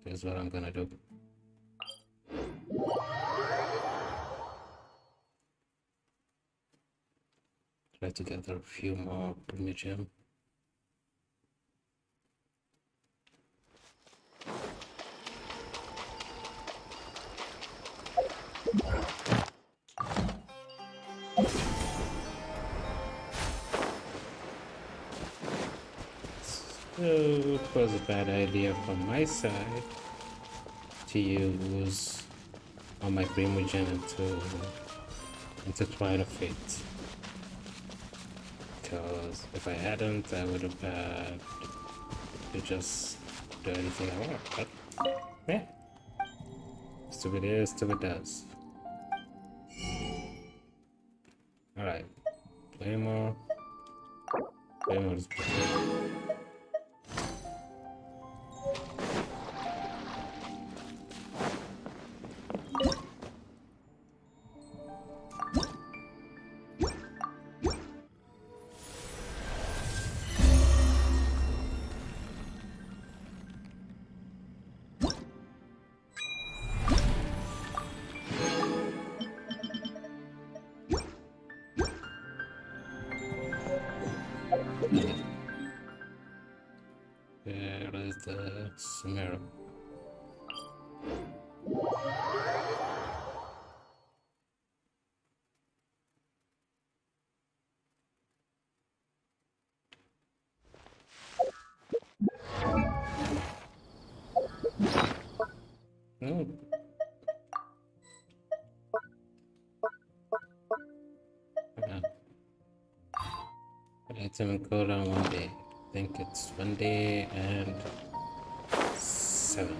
Here's what I'm gonna do. Try to gather a few more museum. So it was a bad idea from my side to use all my Primogen into trying to fit. Because if I hadn't, I would have had to just do anything I want. But yeah, stupid is, stupid does. Alright, play more. Play more is better. There is the SMALLSTREAMER. No. Item code on 1 day. I think it's 1 day and 7.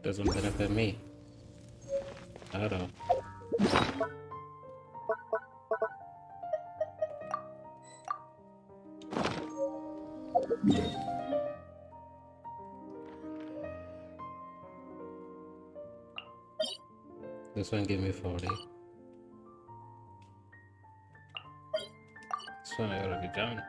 Doesn't benefit me at all. This one give me 40. This one I already done.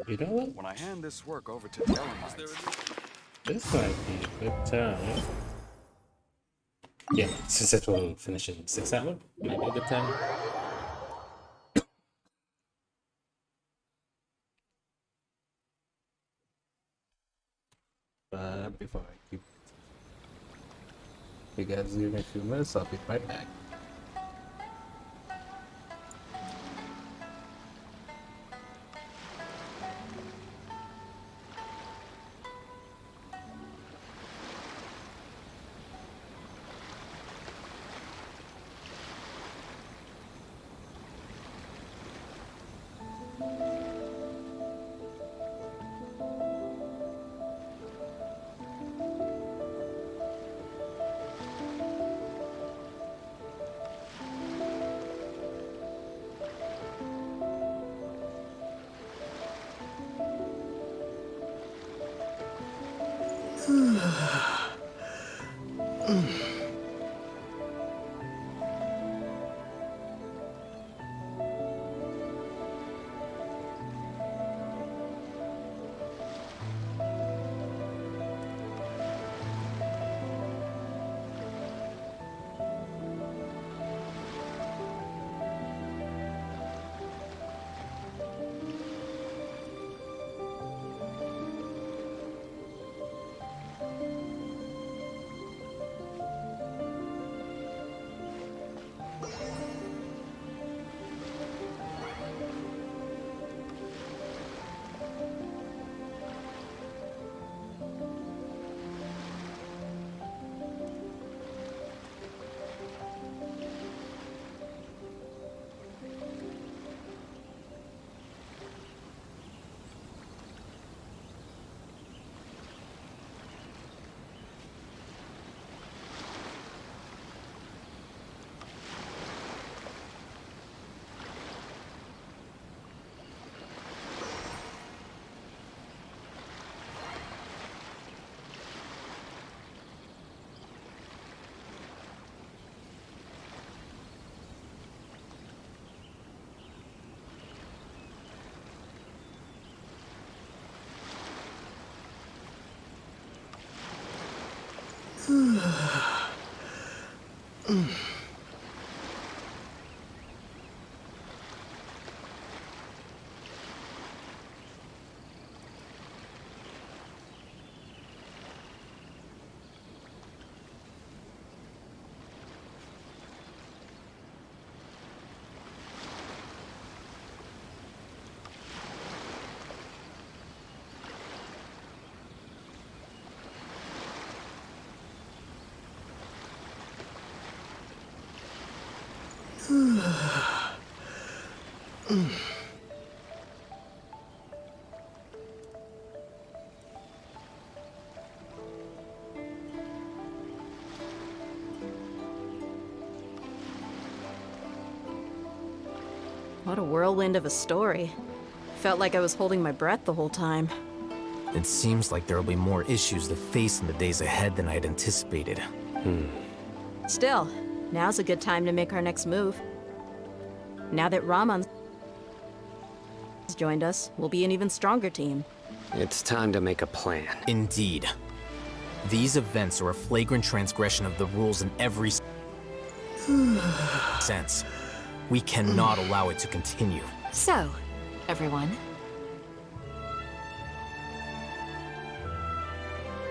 You know what? When I hand this work over to the Elamites, This might be a good time. Yeah, since it will finish in 6 hours, might be a good time. But before I keep you guys give me a few minutes, I'll be right back. What a whirlwind of a story. Felt like I was holding my breath the whole time. It seems like there will be more issues to face in the days ahead than I'd anticipated. Still, now's a good time to make our next move. Now that Ramon's joined us, we'll be an even stronger team. It's time to make a plan. Indeed. These events are a flagrant transgression of the rules in every sense. We cannot allow it to continue. So, everyone.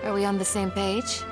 Are we on the same page?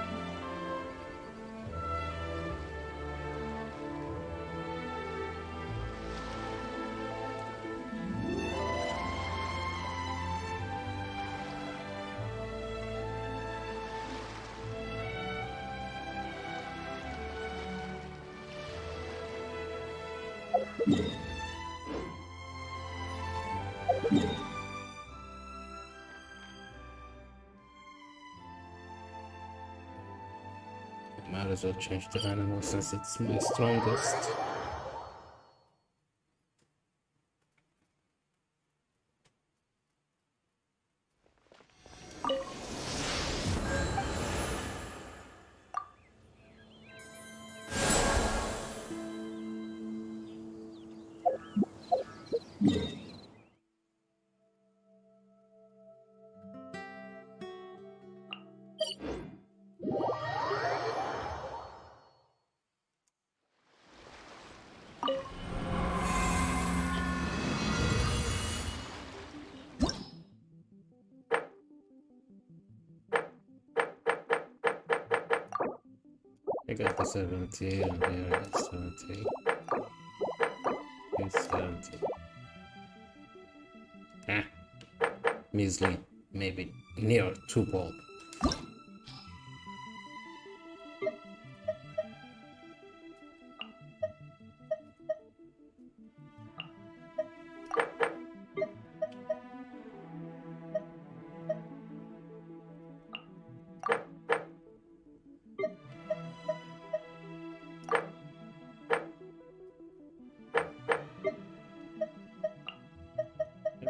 Might as well change the animal since it's my strongest. I got the 70 and there is 70. It's 70. Ah, measly, maybe near 2 bulb.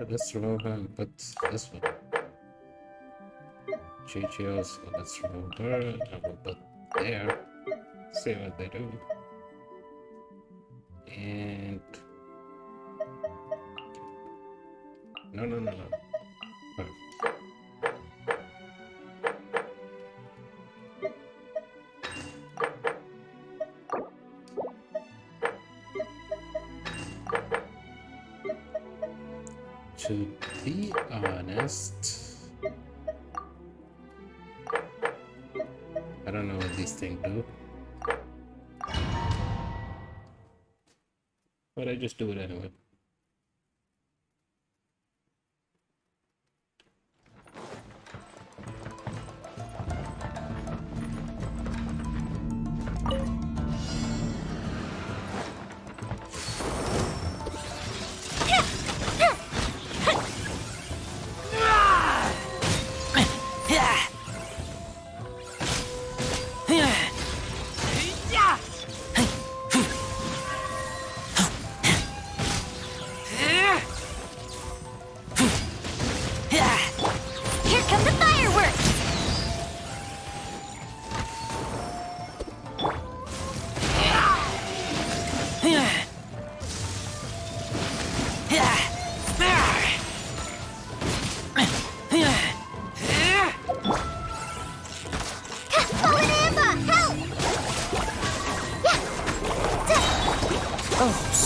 Let's remove him, but this one. GGO, so let's remove her, and we'll put there. See what they do. And no. Perfect. To be honest, I don't know what these things do, but I just do it anyway.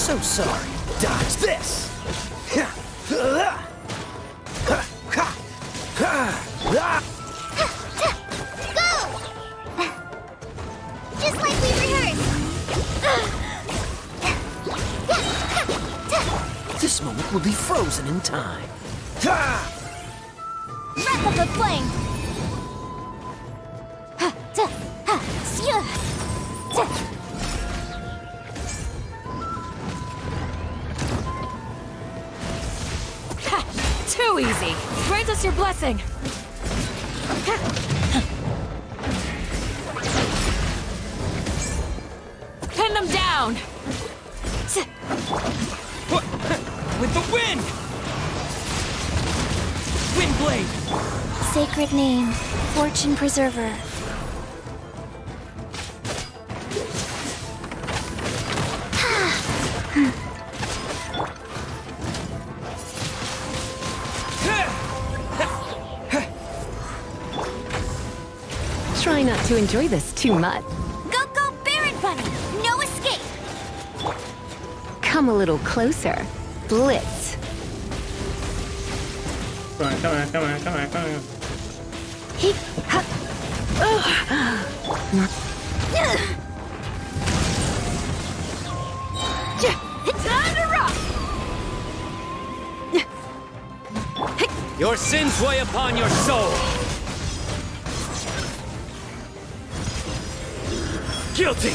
So sorry. Dodge this! Go! Just like we rehearsed. This moment will be frozen in time. Wrap up the flame! Too easy. Grant us your blessing. Pin them down. With the wind! Windblade! Sacred name, Fortune Preserver. Try not to enjoy this too much. Go, go, Baron Bunny! No escape! Come a little closer. Blitz. Come on, come on, come on, come on, come on. He, ha, Time to rock! Your sins weigh upon your soul. Guilty.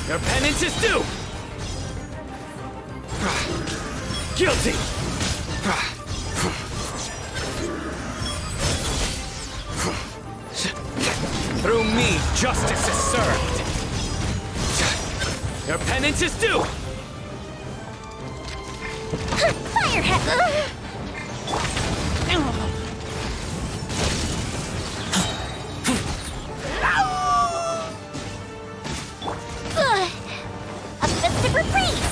Your penance is due. Guilty. Through me, justice is served. Your penance is due. Firehead! A festive reprise!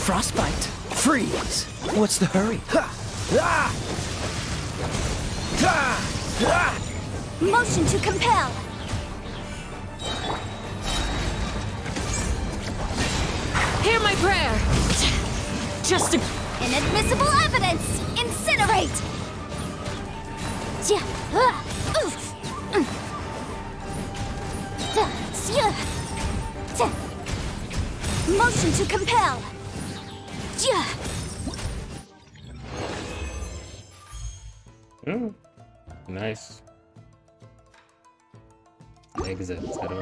Frostbite. Freeze. What's the hurry? Motion to compel. hear my prayer. Just inadmissible evidence. Incinerate. Motion to compel. Nice. Exit. I don't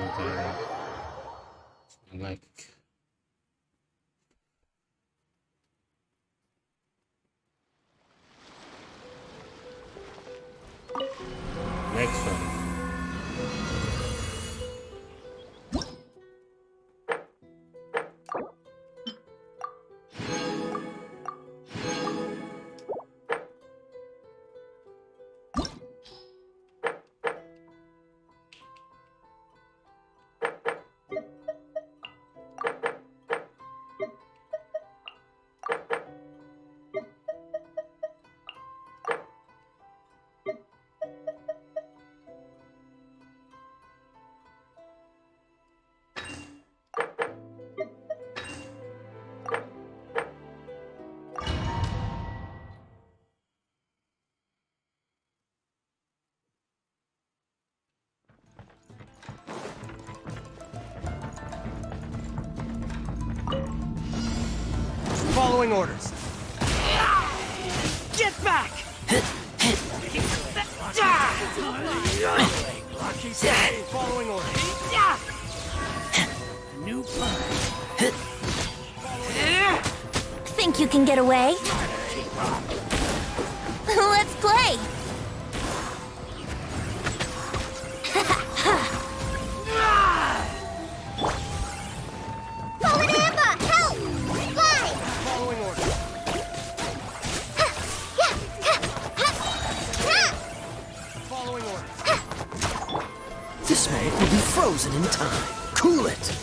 like. Next one. Following orders. Get back! Following orders. New plan. Think you can get away? Let's play! Forward Emma! Help! Fly! Following orders. time. Cool it.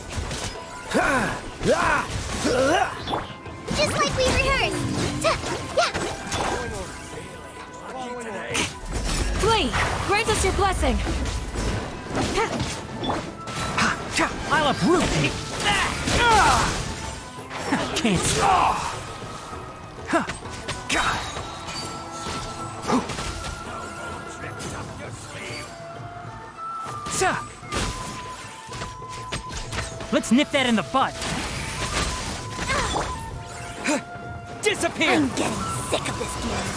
Just like we rehearsed. Yeah. Flee! Grant us your blessing! I'll uproot thee! Can't stop! Let's nip that in the bud! Disappear! I'm getting sick of this game.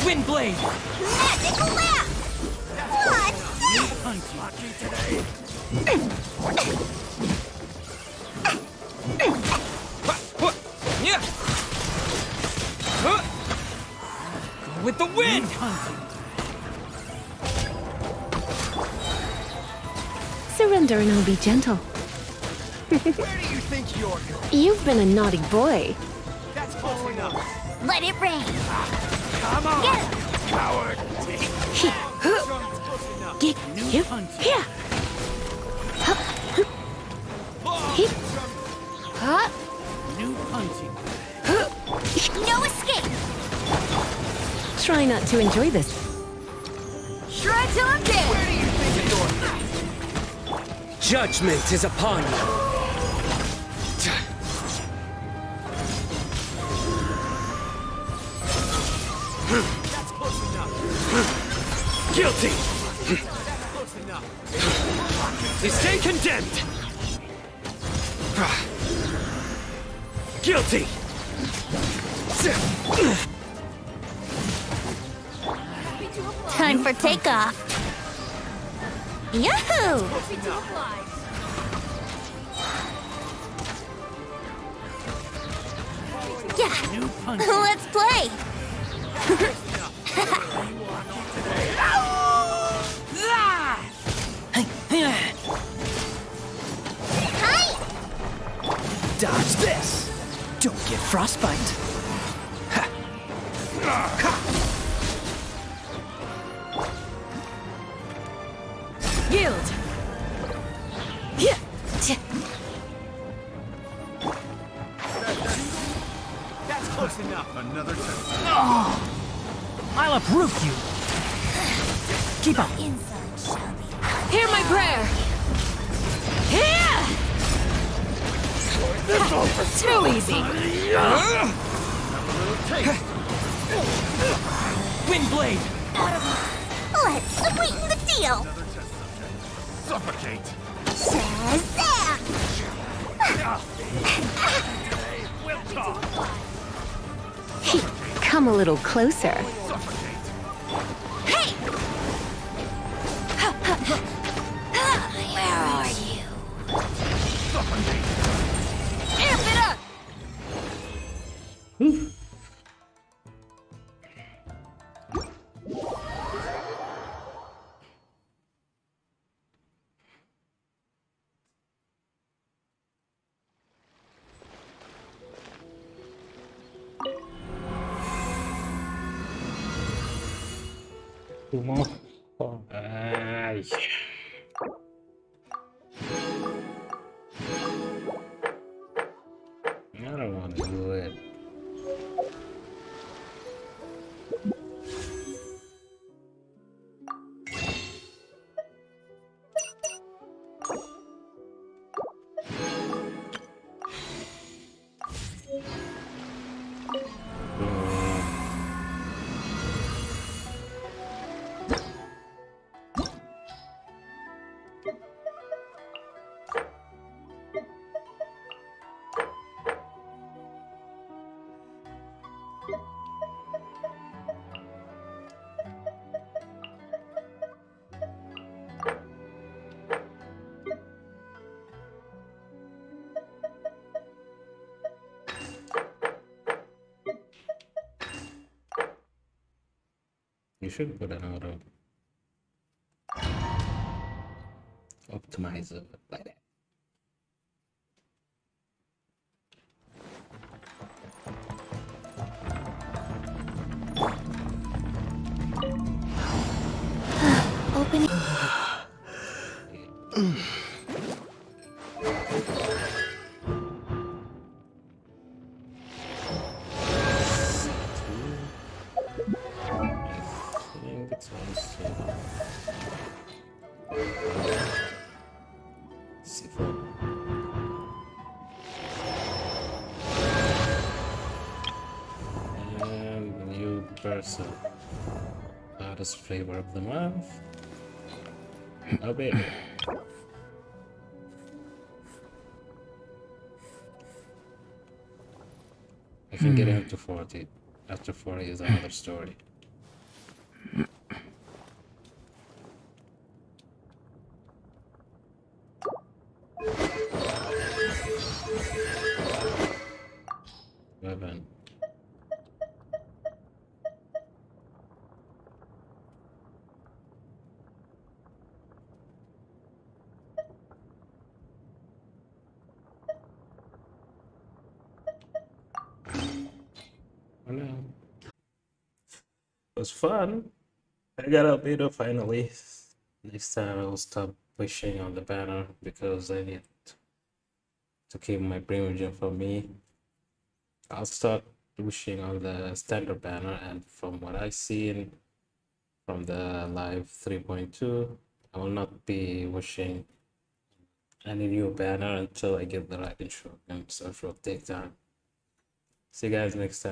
Windblade! Magical lamp! What's this? Go with the wind! Surrender and I'll be gentle. Where do you think you're going? You've been a naughty boy. That's close enough. Let it rain. Come on, Get him. coward. Get you here. New hunting. No escape. Try not to enjoy this. Shred till I'm dead. Where do you think you're going? Judgment is upon you. That's close enough. Guilty! That's close enough. You stay condemned! Guilty! Time for takeoff. Yahoo! Yeah, let's play. Hi! Dodge this. Don't get frostbite. Yield! That's close enough. Another test. I'll uproot you! Keep up! Hear my prayer! Here! Too easy! Windblade! Let's sweeten the deal. Suffocate! Shazam! Come a little closer. Hey! Where are you? Amp it up! Ai. I don't want to do it. You should put an auto optimizer like that. Open. think it's also C4. And new person. Hottest flavor of the month. Oh baby. I can get him to 40. After 40 is another story. Weapon. Oh no. It was fun. I got a beta finally. Next time I will stop pushing on the banner because I need to keep my primogen for me. I'll start pushing on the standard banner, and from what I see from the live 3.2, I will not be wishing any new banner until I get the right instructions. So it will take time. See you guys next time.